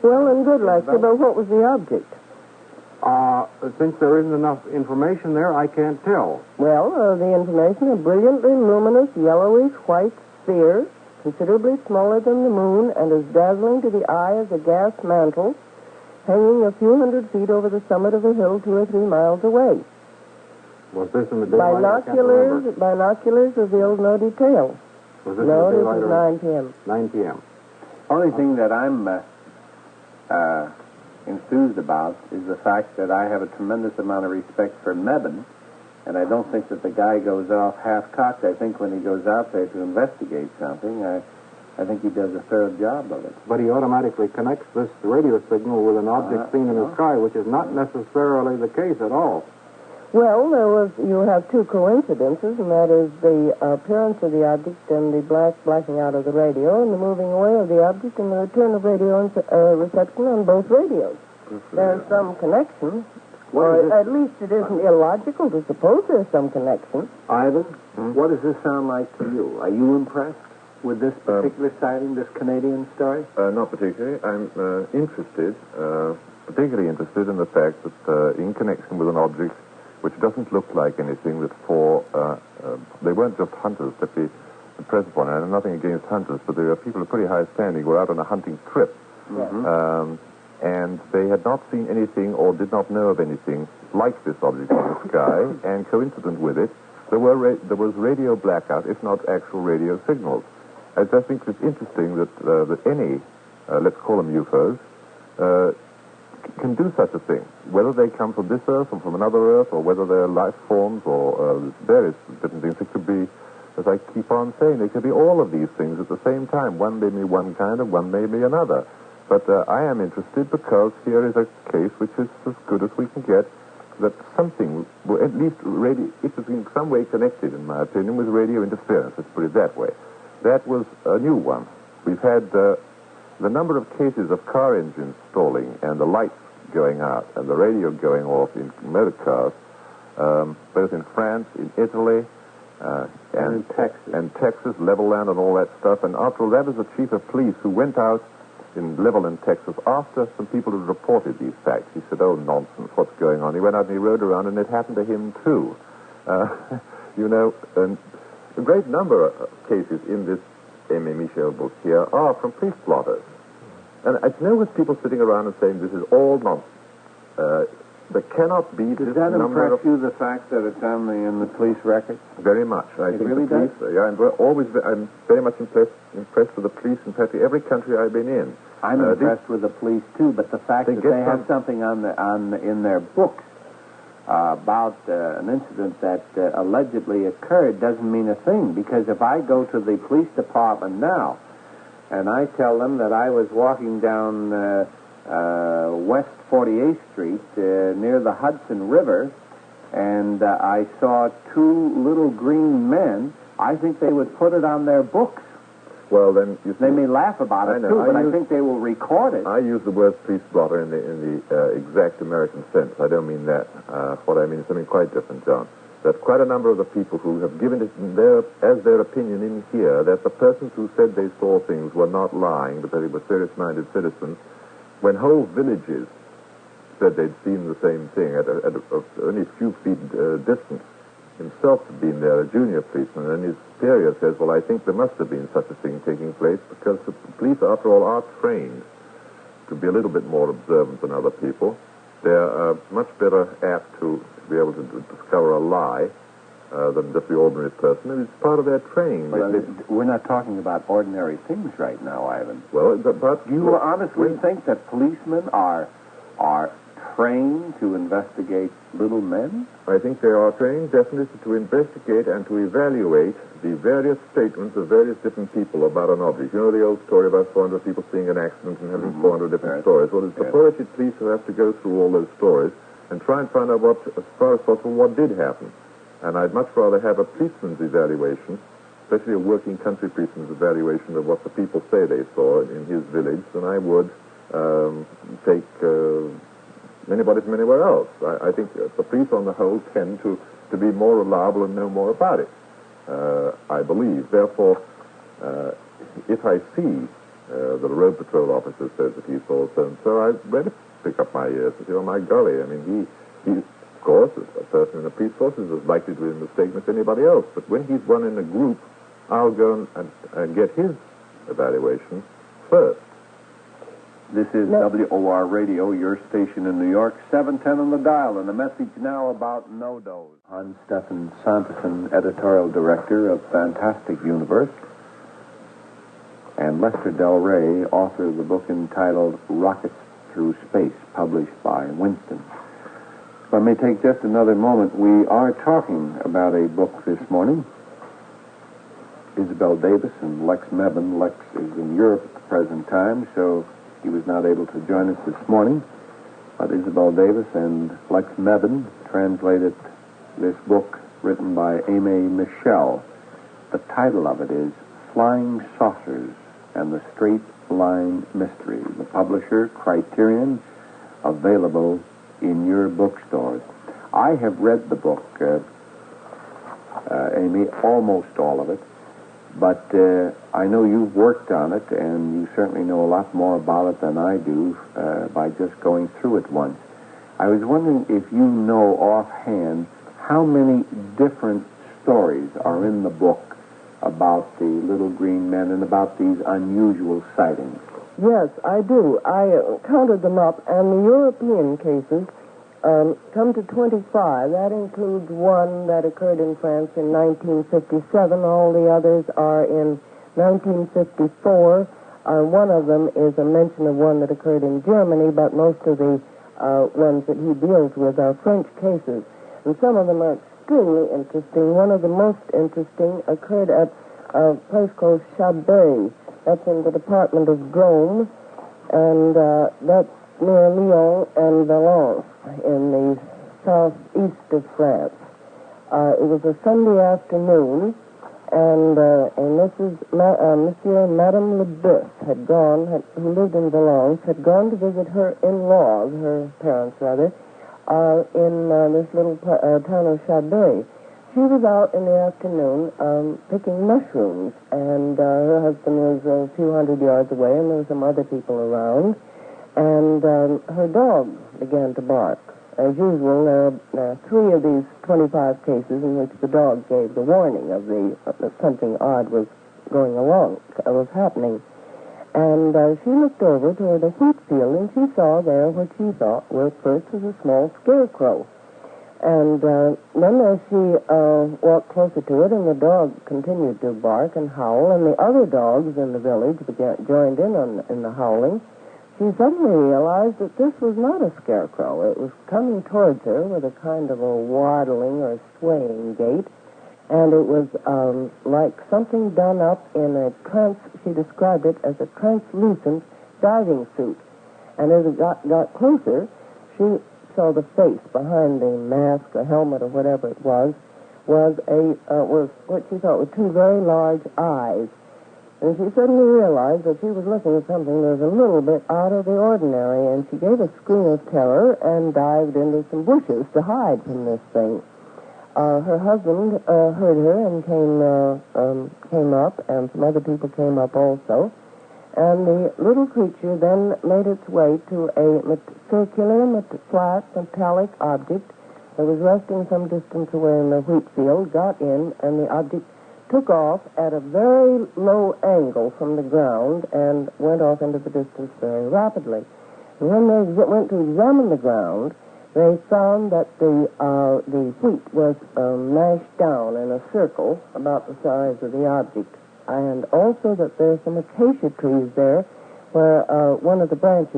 Well and good, Lester, but what was the object? Since there isn't enough information there, I can't tell. Well, the information, a brilliantly luminous yellowish white sphere, considerably smaller than the moon and as dazzling to the eye as a gas mantle, hanging a few hundred feet over the summit of a hill 2 or 3 miles away. Was this in the daylight? Binoculars revealed no detail. Was this no, in the this daylight? was 9 p.m. 9 p.m. Only thing that I'm in enthused about is the fact that I have a tremendous amount of respect for Nebel, and I don't think that the guy goes off half-cocked. I think when he goes out there to investigate something, I think he does a thorough job of it. But he automatically connects this radio signal with an object seen in the sky, which is not necessarily the case at all. Well, you have two coincidences, and that is the appearance of the object and the blacking out of the radio, and the moving away of the object and the return of radio reception on both radios. There's some connection. Or at least it isn't illogical to suppose there's some connection. Ivan, what does this sound like to you? Are you impressed with this particular sighting, this Canadian story? Not particularly. I'm particularly interested in the fact that in connection with an object which doesn't look like anything, that they weren't just hunters that we impressed upon. And nothing against hunters, but there are people of pretty high standing who were out on a hunting trip. And they had not seen anything or did not know of anything like this object in the sky, and coincident with it, there was radio blackout, if not actual radio signals. I just think it's interesting that any, let's call them UFOs, can do such a thing. Whether they come from this Earth or from another Earth, or whether they're life forms or various different things, it could be, as I keep on saying, it could be all of these things at the same time. One may be one kind and one may be another. But I am interested because here is a case which is as good as we can get, that something, well, at least it is in some way connected, in my opinion, with radio interference, let's put it that way. That was a new one. We've had the number of cases of car engines stalling and the lights going out and the radio going off in motor cars, both in France, in Italy, and Texas, Levelland and all that stuff. And after all, that was the chief of police who went out in Levelland, Texas, after some people had reported these facts. He said, "Oh, nonsense, what's going on?" He went out and he rode around, and it happened to him, too. And a great number of cases in this M.A. Michel book here are from police blotters. And I know with people sitting around and saying, this is all nonsense. There cannot be Does that impress you, the fact that it's in the police records? Very much. I think really the police, I'm very much impressed with the police in practically every country I've been in. I'm impressed with the police too, but the fact that they have something in their books about an incident that allegedly occurred doesn't mean a thing, because if I go to the police department now and I tell them that I was walking down West 48th Street near the Hudson River and I saw two little green men, I think they would put it on their books. Well, then they may laugh about it too, but I think they will record it. I use the word police blotter in the exact American sense. I don't mean that. What I mean is something quite different, John. That quite a number of the people who have given it as their opinion in here that the persons who said they saw things were not lying, but that they were serious-minded citizens, when whole villages said they'd seen the same thing at only a few feet distance. Himself had been there, a junior policeman, and his superior says, well, I think there must have been such a thing taking place because the police, after all, are trained to be a little bit more observant than other people. They're much better apt to be able to discover a lie than just the ordinary person, and it's part of their training. But we're not talking about ordinary things right now, Ivan. Well, but you honestly think that policemen are trained to investigate little men? I think they are trained definitely to investigate and to evaluate the various statements of various different people about an object. You know the old story about 400 people seeing an accident and having 400 different stories. Well, it's the police who have to go through all those stories and try and find out what, as far as possible, what did happen. And I'd much rather have a policeman's evaluation, especially a working country policeman's evaluation of what the people say they saw in his village, than I would take anybody from anywhere else. I think the police on the whole tend to be more reliable and know more about it, I believe. Therefore, if I see that a road patrol officer says that he saw so-and-so, I better pick up my ears and say, oh, my golly, I mean, he of course, a person in the police force is as likely to be mistaken as anybody else. But when he's one in a group, I'll go and get his evaluation first. This is WOR Radio, your station in New York, 710 on the dial, and a message now about no-dos. I'm Stephen Sanderson, editorial director of Fantastic Universe, and Lester Del Rey, author of the book entitled Rockets Through Space, published Winston. If I may take just another moment, we are talking about a book this morning. Isabelle Davis and Lex Mather. Lex is in Europe at the present time, so he was not able to join us this morning. But Isabelle Davis and Lex Mather translated this book written by Aimee Michel. The title of it is Flying Saucers and the Straight Line Mystery. The publisher, Criterion, available in your bookstores. I have read the book, Amy, almost all of it, but I know you've worked on it, and you certainly know a lot more about it than I do by just going through it once. I was wondering if you know offhand how many different stories are in the book about the little green men and about these unusual sightings. Yes, I do. I counted them up, and the European cases come to 25. That includes one that occurred in France in 1957. All the others are in 1954. One of them is a mention of one that occurred in Germany, but most of the ones that he deals with are French cases. And some of them are extremely interesting. One of the most interesting occurred at a place called Chabet. That's in the department of Drôme, and that's near Lyon and Valence in the southeast of France. It was a Sunday afternoon, and Monsieur and Madame Lebeuf had gone, who lived in Valence, had gone to visit her in-laws, her parents rather, in this little town of Chabet. She was out in the afternoon picking mushrooms, and her husband was a few hundred yards away, and there were some other people around. And her dog began to bark. As usual, there are 3 of these 25 cases in which the dog gave the warning of that something odd was was happening. And she looked over toward a wheat field, and she saw there what she thought first was a small scarecrow. And then as she walked closer to it, and the dog continued to bark and howl, and the other dogs in the village joined in the howling, she suddenly realized that this was not a scarecrow. It was coming towards her with a kind of a waddling or swaying gait, and it was like something done up in she described it as a translucent diving suit. And as it got closer, she saw the face behind the mask or helmet or whatever it was what she thought were 2 very large eyes. And she suddenly realized that she was looking at something that was a little bit out of the ordinary, and she gave a scream of terror and dived into some bushes to hide from this thing. Her husband heard her and came up, and some other people came up also. And the little creature then made its way to a circular, flat, metallic object that was resting some distance away in the wheat field, got in, and the object took off at a very low angle from the ground and went off into the distance very rapidly. And when they went to examine the ground, they found that the wheat was mashed down in a circle about the size of the object. And also that there are some acacia trees there where one or 2 of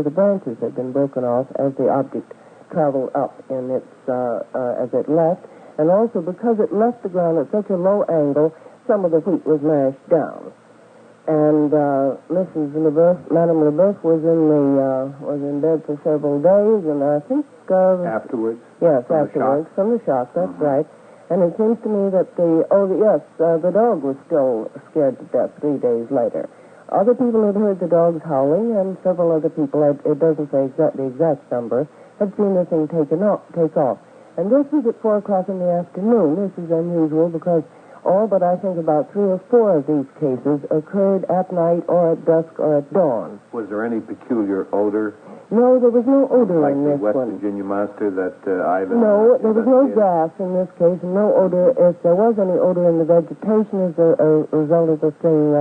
the branches had been broken off as the object traveled up in its, as it left. And also because it left the ground at such a low angle, some of the wheat was mashed down. And Mrs. Lebeuf, Madame Lebeuf, was in bed for several days, and I think afterwards. Yes, afterwards from the shock. That's right. And it seems to me that the dog was still scared to death 3 days later. Other people had heard the dogs howling, and several other people, it doesn't say the exact number, had seen the thing take off. And this was at 4 o'clock in the afternoon. This is unusual because all but I think about 3 or 4 of these cases occurred at night or at dusk or at dawn. Was there any peculiar odor? No, there was no odor in this West one. Virginia monster that Ivan... No, there was no gas in this case, and no odor. If there was any odor in the vegetation as a result of the thing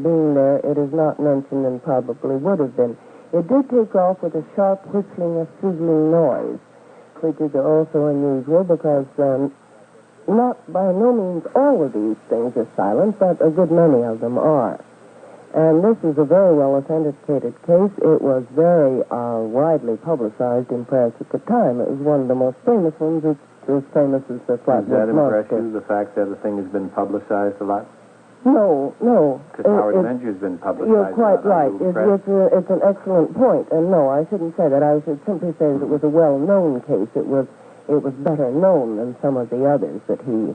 being there, it is not mentioned and probably would have been. It did take off with a sharp whistling, a sizzling noise, which is also unusual because not by no means all of these things are silent, but a good many of them are. And this is a very well authenticated case. It was very widely publicized in press at the time. It was one of the most famous ones. It's as famous as the Flatbush Does that impress Monster. you, the fact that the thing has been publicized a lot? No. Because Howard Venger's been publicized. You're quite a lot. right. It's an excellent point. And no, I shouldn't say that. I should simply say that it was a well-known case. It was better known than some of the others that he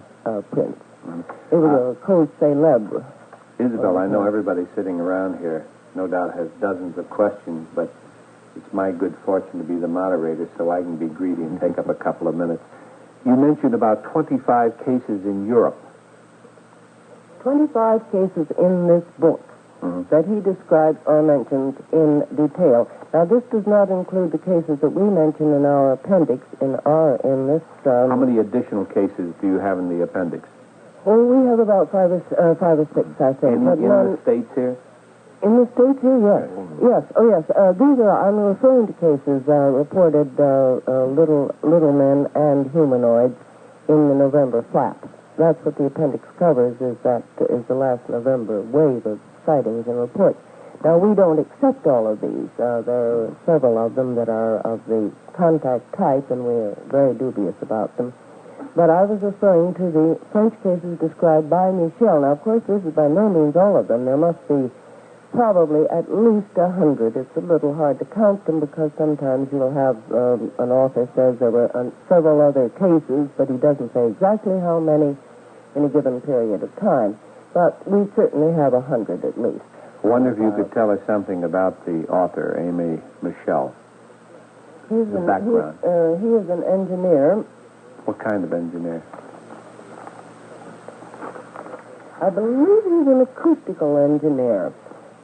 prints. It was a cause célèbre. Isabelle, I know everybody sitting around here no doubt has dozens of questions, but it's my good fortune to be the moderator, so I can be greedy and take up a couple of minutes. You mentioned about 25 cases in Europe. 25 cases in this book that he describes are mentioned in detail. Now, this does not include the cases that we mention in our appendix in this. How many additional cases do you have in the appendix? Well, we have about five or six, I think. In the States here? In the States here, yes. Yes. Oh, yes. These are, I'm referring to cases reported little men and humanoids in the November flap. That's what the appendix covers, is the last November wave of sightings and reports. Now, we don't accept all of these. There are several of them that are of the contact type, and we're very dubious about them. But I was referring to the French cases described by Michel. Now, of course, this is by no means all of them. There must be probably at least 100. It's a little hard to count them because sometimes you'll have an author says there were several other cases, but he doesn't say exactly how many in a given period of time. But we certainly have 100 at least. I wonder if you could tell us something about the author, Amy Michel. The background. He is an engineer. What kind of engineer? I believe he's an acoustical engineer.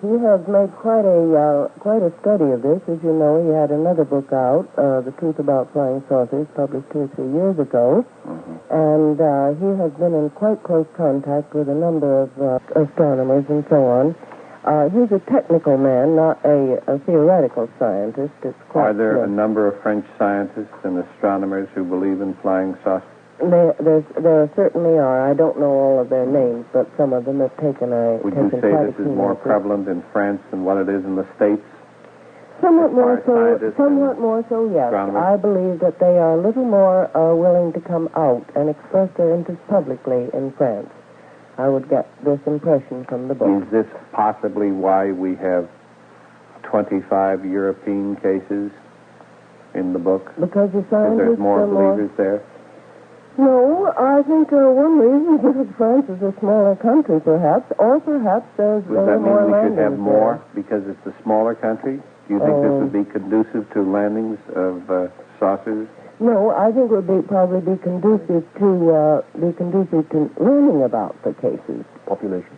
He has made quite a study of this. As you know, he had another book out, The Truth About Flying Saucers, published 2 or 3 years ago. And he has been in quite close contact with a number of astronomers and so on. He's a technical man, not a theoretical scientist. It's quite Are there a number of French scientists and astronomers who believe in flying saucers? There certainly are. I don't know all of their names, but some of them have taken Would you say this is more prevalent in France than what it is in the States? Somewhat more so, yes. I believe that they are a little more willing to come out and express their interest publicly in France. I would get this impression from the book. Is this possibly why we have 25 European cases in the book? Because the scientists there's more believers there? No, I think one reason is that France is a smaller country, perhaps, or perhaps there's more landings. Does that mean we should have more there. because it's a smaller country? Do you think this would be conducive to landings of saucers? No, I think it would probably be conducive to learning about the cases. Population.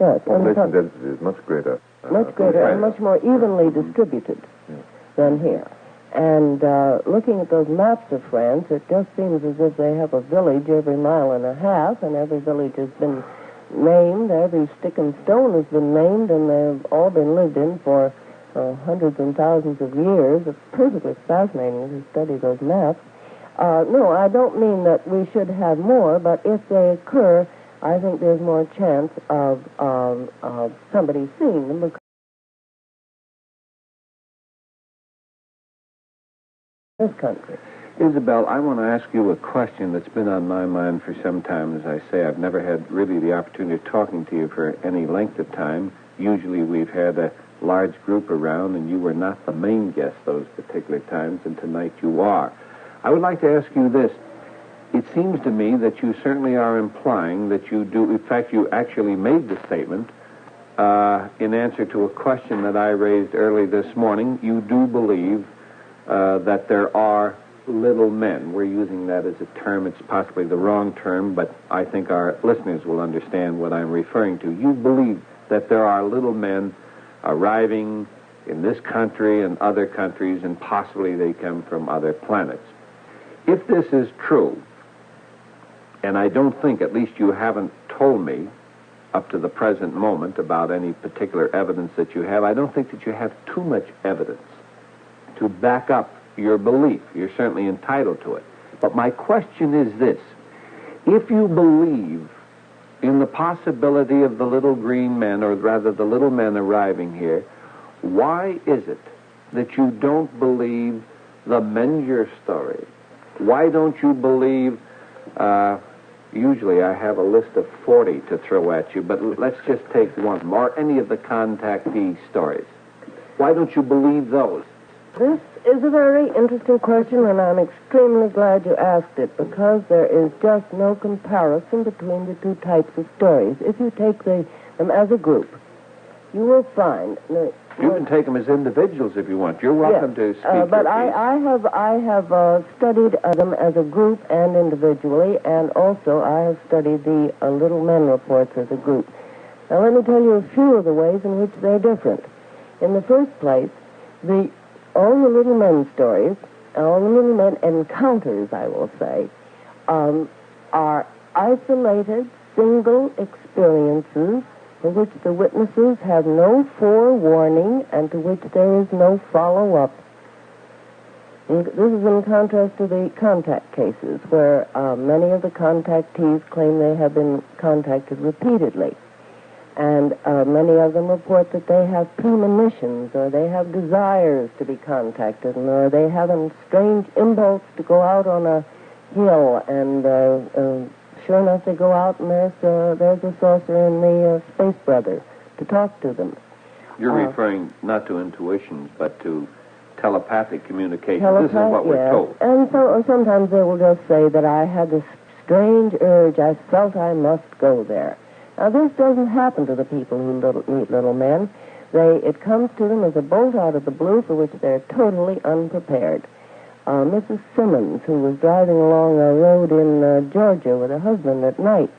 Yes, Population density is much greater. Much greater and much more evenly distributed than here. And looking at those maps of France, it just seems as if they have a village every mile and a half, and every village has been named, every stick and stone has been named, and they've all been lived in for hundreds and thousands of years. It's perfectly fascinating to study those maps. No, I don't mean that we should have more, but if they occur, I think there's more chance of somebody seeing them. This country. Isabelle, I want to ask you a question that's been on my mind for some time. As I say, I've never had really the opportunity of talking to you for any length of time. Usually we've had a large group around, and you were not the main guest those particular times, and tonight you are. I would like to ask you this. It seems to me that you certainly are implying that you do, in fact, you actually made the statement in answer to a question that I raised early this morning. You do believe that there are little men. We're using that as a term. It's possibly the wrong term, but I think our listeners will understand what I'm referring to. You believe that there are little men arriving in this country and other countries, and possibly they come from other planets. If this is true, and I don't think, at least you haven't told me up to the present moment about any particular evidence that you have, I don't think that you have too much evidence to back up your belief. You're certainly entitled to it. But my question is this. If you believe in the possibility of the little green men, or rather the little men arriving here, why is it that you don't believe the Menger story? Why don't you believe, usually I have a list of 40 to throw at you, but let's just take one, or any of the contactee stories. Why don't you believe those? This is a very interesting question, and I'm extremely glad you asked it, because there is just no comparison between the two types of stories. If you take them as a group, you will find... You can take them as individuals if you want. You're welcome to speak but your piece. I have studied them as a group and individually, and also I have studied the Little Men reports as a group. Now, let me tell you a few of the ways in which they're different. In the first place, all the Little Men stories, all the Little Men encounters, I will say, are isolated, single experiences in which the witnesses have no forewarning and to which there is no follow-up. This is in contrast to the contact cases, where many of the contactees claim they have been contacted repeatedly. And many of them report that they have premonitions, or they have desires to be contacted, or they have a strange impulse to go out on a hill, and sure enough they go out and there's a saucer in the Space Brother to talk to them. You're referring not to intuitions, but to telepathic communication. This is what we're told. And so sometimes they will just say that I had this strange urge, I felt I must go there. Now, this doesn't happen to the people who meet little men. It comes to them as a bolt out of the blue for which they're totally unprepared. Mrs. Simmons, who was driving along a road in Georgia with her husband at night,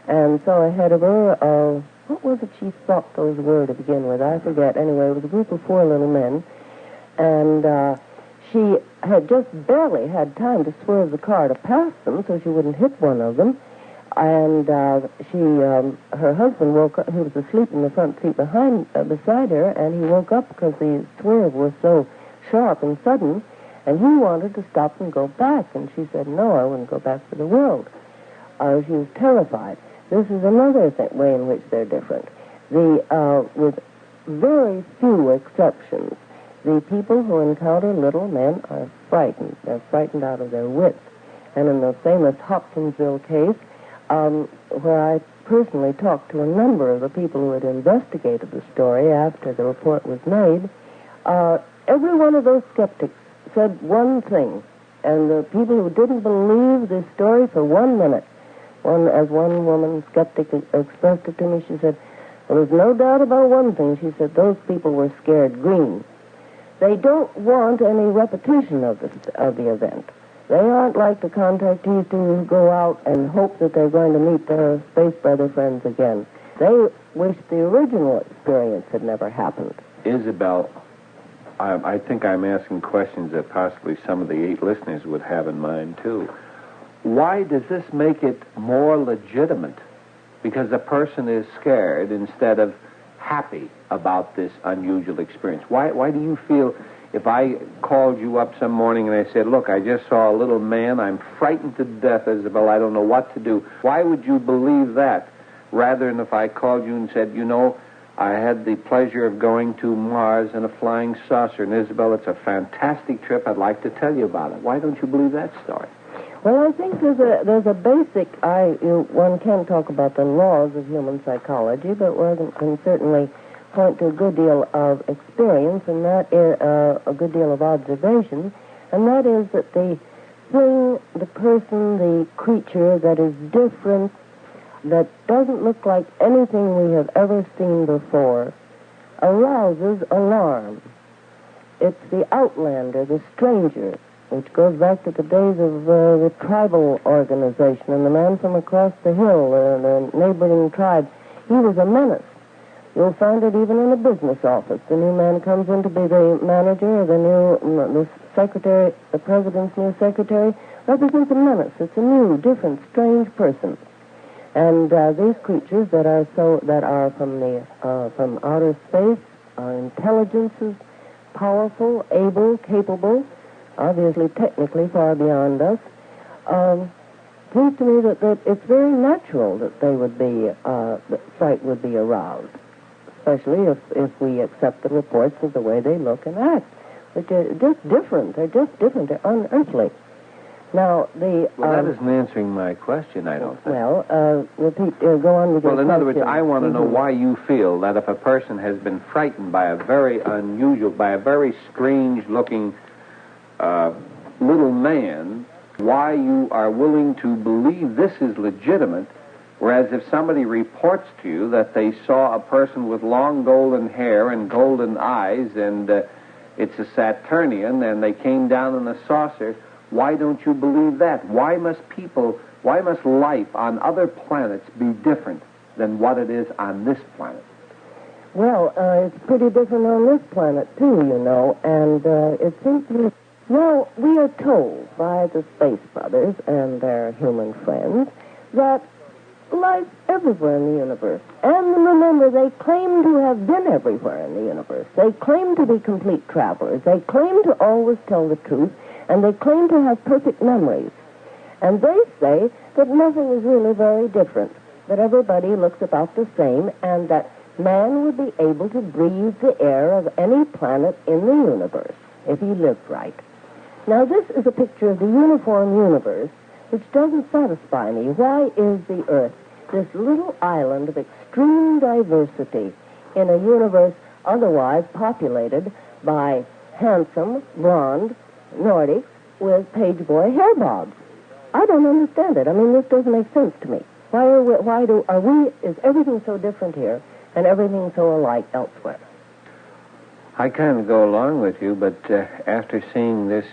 and saw ahead of her, what was it she thought those were to begin with? I forget. Anyway, it was a group of 4 little men, and she had just barely had time to swerve the car to pass them so she wouldn't hit one of them. And her husband woke up. He was asleep in the front seat beside her, and he woke up because the swerve was so sharp and sudden, and he wanted to stop and go back. And she said, no, I wouldn't go back for the world. She was terrified. This is another way in which they're different. With very few exceptions, the people who encounter little men are frightened. They're frightened out of their wits. And in the famous Hopkinsville case, where I personally talked to a number of the people who had investigated the story after the report was made, every one of those skeptics said one thing, and the people who didn't believe this story for 1 minute, as one woman skeptic expressed it to me, she said, well, there's no doubt about one thing. She said, those people were scared green. They don't want any repetition of the event. They aren't like the contactees who go out and hope that they're going to meet their Space Brother friends again. They wish the original experience had never happened. Isabelle, I think I'm asking questions that possibly some of the 8 listeners would have in mind, too. Why does this make it more legitimate? Because the person is scared instead of happy about this unusual experience. Why do you feel... If I called you up some morning and I said, look, I just saw a little man, I'm frightened to death, Isabelle, I don't know what to do, why would you believe that? Rather than if I called you and said, you know, I had the pleasure of going to Mars in a flying saucer, and Isabelle, it's a fantastic trip, I'd like to tell you about it. Why don't you believe that story? Well, I think there's a basic, one can talk about the laws of human psychology, but one can certainly point to a good deal of experience, and that is a good deal of observation, and that is that the thing, the person, the creature that is different, that doesn't look like anything we have ever seen before, arouses alarm. It's the outlander, the stranger, which goes back to the days of the tribal organization, and the man from across the hill, the neighboring tribe, he was a menace. You'll find it even in a business office. The new man comes in to be the manager, or the secretary, the president's new secretary, represents a menace. It's a new, different, strange person. And these creatures that are from outer space are intelligences, powerful, able, capable, obviously technically far beyond us, seems to me that it's very natural that they would be, that fright would be aroused, especially if we accept the reports of the way they look and act, which are just different. They're just different. They're unearthly. Now, that isn't answering my question, I don't think. Well, repeat, go on with your question. Well, in other words, I want to know why you feel that if a person has been frightened by a very unusual, by a very strange-looking little man, why you are willing to believe this is legitimate, whereas if somebody reports to you that they saw a person with long golden hair and golden eyes and it's a Saturnian and they came down in a saucer, why don't you believe that? Why must life on other planets be different than what it is on this planet? Well, it's pretty different on this planet, too, you know, and it seems to me... Well, we are told by the Space Brothers and their human friends that life's everywhere in the universe. And remember, they claim to have been everywhere in the universe. They claim to be complete travelers. They claim to always tell the truth, and they claim to have perfect memories. And they say that nothing is really very different, that everybody looks about the same, and that man would be able to breathe the air of any planet in the universe if he lived right. Now, this is a picture of the uniform universe, which doesn't satisfy me. Why is the Earth this little island of extreme diversity in a universe otherwise populated by handsome, blonde Nordics with page boy hair bobs? I don't understand it. I mean, this doesn't make sense to me. Is everything so different here and everything so alike elsewhere? I kind of go along with you, but after seeing this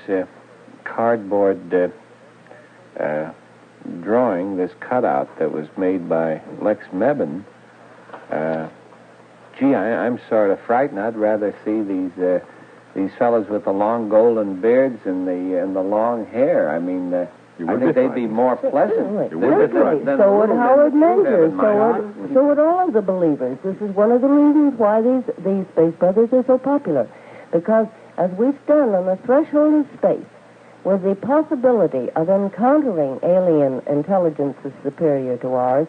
cardboard drawing, this cutout that was made by Lex Mather, I'm sort of frightened. I'd rather see these fellows with the long golden beards and the long hair. I mean, I think they'd be more pleasant. So would Howard Menger. So would all of the believers. This is one of the reasons why these Space Brothers are so popular. Because as we stand on the threshold of space, with the possibility of encountering alien intelligences superior to ours,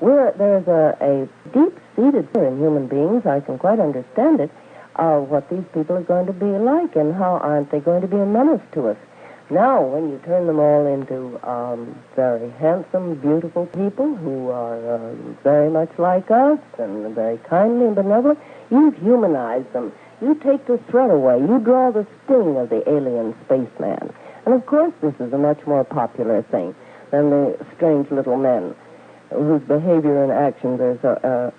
there's a deep-seated fear in human beings, I can quite understand it, of what these people are going to be like and how aren't they going to be a menace to us. Now, when you turn them all into very handsome, beautiful people who are very much like us and very kindly and benevolent, you humanize them. You take the threat away. You draw the sting of the alien spaceman. And, of course, this is a much more popular thing than the strange little men whose behavior and actions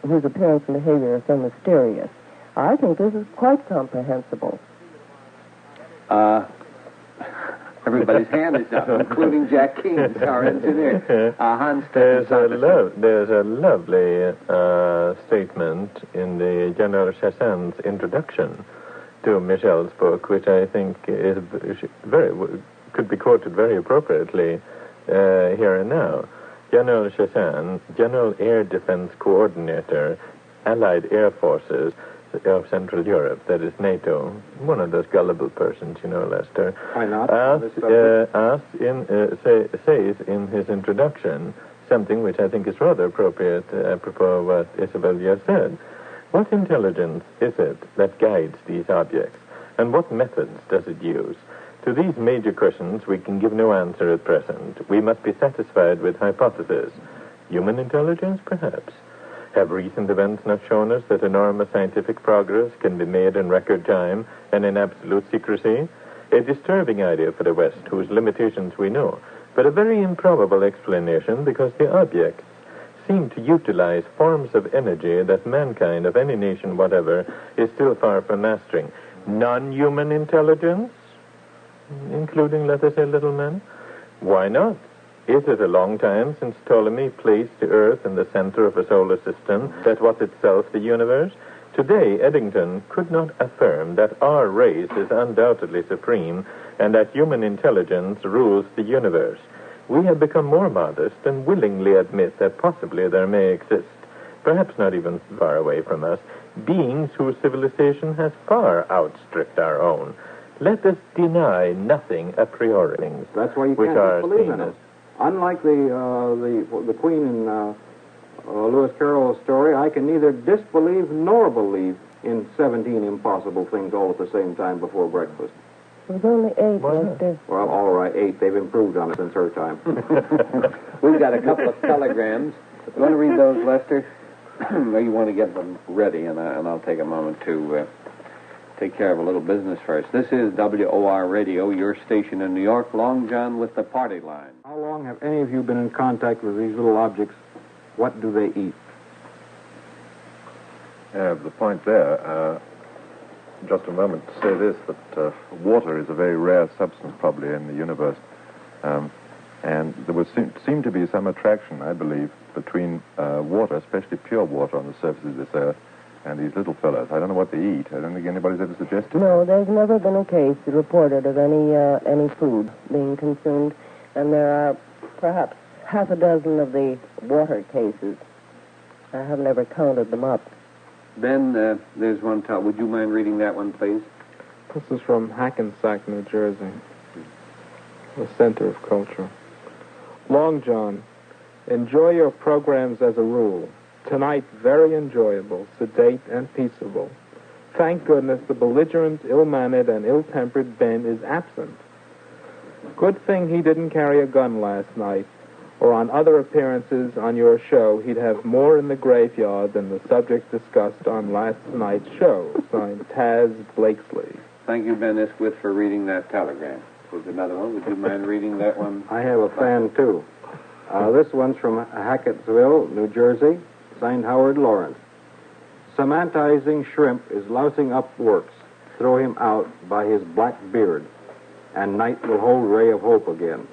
whose appearance and behavior are so mysterious. I think this is quite comprehensible. Everybody's hand is up, including Jack Keynes, our engineer. Hans, there's a lovely statement in the General Chassain's introduction to Michel's book, which I think is could be quoted very appropriately here and now. General Chassain, General Air Defense Coordinator, Allied Air Forces of Central Europe, that is NATO, one of those gullible persons, you know, Lester. Why not? Says in his introduction something which I think is rather appropriate apropos of what Isabelle just said. What intelligence is it that guides these objects, and what methods does it use? To these major questions we can give no answer at present. We must be satisfied with hypotheses. Human intelligence, perhaps. Have recent events not shown us that enormous scientific progress can be made in record time and in absolute secrecy? A disturbing idea for the West, whose limitations we know, but a very improbable explanation because the objects seem to utilize forms of energy that mankind of any nation whatever is still far from mastering. Non-human intelligence, including, let us say, little men? Why not? Is it a long time since Ptolemy placed the Earth in the center of a solar system that was itself the universe? Today, Eddington could not affirm that our race is undoubtedly supreme and that human intelligence rules the universe. We have become more modest and willingly admit that possibly there may exist, perhaps not even far away from us, beings whose civilization has far outstripped our own. Let us deny nothing a priori. That's why you can't believe in them. Unlike the Queen in Lewis Carroll's story, I can neither disbelieve nor believe in 17 impossible things all at the same time before breakfast. It was only 8, Lester. Well, all right, 8. They've improved on it since her time. We've got a couple of telegrams. You want to read those, Lester? Well, you want to get them ready, and I'll take a moment to take care of a little business first. This is WOR Radio, your station in New York. Long John with the party line. How long have any of you been in contact with these little objects? What do they eat? The point there, just a moment to say this, that water is a very rare substance probably in the universe. And there would seem to be some attraction, I believe, between water, especially pure water on the surface of this earth, and these little fellows. I don't know what they eat. I don't think anybody's ever suggested. No, there's never been a case reported of any food being consumed, and there are perhaps half a dozen of the water cases. I have never counted them up. Ben, there's one. Would you mind reading that one, please? This is from Hackensack, New Jersey, the center of culture. Long John, enjoy your programs as a rule. Tonight, very enjoyable, sedate, and peaceable. Thank goodness the belligerent, ill-mannered, and ill-tempered Ben is absent. Good thing he didn't carry a gun last night, or on other appearances on your show, he'd have more in the graveyard than the subject discussed on last night's show. Signed, Taz Blakesley. Thank you, Ben Isquith, for reading that telegram. There's another one. Would you mind reading that one? I have a fan, too. This one's from Hackett'sville, New Jersey, signed Howard Lawrence. Semantizing shrimp is lousing up works. Throw him out by his black beard, and night will hold ray of hope again.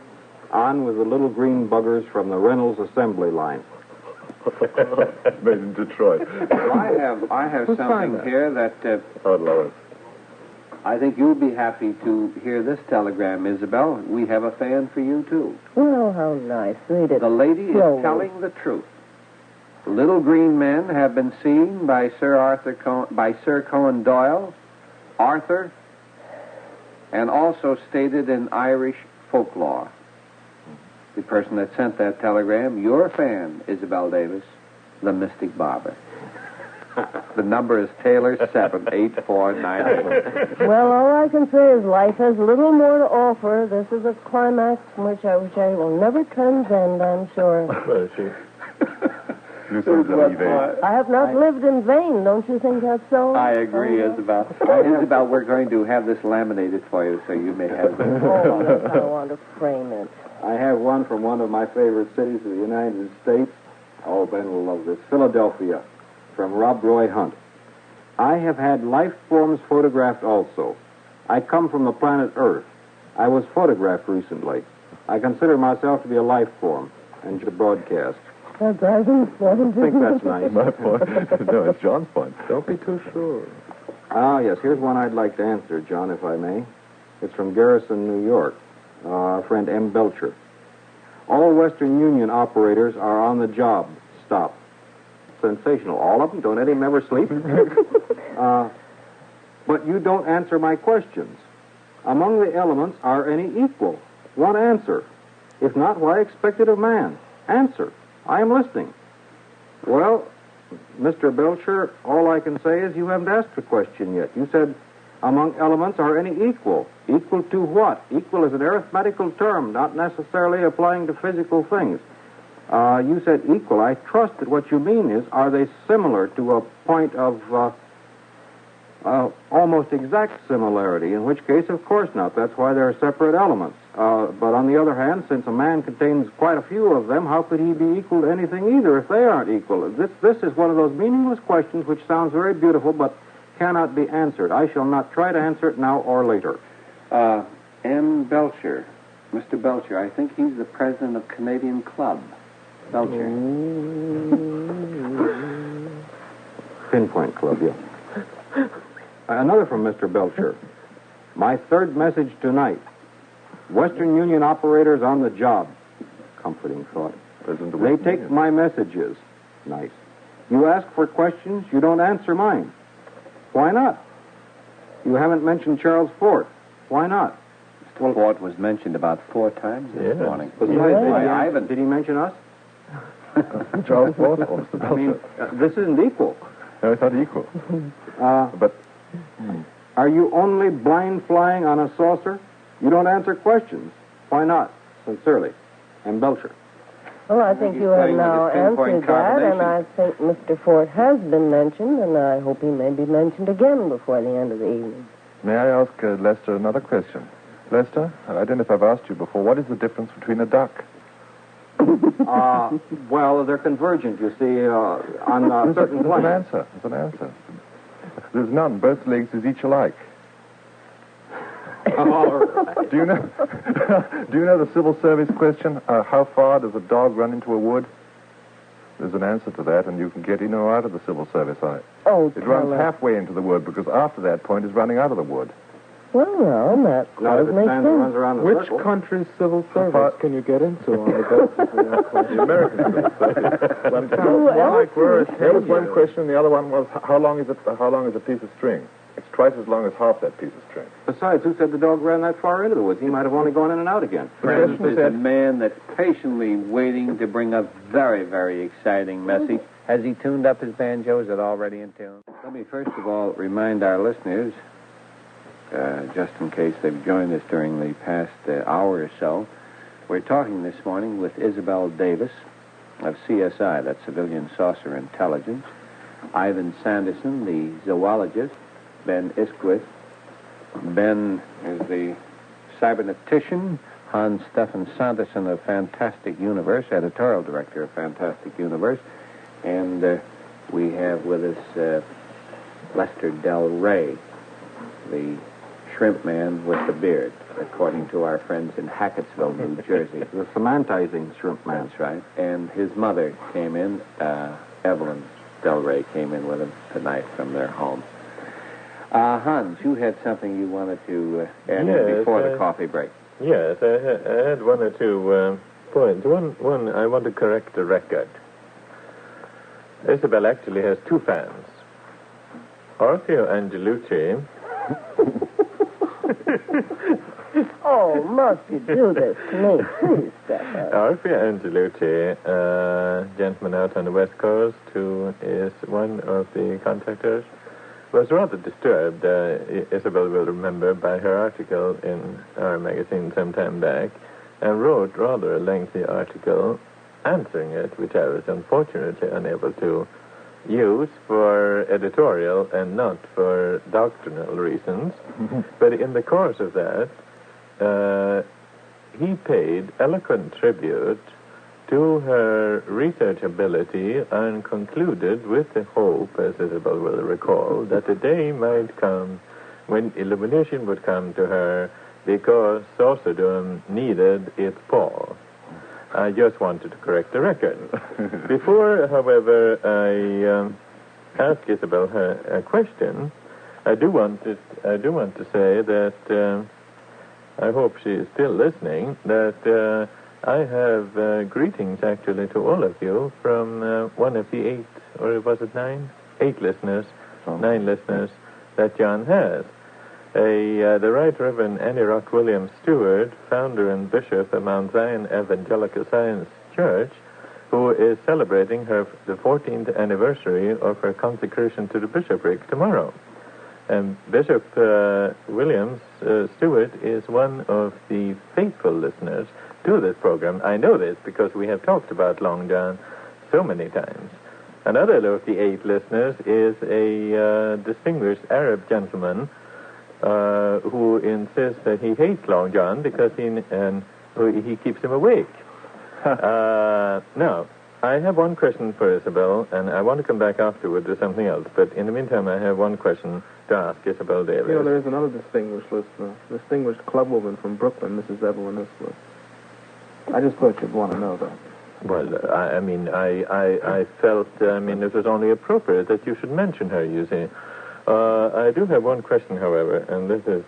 On with the little green buggers from the Reynolds assembly line. Made in Detroit. Well, I have something here that Howard Lawrence. I think you'll be happy to hear this telegram, Isabel. We have a fan for you, too. Well, how nice. Read it. The lady slowly. is telling the truth. Little green men have been seen by Sir Conan Doyle, Arthur, and also stated in Irish folklore. The person that sent that telegram, your fan, Isabelle Davis, the Mystic Barber. The number is Taylor 78498. Well, all I can say is life has little more to offer. This is a climax which I will never transcend, I'm sure. Where is she? I have not lived in vain. Don't you think that's so? I agree, Isabel. Isabel, we're going to have this laminated for you so you may have it. Oh, yes, I want to frame it. I have one from one of my favorite cities of the United States. Oh, Ben will love this. Philadelphia, from Rob Roy Hunt. I have had life forms photographed also. I come from the planet Earth. I was photographed recently. I consider myself to be a life form and to broadcast. That's Ivan's point. I think that's nice. My point. No, it's John's point. Don't be too sure. Ah, yes, here's one I'd like to answer, John, if I may. It's from Garrison, New York. Our friend M. Belcher. All Western Union operators are on the job. Stop. Sensational. All of them? Don't any of them ever sleep? But you don't answer my questions. Among the elements, are any equal? One answer. If not, why expect it of man? Answer. I am listening. Well, Mr. Belcher, all I can say is you haven't asked the question yet. You said, among elements, are any equal? Equal to what? Equal is an arithmetical term, not necessarily applying to physical things. You said equal. I trust that what you mean is, are they similar to a point of almost exact similarity, in which case, of course not. That's why they're separate elements. But on the other hand, since a man contains quite a few of them, how could he be equal to anything either if they aren't equal? This is one of those meaningless questions which sounds very beautiful but cannot be answered. I shall not try to answer it now or later. M. Belcher. Mr. Belcher, I think he's the president of Canadian Club. Belcher. Pinpoint Club, yeah. Another from Mr. Belcher. My third message tonight. Western Union operators on the job. Comforting thought. They take my messages. Nice. You ask for questions, you don't answer mine. Why not? You haven't mentioned Charles Fort. Why not? Fort was mentioned about 4 times this morning. Ivan, did he mention us? Charles Fort? I mean, this isn't equal. No, it's not equal. But are you only blind flying on a saucer? You don't answer questions. Why not? Sincerely. And Belcher. Well, I think you have now answered that, and I think Mr. Fort has been mentioned, and I hope he may be mentioned again before the end of the evening. may I ask Lester another question? Lester, I don't know if I've asked you before, what is the difference between a duck? Well, they're convergent, you see, on certain planes. There's an answer. There's none. Both legs is each alike. All right. Do you know the civil service question? How far does a dog run into a wood? There's an answer to that, and you can get in or out of the civil service on it. Oh, it runs halfway into the wood, because after that point is running out of the wood. Well, no, that does make sense. Which country's civil service can you get into on the basis of that question? The American civil service. There was one question. The other one was how long is a piece of string? It's twice as long as half that piece of string. Besides, who said the dog ran that far into the woods? He might have only gone in and out again. Friends, there's a man that's patiently waiting to bring a very, very exciting message. Has he tuned up his banjo? Is it already in tune? Let me first of all remind our listeners, just in case they've joined us during the past hour or so, we're talking this morning with Isabelle Davis of CSI, that's Civilian Saucer Intelligence, Ivan Sanderson, the zoologist, Ben Isquith. Ben is the cybernetician, Hans Stefan Sanderson of Fantastic Universe, editorial director of Fantastic Universe, and we have with us Lester Del Rey, the shrimp man with the beard, according to our friends in Hackettsville, New Jersey. The semantizing shrimp man. That's right. And his mother came in, Evelyn Del Rey came in with him tonight from their home. Hans, you had something you wanted to add in before the coffee break. Yes, I had one or two points. One, I want to correct a record. Isabel actually has 2 fans. Orfeo Angelucci. Oh, must you do this to me? Please step up. Orfeo Angelucci, a gentleman out on the West Coast who is one of the contractors, was rather disturbed, Isabel will remember, by her article in our magazine some time back, and wrote rather a lengthy article answering it, which I was unfortunately unable to use for editorial and not for doctrinal reasons. But in the course of that, he paid eloquent tribute to her research ability and concluded with the hope, as Isabel will recall, that a day might come when illumination would come to her because saucerdom needed its Paul. I just wanted to correct the record. Before, however, I ask Isabel a question, I do want to say that I hope she is still listening, that I have greetings, actually, to all of you from one of the 8, or was it 9? 8 listeners, 9 listeners that John has. The Right Reverend Annie Rock Williams Stewart, founder and bishop of Mount Zion Evangelical Science Church, who is celebrating the 14th anniversary of her consecration to the bishopric tomorrow. And Bishop Williams Stewart is one of the faithful listeners to this program. I know this because we have talked about Long John so many times. Another of the 8 listeners is a distinguished Arab gentleman who insists that he hates Long John because he keeps him awake. Now, I have one question for Isabel, and I want to come back afterward to something else. But in the meantime, I have one question to ask Isabel Davis. You know, there's another distinguished listener, distinguished clubwoman from Brooklyn, Mrs. Evelyn Isquith. I just thought you'd want to know that. Well, I felt, it was only appropriate that you should mention her, you see. I do have one question, however, and this is,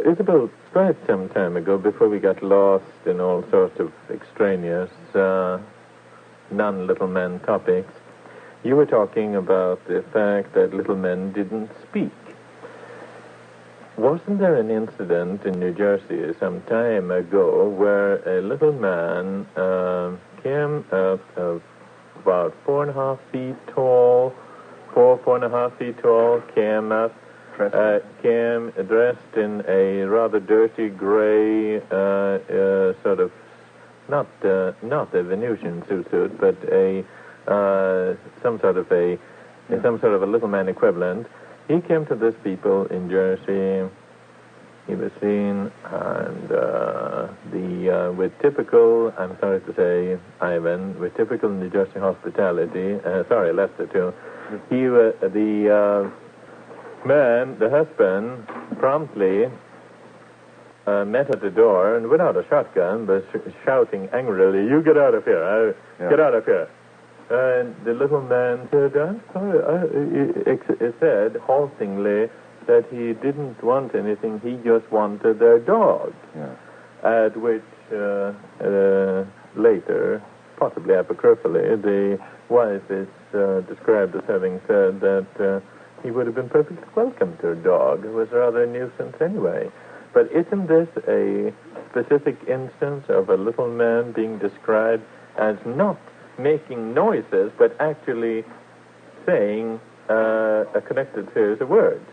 Isabel, quite some time ago, before we got lost in all sorts of extraneous, non-little men topics, you were talking about the fact that little men didn't speak. wasn't there an incident in New Jersey some time ago where a little man came up about 4.5 feet tall, 4.5 feet tall, came up, came dressed in a rather dirty gray, sort of, not a Venusian suit, but some sort of a little man equivalent. He came to these people in Jersey. He was seen, and with typical, I'm sorry to say, Ivan, with typical New Jersey hospitality. Sorry, Lester too. The man, the husband, promptly met at the door and without a shotgun, but shouting angrily, "You get out of here! Get out of here!" And the little man said, "I'm sorry." He said haltingly that he didn't want anything. He just wanted their dog. Yeah. At which later, possibly apocryphally, the wife is described as having said that he would have been perfectly welcome to a dog. It was rather a nuisance anyway. But isn't this a specific instance of a little man being described as not making noises, but actually saying a connected series of words?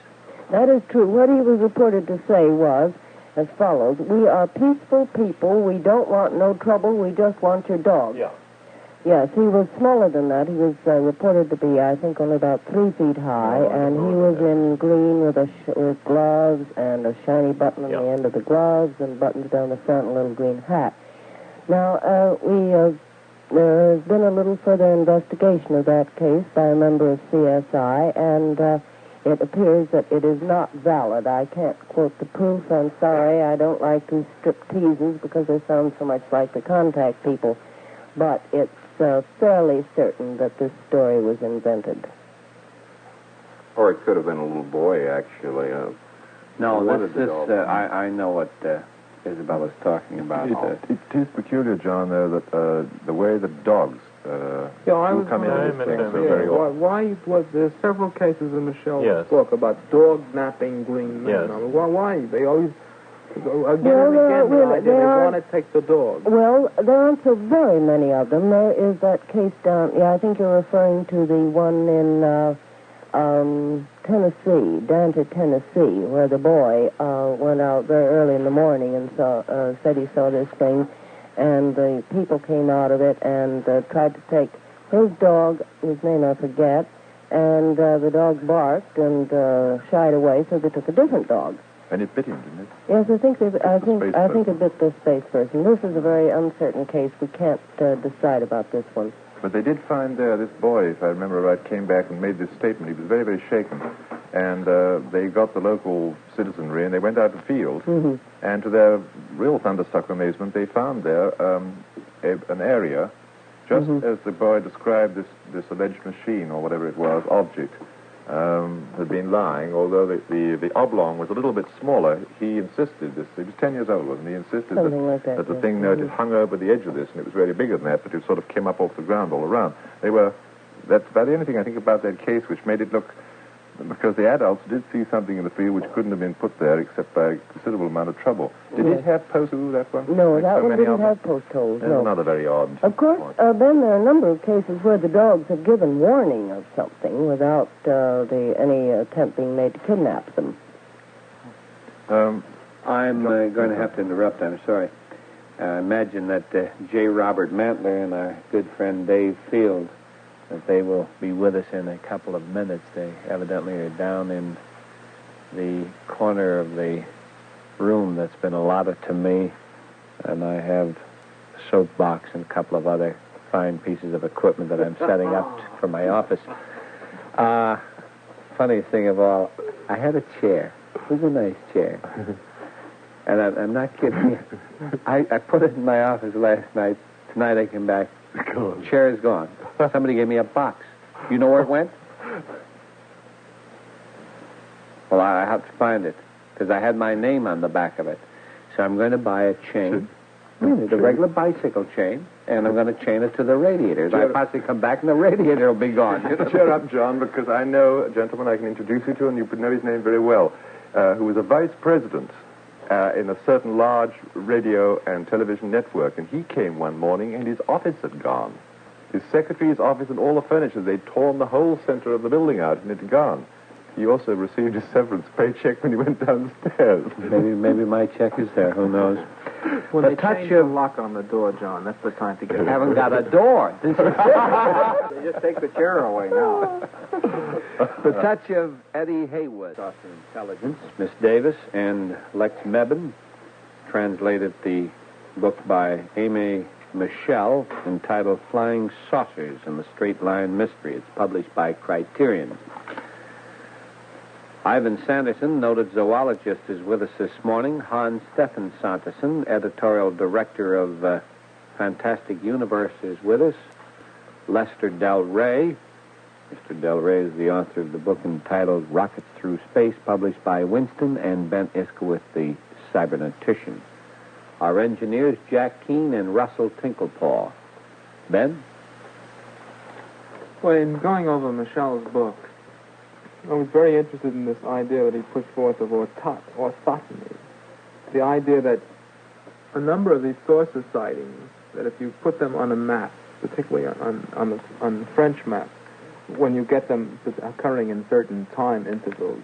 That is true. What he was reported to say was as follows: "We are peaceful people. We don't want no trouble. We just want your dog." Yeah. Yes, he was smaller than that. He was reported to be, I think, only about 3 feet high, and he was in green with with gloves and a shiny button on the end of the gloves and buttons down the front and a little green hat. Now, there has been a little further investigation of that case by a member of CSI, and it appears that it is not valid. I can't quote the proof. I'm sorry. I don't like these stripteases because they sound so much like the contact people. But it's fairly certain that this story was invented. Or it could have been a little boy, actually. No, I know what Isabelle is talking about. It is peculiar, John, that the way that dogs come into this thing so very often. Why was there several cases in Michelle's book about dog napping green men? Yes. I mean, why? They always... They want to take the dog. Well, there aren't so very many of them. There is that case down... Yeah, I think you're referring to the one in Tennessee, down to Tennessee, where the boy went out very early in the morning and said he saw this thing, and the people came out of it and tried to take his dog, whose name I forget, and the dog barked and shied away, so they took a different dog. And it bit him, didn't it? Yes, I think it bit the space person. This is a very uncertain case. We can't decide about this one. But they did find this boy, if I remember right, came back and made this statement. He was very, very shaken. And they got the local citizenry, and they went out to the field. Mm-hmm. And to their real thunderstruck amazement, they found there an area, just as the boy described this alleged machine, or whatever it was, object, had been lying, although the oblong was a little bit smaller. He insisted, he was 10 years old, wasn't he? He insisted that the thing it hung over the edge of this, and it was really bigger than that, but it sort of came up off the ground all around. That's about the only thing I think about that case which made it look, because the adults did see something in the field which couldn't have been put there except by a considerable amount of trouble. Did it have post holes, that one? No, like that one didn't have post holes, no. Another very odd. Of course, then there are a number of cases where the dogs have given warning of something without any attempt being made to kidnap them. I'm going to have to interrupt. I'm sorry. Imagine that J. Robert Mantler and our good friend Dave Fields, that they will be with us in a couple of minutes. They evidently are down in the corner of the room that's been allotted to me, and I have a soapbox and a couple of other fine pieces of equipment that I'm setting up for my office. Funniest thing of all, I had a chair. It was a nice chair. And I'm not kidding you. I put it in my office last night. Tonight I came back. The chair is gone. Somebody gave me a box. You know where it went? Well, I have to find it, because I had my name on the back of it. So I'm going to buy a chain, the regular bicycle chain, and I'm going to chain it to the radiator. If I possibly come back and the radiator will be gone. Cheer up, John, because I know a gentleman I can introduce you to, and you know his name very well. who was a vice president in a certain large radio and television network, and he came one morning and his office had gone. His secretary's office and all the furniture, they'd torn the whole center of the building out and it had gone. He also received his severance paycheck when he went downstairs. Maybe my check is there. Who knows? When they change the lock on the door, John, that's the time to get it. Haven't got a door. They just take the chair away now. The touch of Eddie Haywood. Saucer Intelligence. Miss Davis and Lex Mather translated the book by Amy Michelle entitled Flying Saucers and the Straight Line Mystery. It's published by Criterion. Ivan Sanderson, noted zoologist, is with us this morning. Hans Stefan Sanderson, editorial director of Fantastic Universe, is with us. Lester Del Rey. Mr. Del Rey is the author of the book entitled Rockets Through Space, published by Winston, and Ben Iskowitz, the cybernetician. Our engineers, Jack Keane and Russell Tinklepaw. Ben? Well, in going over Michel's book, I was very interested in this idea that he put forth of orthotony. The idea that a number of these saucer sightings, that if you put them on a map, particularly on the French map, when you get them occurring in certain time intervals,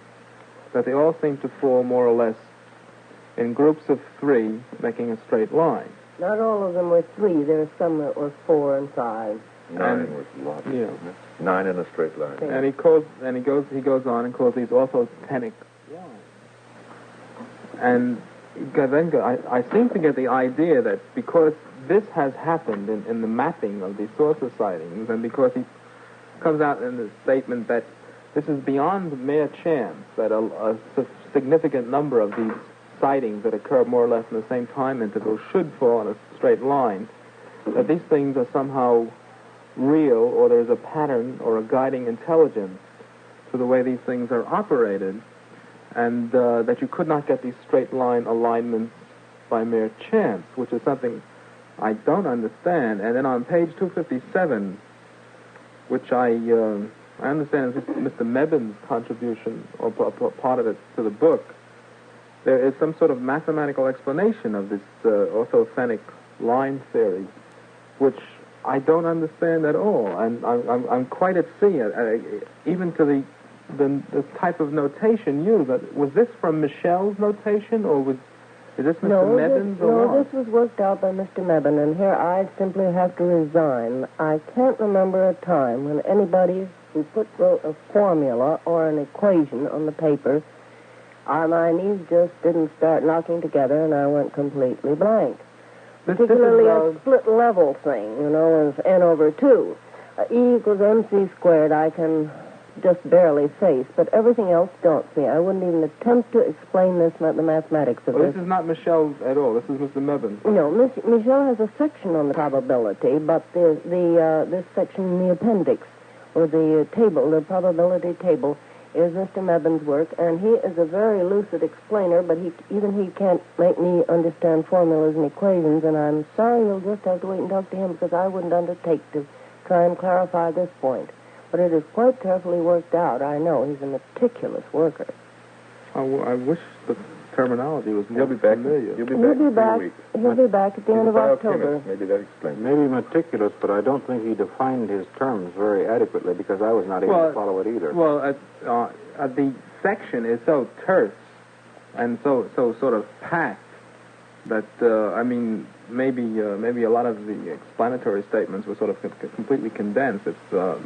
that they all seem to fall more or less in groups of 3, making a straight line. Not all of them were 3. There were some that were 4 and 5. 9 was a lot. Yeah. 9 in a straight line. And he goes on and calls these orthotenic lines. And then I seem to get the idea that because this has happened in the mapping of these saucer sightings, and because he comes out in the statement that this is beyond mere chance, that a significant number of these sightings that occur more or less in the same time interval should fall in a straight line, that these things are somehow real, or there's a pattern or a guiding intelligence to the way these things are operated, and that you could not get these straight line alignments by mere chance, which is something I don't understand. And then on page 257, which I understand is Mr. Mebben's contribution, or part of it, to the book, there is some sort of mathematical explanation of this orthophenic line theory, which I don't understand at all, and I'm quite at sea, even to the type of notation used. Was this from Michel's notation, or is this Mr. Mebben's? No, this was worked out by Mr. Mebben, and here I simply have to resign. I can't remember a time when anybody who wrote a formula or an equation on the paper, my knees just didn't start knocking together, and I went completely blank. Particularly a split level thing, as n over 2. E equals mc squared I can just barely face, but everything else daunts me. I wouldn't even attempt to explain the mathematics of this. This is not Michel's at all. This is Mr. Mebben. No, Michel has a section on the probability, but this section in the appendix, or the table, the probability table, is Mr. Mebben's work, and he is a very lucid explainer, but he can't make me understand formulas and equations, and I'm sorry you'll just have to wait and talk to him, because I wouldn't undertake to try and clarify this point. But it is quite carefully worked out, I know. He's a meticulous worker. Oh, I wish the terminology was more familiar. He'll be back. He'll be back at the end of October. Maybe that explains. Maybe meticulous, but I don't think he defined his terms very adequately, because I was not able to follow it either. Well, the section is so terse and so sort of packed that maybe a lot of the explanatory statements were sort of completely condensed. It's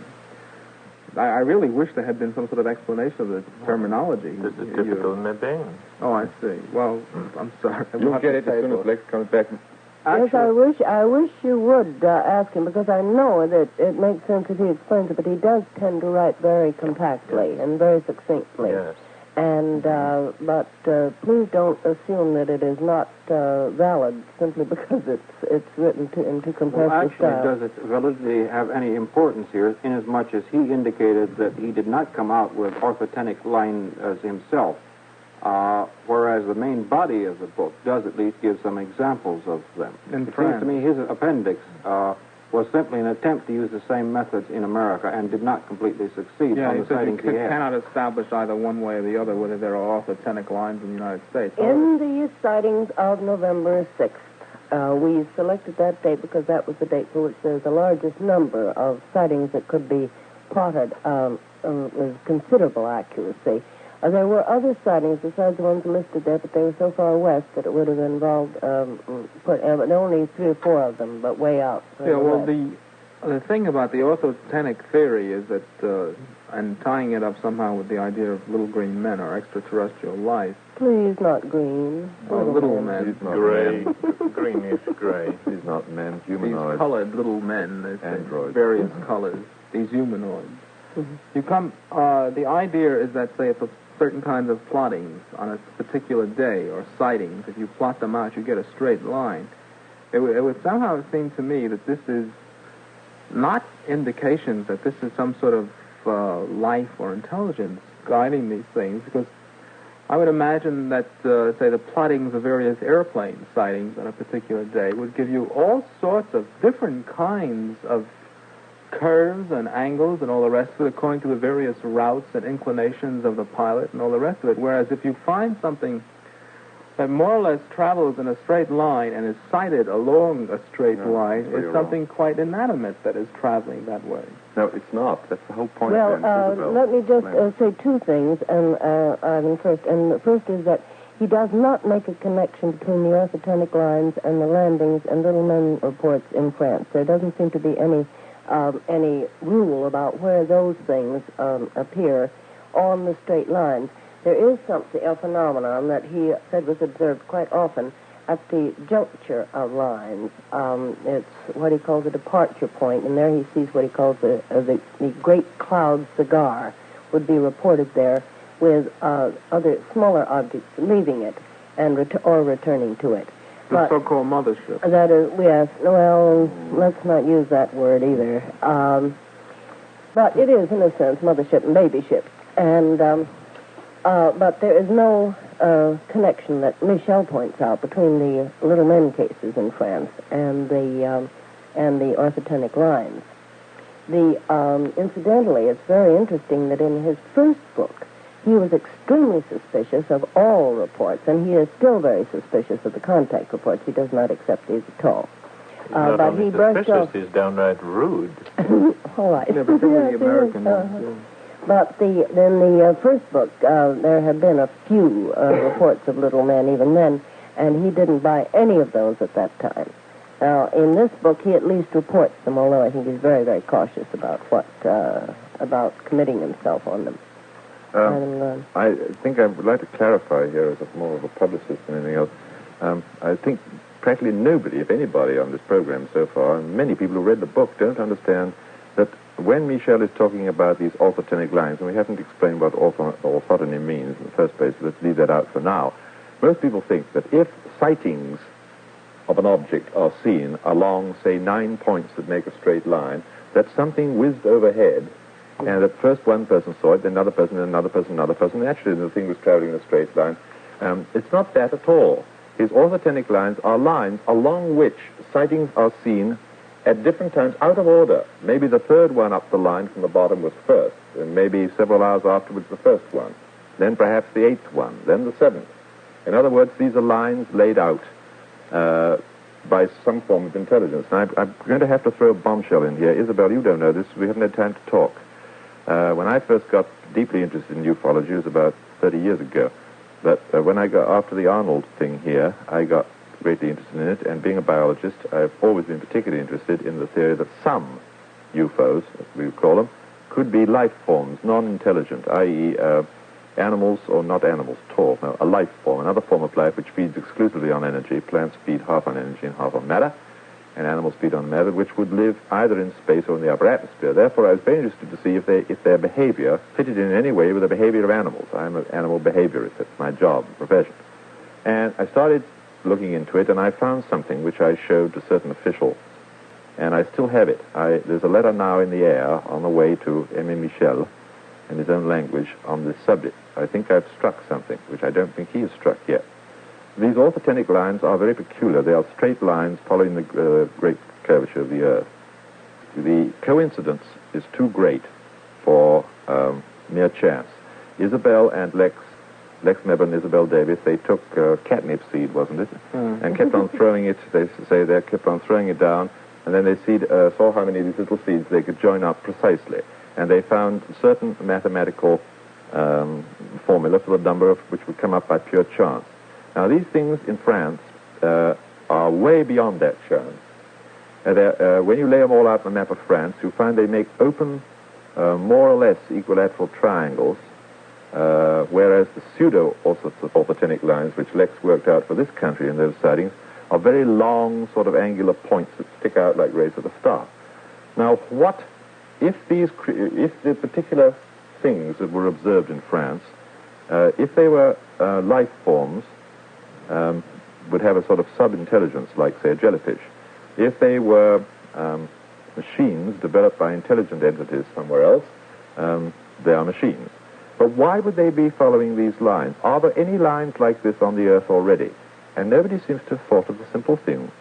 I really wish there had been some sort of explanation of the terminology. This is typical Nebel. Oh, I see. Well, I'm sorry. You'll get it as soon as Lex comes back. Yes, I wish you would ask him, because I know that it makes sense if he explains it, but he does tend to write very compactly and very succinctly. Yes. And but please don't assume that it is not valid simply because it's written in too compressed style. Does its validity have any importance here, inasmuch as he indicated that he did not come out with orthotenic lines himself, whereas the main body of the book does at least give some examples of them. It seems to me his appendix was simply an attempt to use the same methods in America and did not completely succeed on the sightings he had. Cannot establish either one way or the other whether there are orthotenic lines in the United States. In the sightings of November 6th, we selected that date because that was the date for which there's the largest number of sightings that could be plotted with considerable accuracy. There were other sightings besides the ones listed there, but they were so far west that it would have involved, but only 3 or 4 of them, but way out. Yeah, well, the thing about the orthotenic theory is that, and tying it up somehow with the idea of little green men or extraterrestrial life. Please, not green. Little men. He's not gray. Greenish gray. These not men, humanoids. These colored little men, androids. Various colors, these humanoids. Mm-hmm. The idea is that, say, for certain kinds of plottings on a particular day or sightings, if you plot them out, you get a straight line. It would somehow seem to me that this is not indications that this is some sort of life or intelligence guiding these things, because I would imagine that, say, the plottings of various airplane sightings on a particular day would give you all sorts of different kinds of curves and angles and all the rest of it according to the various routes and inclinations of the pilot and all the rest of it. Whereas if you find something that more or less travels in a straight line and is sighted along a straight line, it's something quite inanimate that is traveling that way. No, it's not. That's the whole point. Well, let me just say 2 things, and Ivan first. And the first is that he does not make a connection between the orthotenic lines and the landings and little men reports in France. There doesn't seem to be any rule about where those things appear on the straight lines. There is something, a phenomenon that he said was observed quite often at the juncture of lines. It's what he calls a departure point, and there he sees what he calls the great cloud cigar would be reported there with other smaller objects leaving it and returning to it. The so-called mothership. That is, yes. Well, let's not use that word either. But it is, in a sense, mothership and baby ship. And, but there is no connection that Michel points out between the little men cases in France and the orthotenic lines. Incidentally, it's very interesting that in his first book, he was extremely suspicious of all reports, and he is still very suspicious of the contact reports. He does not accept these at all. But he brushed off. He's downright rude. All right. Yeah, particularly the American ones. But in the first book, there had been a few reports of little men even then, and he didn't buy any of those at that time. Now, in this book, he at least reports them, although I think he's very, very cautious about about committing himself on them. I think I would like to clarify here as more of a publicist than anything else. I think practically nobody, if anybody, on this program so far, and many people who read the book don't understand that when Michel is talking about these orthotenic lines, and we haven't explained what orthotony means in the first place, so let's leave that out for now. Most people think that if sightings of an object are seen along, say, 9 points that make a straight line, that something whizzed overhead, and at first one person saw it, then another person, then another person, another person. Actually, the thing was traveling in a straight line. It's not that at all. His orthotenic lines are lines along which sightings are seen at different times out of order. Maybe the third one up the line from the bottom was first, and maybe several hours afterwards the first one. Then perhaps the 8th one, then the 7th. In other words, these are lines laid out by some form of intelligence. Now, I'm going to have to throw a bombshell in here. Isabelle, you don't know this. We haven't had time to talk. When I first got deeply interested in ufology, it was about 30 years ago. But when I got, after the Arnold thing here, I got greatly interested in it. And being a biologist, I've always been particularly interested in the theory that some UFOs, as we would call them, could be life forms, non-intelligent, i.e., animals or not animals at all. No, a life form, another form of life which feeds exclusively on energy. Plants feed half on energy and half on matter, and animals feed on matter, which would live either in space or in the upper atmosphere. Therefore, I was very interested to see if their behavior fitted in any way with the behavior of animals. I'm an animal behaviorist. That's my job, profession. And I started looking into it, and I found something which I showed to certain officials, and I still have it. There's a letter now in the air on the way to Aimé Michel in his own language on this subject. I think I've struck something, which I don't think he has struck yet. These orthotenic lines are very peculiar. They are straight lines following the great curvature of the Earth. the coincidence is too great for mere chance. Isabelle and Lex Mather and Isabelle Davis, they took catnip seed, wasn't it? And kept on throwing it, they say they kept on throwing it down, and then they saw how many of these little seeds they could join up precisely. And they found certain mathematical formula for the number of which would come up by pure chance. Now, these things in France are way beyond that chance. When you lay them all out on the map of France, you find they make open, more or less equilateral triangles, whereas the pseudo-orthotenic lines, which Lex worked out for this country in those sightings, are very long, sort of angular points that stick out like rays of a star. Now, what if the particular things that were observed in France, if they were life forms, would have a sort of sub-intelligence, like, say, a jellyfish. If they were machines developed by intelligent entities somewhere else, they are machines. But why would they be following these lines? Are there any lines like this on the Earth already? And nobody seems to have thought of the simple thing,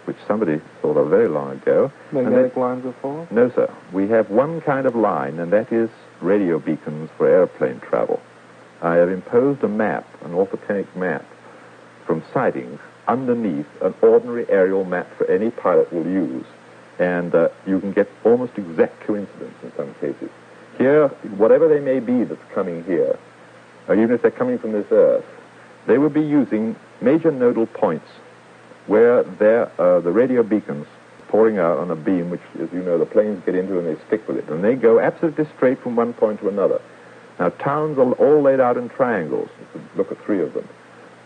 which somebody thought of very long ago. Magnetic lines of force? No, sir. We have one kind of line, and that is radio beacons for airplane travel. I have imposed a map, an orthotenic map, from sightings underneath an ordinary aerial map for any pilot will use. And you can get almost exact coincidence in some cases. Here, whatever they may be that's coming here, or even if they're coming from this Earth, they will be using major nodal points where the radio beacons pouring out on a beam, which, as you know, the planes get into and they stick with it. And they go absolutely straight from one point to another. Now, towns are all laid out in triangles. You could look at 3 of them.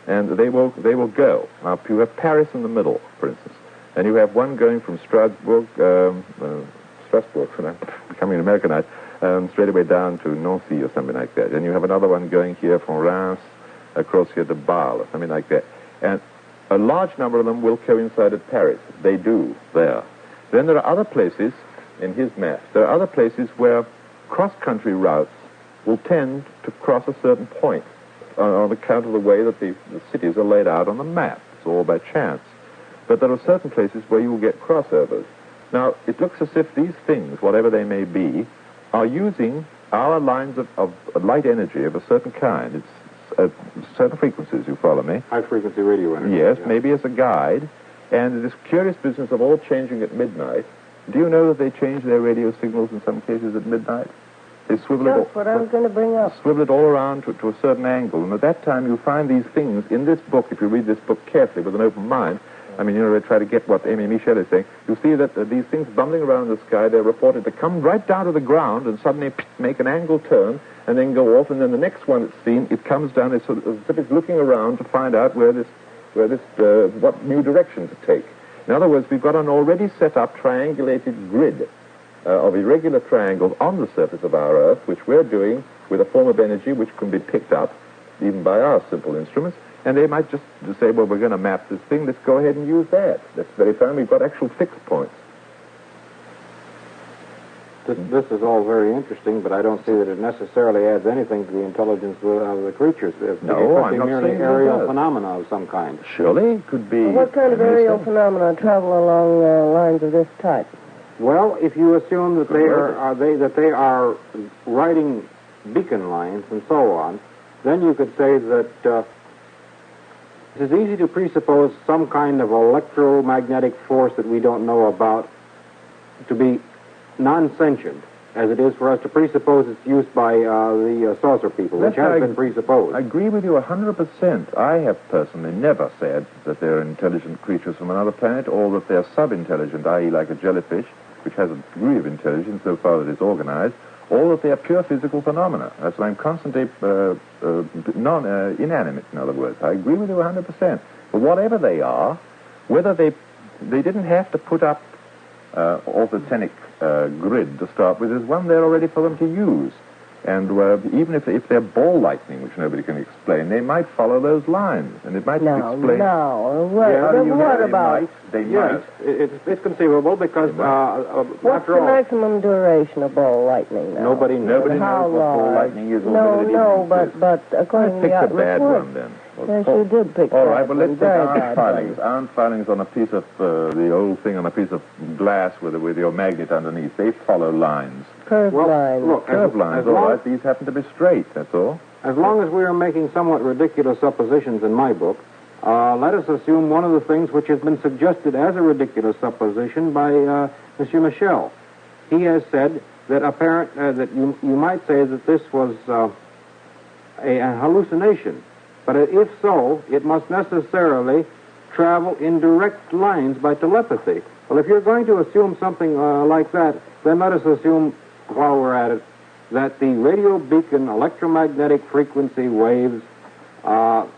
And they will go. Now, you have Paris in the middle, for instance. And you have one going from Strasbourg, when I'm becoming Americanized, straight away down to Nancy or something like that. And you have another one going here from Reims across here to Bâle or something like that. And a large number of them will coincide at Paris. They do there. Then there are other places, in his maps, there are other places where cross-country routes will tend to cross a certain point on account of the way that the cities are laid out on the map. It's all by chance. But there are certain places where you will get crossovers. Now, it looks as if these things, whatever they may be, are using our lines of light energy of a certain kind. It's certain frequencies, you follow me? High-frequency radio energy. Yes, yeah. Maybe as a guide. And this curious business of all changing at midnight, do you know that they change their radio signals in some cases at midnight? They swivel it all. That's what I was going to bring up. Swivel it all around to a certain angle. And at that time, you find these things in this book, if you read this book carefully with an open mind. I mean, they try to get what Amy Michel is saying. You see that these things bumbling around in the sky, they're reported to come right down to the ground and suddenly make an angle turn and then go off. And then the next one it's seen, it comes down. It's sort of as if it's looking around to find out what new direction to take. In other words, we've got an already set up triangulated grid of irregular triangles on the surface of our Earth, which we're doing with a form of energy which can be picked up even by our simple instruments. And they might just say, well, we're going to map this thing. Let's go ahead and use that. That's very fine. We've got actual fixed points. This is all very interesting, but I don't see that it necessarily adds anything to the intelligence of the creatures. No, I'm not merely saying aerial phenomena of some kind. Surely, it could be. Well, what kind of aerial phenomena travel along lines of this type? Well, if you assume that they are riding beacon lines and so on, then you could say that it is easy to presuppose some kind of electromagnetic force that we don't know about to be non-sentient, as it is for us to presuppose its use by the saucer people, which has been presupposed. I agree with you 100%. I have personally never said that they're intelligent creatures from another planet, or that they're sub-intelligent, i.e. like a jellyfish, which has a degree of intelligence so far that it's organized, or that they are pure physical phenomena. That's why I'm constantly inanimate, in other words. I agree with you 100%. But whatever they are, whether they didn't have to put up orthotenic grid to start with, there's one there already for them to use. And even if they're ball lightning, which nobody can explain, they might follow those lines, and it might explain. What about? They yes, might. It's conceivable because what's the maximum duration of ball lightning? Nobody knows. Nobody knows what ball lightning is. But according to the picked a bad report, one then. Yes, you did pick All that right, well, let's one. take Very iron bad filings. one. Iron filings on a piece of, the old thing on a piece of glass with your magnet underneath. They follow lines. Curved lines. Look, Curved lines, all right. These happen to be straight, that's all. As long as we are making somewhat ridiculous suppositions in my book, let us assume one of the things which has been suggested as a ridiculous supposition by Monsieur Michel. He has said that that you might say that this was a hallucination. But if so, it must necessarily travel in direct lines by telepathy. Well, if you're going to assume something like that, then let us assume, while we're at it, that the radio beacon electromagnetic frequency waves are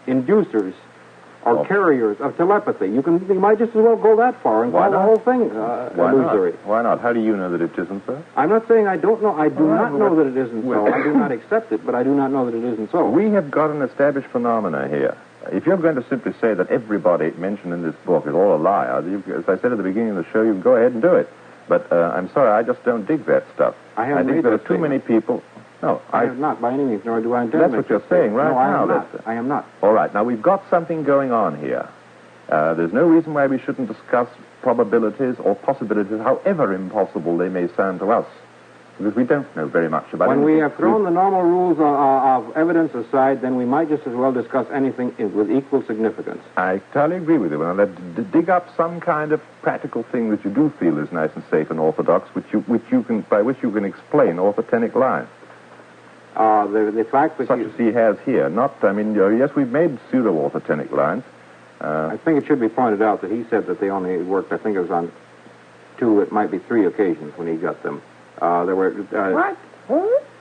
inducers or carriers of telepathy. You might just as well go that far and call the whole thing illusory. Why not? How do you know that it isn't so? I'm not saying I don't know. I do not know that it isn't so. I do not accept it, but I do not know that it isn't so. We have got an established phenomena here. If you're going to simply say that everybody mentioned in this book is all a liar, as I said at the beginning of the show, you can go ahead and do it. But I'm sorry, I just don't dig that stuff. I think there are too many people. No, I have not, by any means, nor do I intend That's what you're saying right now. No, I am not. All right, now we've got something going on here. There's no reason why we shouldn't discuss probabilities or possibilities, however impossible they may sound to us, because we don't know very much about it. When we have thrown the normal rules of evidence aside, then we might just as well discuss anything with equal significance. I totally agree with you. Well, let's dig up some kind of practical thing that you do feel is nice and safe and orthodox, by which you can explain orthotenic lines. The fact that such as he has here. Yes, we've made pseudo-orthotenic lines. I think it should be pointed out that he said that they only worked, I think it was on 2, it might be 3 occasions when he got them. There were... What?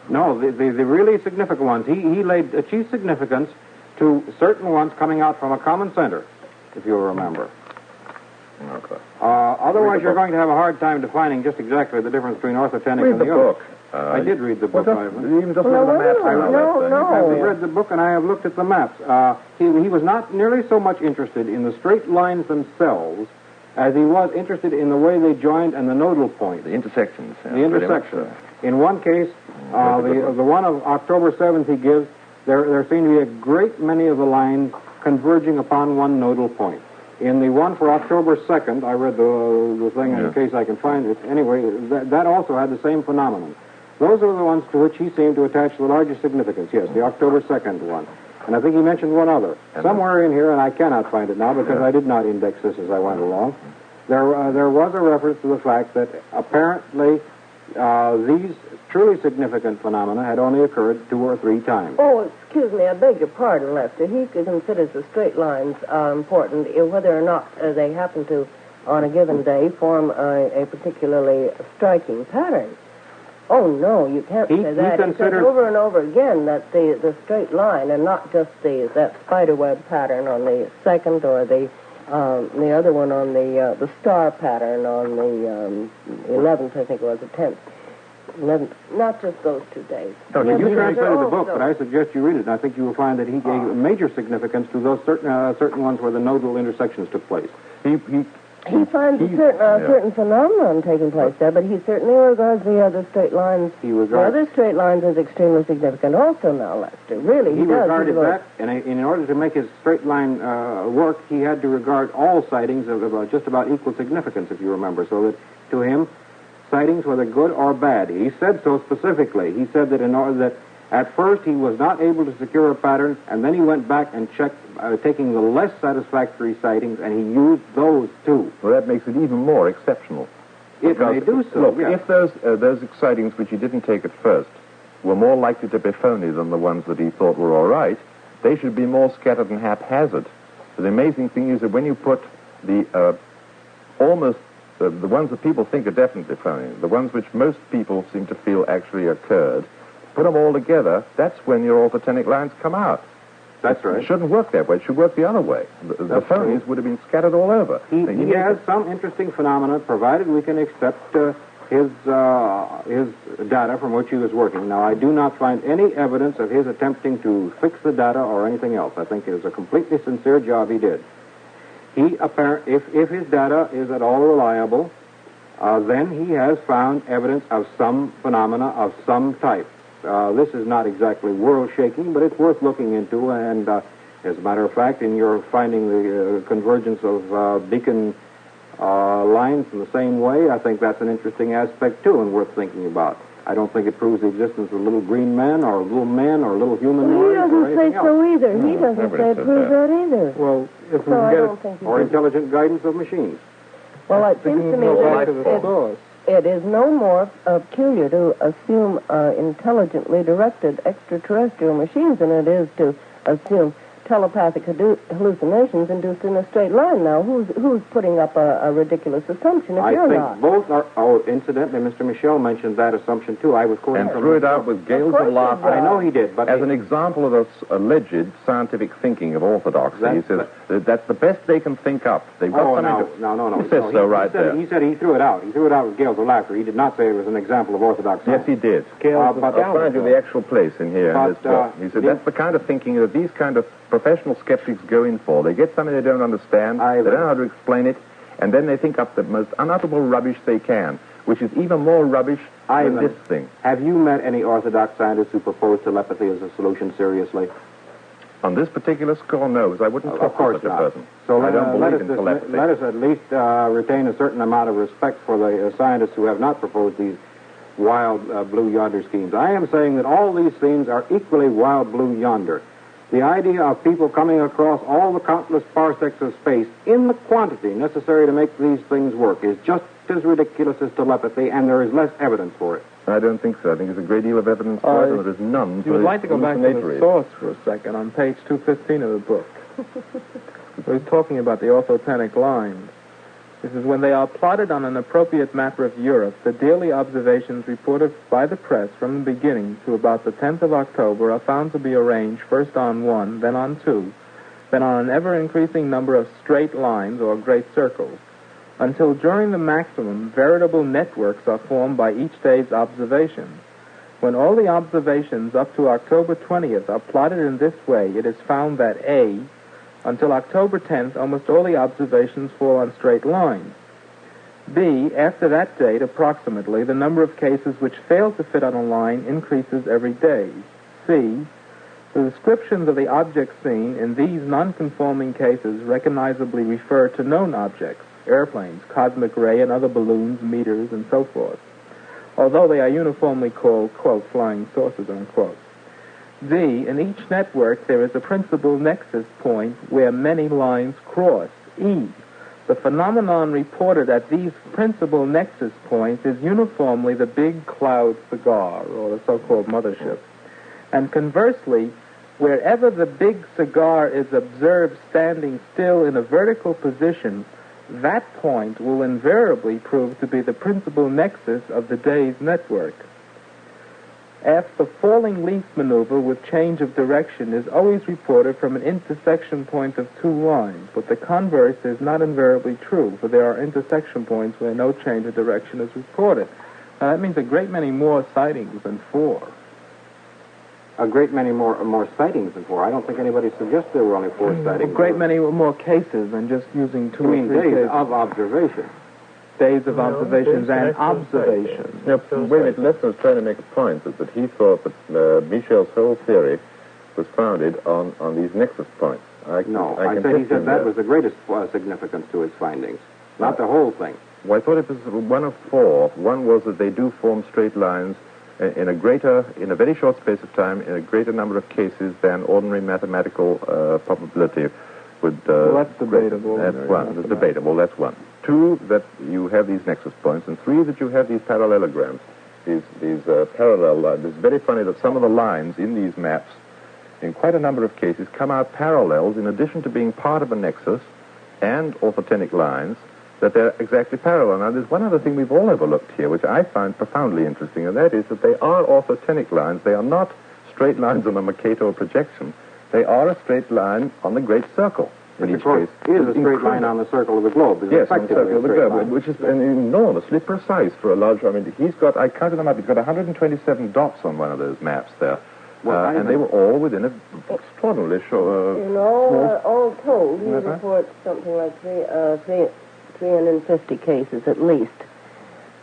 No, the really significant ones. He laid a chief significance to certain ones coming out from a common center, if you'll remember. Okay. Otherwise, you're going to have a hard time defining just exactly the difference between orthotenic and the other. Book. I did read the book, Ivan. Even just look at the maps. I have read the book and I have looked at the maps. He was not nearly so much interested in the straight lines themselves as he was interested in the way they joined and the nodal point. The intersections. Yeah, the intersection. In one case, the one of October 7th he gives, there seem to be a great many of the lines converging upon one nodal point. In the one for October 2nd, I read the thing in case I can find it. Anyway, that also had the same phenomenon. Those are the ones to which he seemed to attach the largest significance, yes, the October 2nd one. And I think he mentioned one other. Somewhere in here, and I cannot find it now because I did not index this as I went along, there was a reference to the fact that apparently these truly significant phenomena had only occurred 2 or 3 times. Oh, excuse me, I beg your pardon, Lester. He considers the straight lines important, whether or not they happen to, on a given day, form a particularly striking pattern. Oh, no, you can't say that. He says over and over again that the straight line, and not just that spiderweb pattern on the 2nd or the other one on the star pattern on the 11th, I think it was, the 10th. 11th, not just those 2 days. No, you translated the book, but I suggest you read it, and I think you will find that he gave major significance to those certain ones where the nodal intersections took place. He finds a certain phenomenon taking place there, but he certainly regards the other straight lines. The other straight lines as extremely significant also now, Lester. Really, he does. Regarded that, and in order to make his straight line work, he had to regard all sightings of just about equal significance, if you remember, so that to him, sightings, whether good or bad, he said so specifically. He said that in order that at first he was not able to secure a pattern, and then he went back and checked, taking the less satisfactory sightings, and he used those too. Well, that makes it even more exceptional. It may do so. Look, if those sightings which he didn't take at first were more likely to be phony than the ones that he thought were all right, they should be more scattered and haphazard. But the amazing thing is that when you put the ones that people think are definitely phony, the ones which most people seem to feel actually occurred, put them all together, that's when your orthotenic lines come out. That's right. It shouldn't work that way. It should work the other way. The phonies would have been scattered all over. He has some interesting phenomena, provided we can accept his data from which he was working. Now, I do not find any evidence of his attempting to fix the data or anything else. I think it was a completely sincere job he did. If his data is at all reliable, then he has found evidence of some phenomena of some type. This is not exactly world-shaking, but it's worth looking into. And as a matter of fact, in your finding the convergence of beacon lines in the same way, I think that's an interesting aspect, too, and worth thinking about. I don't think it proves the existence of a little green man or a little man or a little human. Well, he doesn't say so either. He doesn't say it proves that either. Well, if we can get or intelligent guidance of machines. Well, it seems to me that it is no more peculiar to assume intelligently directed extraterrestrial machines than it is to assume telepathic hallucinations induced in a straight line. Now, who's putting up a ridiculous assumption if you're not? I think both are... Oh, incidentally, Mr. Michel mentioned that assumption, too. I was quoting... And threw it out with gales of laughter. I know he did, but... As an example of the alleged scientific thinking of orthodoxy, he says that's the best they can think up. They've got no. He says so right there. He said he threw it out. He threw it out with gales of laughter. He did not say it was an example of orthodoxy. Yes, he did. I'll find you the actual place in here in this book. He said that's the kind of thinking that these kind of professional skeptics go in for. They get something they don't understand, they don't know how to explain it, and then they think up the most unutterable rubbish they can, which is even more rubbish than this thing. Have you met any orthodox scientists who propose telepathy as a solution seriously? On this particular score, no, because I wouldn't talk to such a person. So I don't believe in telepathy. Let us at least retain a certain amount of respect for the scientists who have not proposed these wild blue yonder schemes. I am saying that all these schemes are equally wild blue yonder. The idea of people coming across all the countless parsecs of space in the quantity necessary to make these things work is just as ridiculous as telepathy, and there is less evidence for it. I don't think so. I think there's a great deal of evidence for it, and there's none for you would like to go back to the source for a second on page 215 of the book. We're talking about the orthotenic lines. This is when they are plotted on an appropriate map of Europe, the daily observations reported by the press from the beginning to about the 10th of October are found to be arranged first on one, then on two, then on an ever-increasing number of straight lines or great circles, until during the maximum, veritable networks are formed by each day's observations. When all the observations up to October 20th are plotted in this way, it is found that A, until October 10th, almost all the observations fall on straight lines. B, after that date, approximately, the number of cases which fail to fit on a line increases every day. C, the descriptions of the objects seen in these non-conforming cases recognizably refer to known objects, airplanes, cosmic ray, and other balloons, meters, and so forth, although they are uniformly called, quote, flying saucers, unquote. D, in each network there is a principal nexus point where many lines cross. E, the phenomenon reported at these principal nexus points is uniformly the big cloud cigar, or the so-called mothership. And conversely, wherever the big cigar is observed standing still in a vertical position, that point will invariably prove to be the principal nexus of the day's network. F, the falling leaf maneuver with change of direction is always reported from an intersection point of two lines, but the converse is not invariably true, for there are intersection points where no change of direction is reported. Now, that means a great many more sightings than 4. A great many more sightings than 4. I don't think anybody suggests there were only 4 sightings. A great many more cases than just using 2 or 3 days cases. of observation. Days of observations and observations. Wait a minute, Lester was trying to make a point that he thought that Michel's whole theory was founded on these nexus points. I said he said that was the greatest significance to his findings, not the whole thing. Well, I thought it was one of 4. One was that they do form straight lines in a very short space of time, in a greater number of cases than ordinary mathematical probability would... well, that's debatable. That's one. That's debatable. That's one. 2, that you have these nexus points, and 3, that you have these parallelograms, these parallel lines. It's very funny that some of the lines in these maps, in quite a number of cases, come out parallels in addition to being part of a nexus and orthotenic lines, that they're exactly parallel. Now, there's one other thing we've all overlooked here, which I find profoundly interesting, and that is that they are orthotenic lines. They are not straight lines on a Mercator projection. They are a straight line on the Great Circle. In each case, is a straight line on the circle of the globe. Yes, on the circle of the globe, which is enormously precise for a large... I mean, I counted them up, he's got 127 dots on one of those maps there. And they were all within an extraordinarily short... all told, he reports something like 350 cases at least.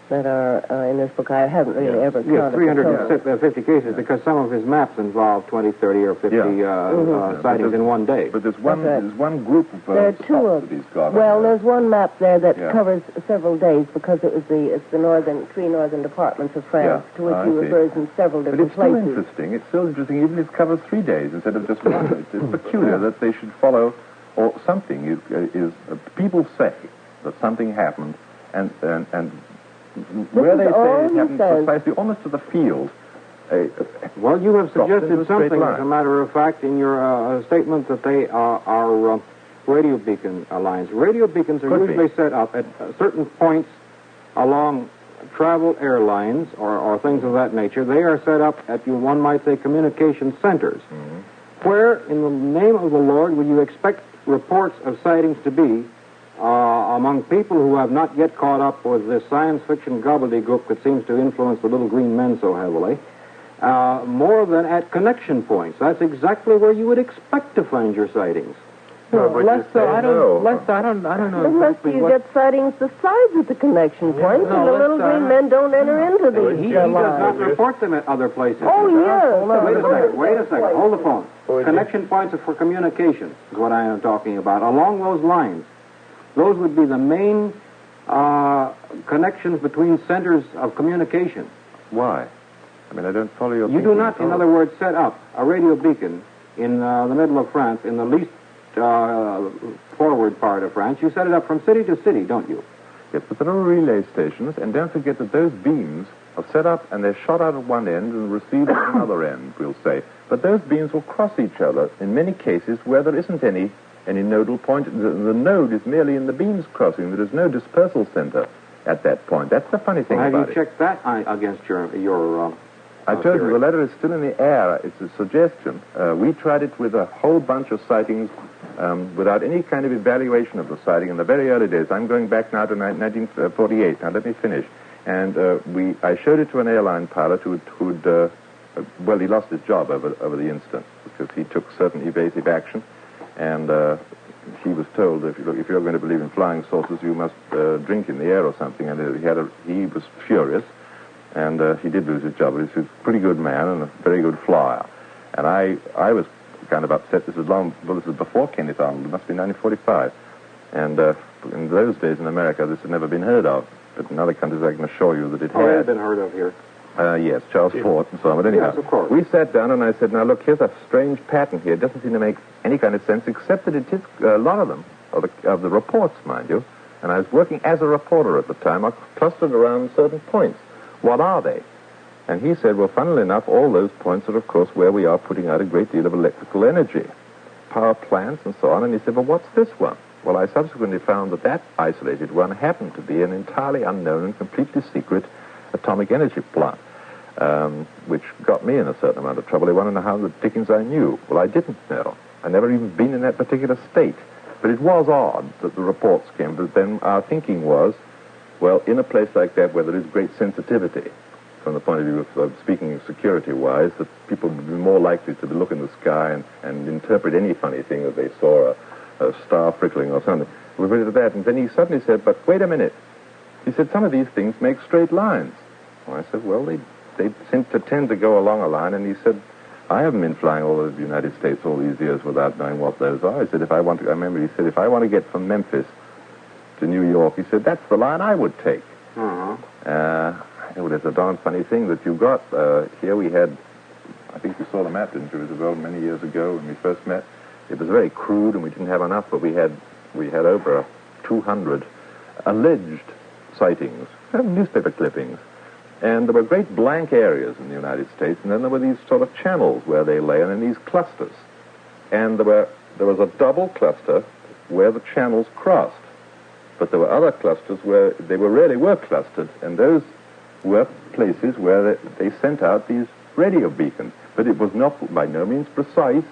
that are in this book. I haven't really ever counted. Yes, 350 cases, because some of his maps involve 20, 30, or 50 sightings in one day. But there's one group of there are two of these got. Well, there's one map there that covers several days, because it's the three northern departments of France, to which he refers in several different places. But it's still interesting. It's still interesting, even if it covers 3 days instead of just one. It's peculiar that they should follow, or something people say that something happened, and where they say it happened precisely almost to the field. Well, you have suggested something, as a matter of fact, in your statement that they are radio beacon lines. Radio beacons are usually set up at certain points along travel airlines or things of that nature. They are set up at, one might say, communication centers. Mm-hmm. Where, in the name of the Lord, would you expect reports of sightings to be among people who have not yet caught up with this science fiction gobbledygook that seems to influence the little green men so heavily, more than at connection points? That's exactly where you would expect to find your sightings. Well, I don't know. Unless you get sightings the sides of the connection points, and the little green men don't enter into these He does not report them at other places. Oh, yes. Wait a second. Hold the phone. Connection points are for communication, is what I am talking about. Along those lines, those would be the main connections between centers of communication. Why? I mean, I don't follow your You do not, in other words, set up a radio beacon in the middle of France, in the least forward part of France. You set it up from city to city, don't you? Yes, but there are relay stations, and don't forget that those beams are set up and they're shot out at one end and received at another end, we'll say. But those beams will cross each other in many cases where there isn't any nodal point. The node is merely in the beams crossing. There is no dispersal center at that point. That's the funny thing about it. Have you checked that against your I told you, the letter is still in the air. It's a suggestion. We tried it with a whole bunch of sightings without any kind of evaluation of the sighting in the very early days. I'm going back now to 1948. Now, let me finish. And I showed it to an airline pilot who'd he lost his job over the incident because he took certain evasive action. And he was told, if you're going to believe in flying saucers, you must drink in the air or something. And he was furious. And he did lose his job, but he's a pretty good man and a very good flyer. And I was kind of upset. This is before Kenneth Arnold. It must be 1945. And in those days in America, this had never been heard of. But in other countries, I can assure you that it had. Oh, it had been heard of here. Yes, Charles Fort and so on. But anyhow, yes, of course. We sat down and I said, now look, here's a strange pattern here. It doesn't seem to make any kind of sense, except that it is a lot of them, of the reports, mind you. And I was working as a reporter at the time. I clustered around certain points. What are they? And he said, well, funnily enough, all those points are, of course, where we are putting out a great deal of electrical energy, power plants and so on. And he said, well, what's this one? Well, I subsequently found that isolated one happened to be an entirely unknown and completely secret atomic energy plant, which got me in a certain amount of trouble. They wanted to know how the dickens I knew. Well, I didn't know. I'd never even been in that particular state. But it was odd that the reports came. But then our thinking was, well, in a place like that where there is great sensitivity, from the point of view of speaking security-wise, that people would be more likely to look in the sky and interpret any funny thing that they saw, a star frickling or something. We went to that, and then he suddenly said, but wait a minute. He said, some of these things make straight lines. Well, I said, well, they tend to go along a line, and he said, I haven't been flying all over the United States all these years without knowing what those are. He said, if I want to get from Memphis to New York, he said, that's the line I would take. It's a darn funny thing that you got. Here we had, I think you saw the map, didn't you, Isabelle, many years ago when we first met. It was very crude and we didn't have enough, but we had over 200 alleged sightings, newspaper clippings. And there were great blank areas in the United States, and then there were these sort of channels where they lay, and then these clusters. And there was a double cluster where the channels crossed. But there were other clusters where they really were clustered, and those were places where they sent out these radio beacons. But it was not by no means precise.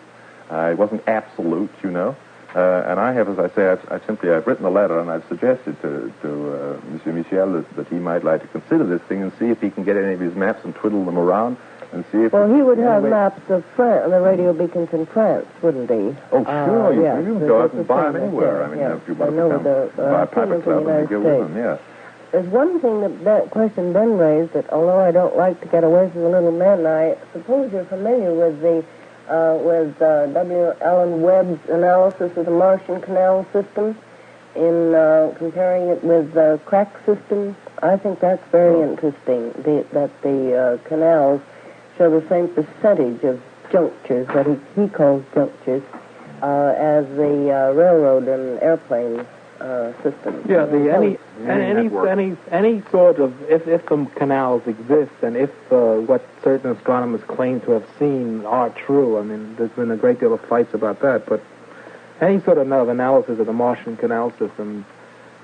It wasn't absolute, you know. And I have, as I say, I've written a letter and I've suggested to Monsieur Michel that he might like to consider this thing and see if he can get any of his maps and twiddle them around and see if... Well, he would have maps of the radio beacons in France, wouldn't he? Oh, sure. You can go out and buy them anywhere. I mean, if you want to buy a paper club and you go with them, yeah. There's one thing that question then raised that, although I don't like to get away from the little men, I suppose you're familiar with the W. Allen Webb's analysis of the Martian canal system in comparing it with crack systems. I think that's very interesting, that the canals show the same percentage of junctures, that he calls junctures, as the railroad and airplane system. Yeah, any sort of, if the canals exist and if what certain astronomers claim to have seen are true, I mean, there's been a great deal of fights about that, but any sort of analysis of the Martian canal system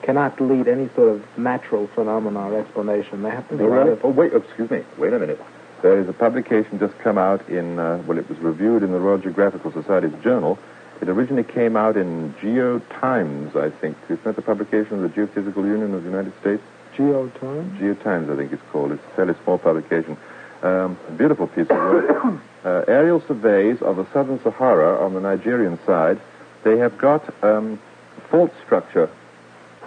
cannot lead any sort of natural phenomena or explanation. They have to be Excuse me. Wait a minute. There is a publication just come out in, it was reviewed in the Royal Geographical Society's journal. It originally came out in Geo-Times, I think. Isn't that the publication of the Geophysical Union of the United States? Geo-Times? Geo-Times, I think it's called. It's a fairly small publication. A beautiful piece of work. Aerial surveys of the southern Sahara on the Nigerian side. They have got fault structure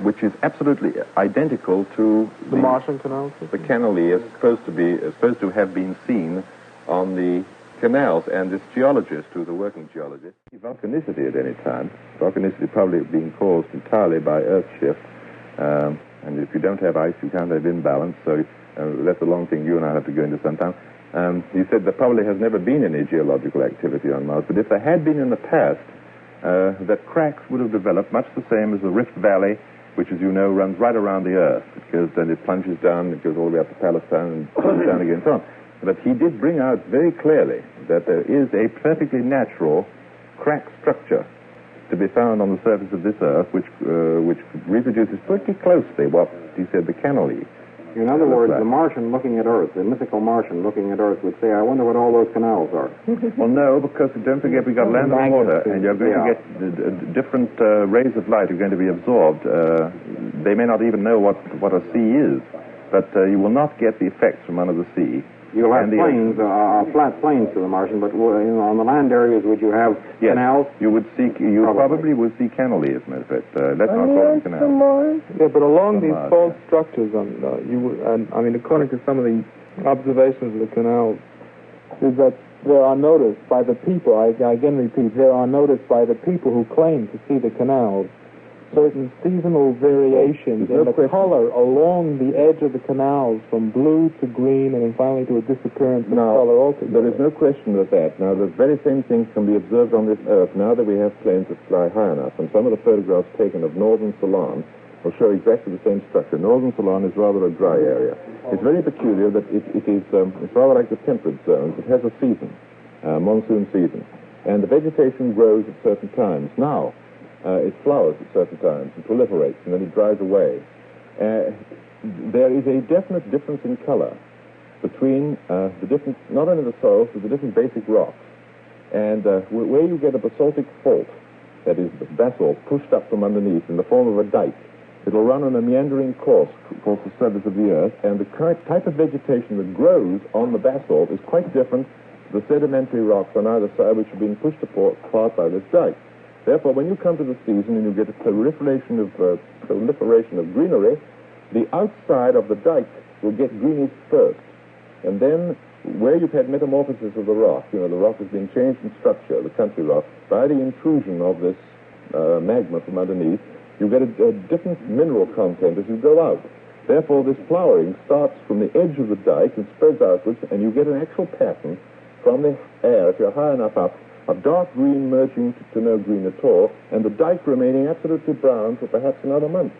which is absolutely identical to the Martian canal system? The canal is supposed to have been seen on the canals, and this geologist, who's a working geologist, volcanicity at any time. Volcanicity probably being caused entirely by earth shift, and if you don't have ice, you can't have imbalance. So that's a long thing you and I have to go into sometime. He said there probably has never been any geological activity on Mars, but if there had been in the past, that cracks would have developed much the same as the Rift Valley, which, as you know, runs right around the Earth, because then it plunges down, it goes all the way up to Palestine and plunges down again and so on. But he did bring out very clearly that there is a perfectly natural crack structure to be found on the surface of this Earth, which reproduces pretty closely what he said the canal is. In other words, the Martian looking at Earth, the mythical Martian looking at Earth would say, I wonder what all those canals are. Well, no, because don't forget we got land and water, and you're going to get different rays of light are going to be absorbed. They may not even know what a sea is, but you will not get the effects from under the sea. You'll have plains, flat plains to the Martian, but on the land areas would you have canals? You would see, probably would see canaliers, matter of fact. Let's not call them canals. Yeah, but along these fault structures, according to some of the observations of the canals, is that there are noticed by the people, I again repeat, there are noticed by the people who claim to see the canals certain seasonal variations in the color along the edge of the canals, from blue to green, and then finally to a disappearance of color altogether. There is no question of that. Now, the very same things can be observed on this Earth now that we have planes that fly high enough. And some of the photographs taken of northern Ceylon will show exactly the same structure. Northern Ceylon is rather a dry area. It's very peculiar that it's rather like the temperate zones. It has a season, monsoon season. And the vegetation grows at certain times. Now, it flowers at certain times and proliferates, and then it dries away. There is a definite difference in color between the different, not only the soils, but the different basic rocks. And where you get a basaltic fault, that is the basalt pushed up from underneath in the form of a dike, it'll run on a meandering course across the surface of the Earth, and the current type of vegetation that grows on the basalt is quite different to the sedimentary rocks on either side, which are being pushed apart by this dike. Therefore, when you come to the season and you get a proliferation of greenery, the outside of the dike will get greenish first. And then, where you've had metamorphosis of the rock, the rock has been changed in structure, the country rock, by the intrusion of this magma from underneath, you get a different mineral content as you go out. Therefore, this flowering starts from the edge of the dike and spreads outwards, and you get an actual pattern from the air, if you're high enough up, of dark green merging to no green at all, and the dike remaining absolutely brown for perhaps another month.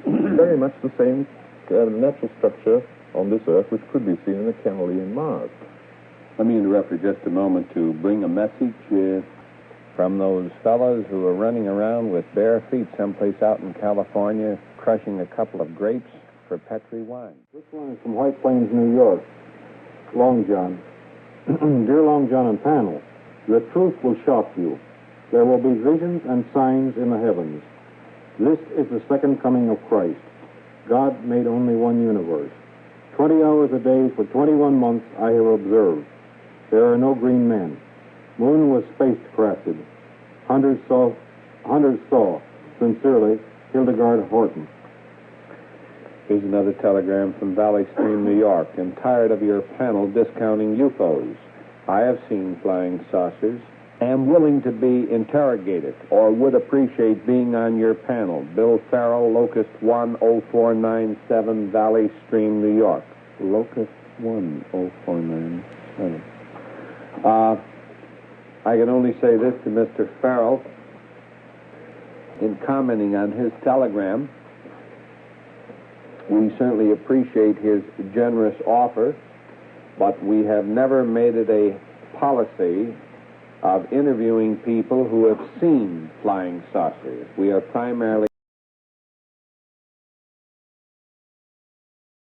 Very much the same natural structure on this Earth, which could be seen in a canal in Mars. Let me interrupt for just a moment to bring a message from those fellows who are running around with bare feet someplace out in California, crushing a couple of grapes for Petri wine. This one is from White Plains, New York. Long John. Dear Long John and panel, the truth will shock you. There will be visions and signs in the heavens. This is the second coming of Christ. God made only one universe. 20 hours a day for 21 months I have observed. There are no green men. Moon was spacecrafted. Hunters saw. Sincerely, Hildegard Horton. Here's another telegram from Valley Stream, New York. I'm tired of your panel discounting UFOs. I have seen flying saucers. Am willing to be interrogated or would appreciate being on your panel. Bill Farrell, Locust 10497, Valley Stream, New York. Locust 10497. I can only say this to Mr. Farrell in commenting on his telegram. We certainly appreciate his generous offer, but we have never made it a policy of interviewing people who have seen flying saucers. We are primarily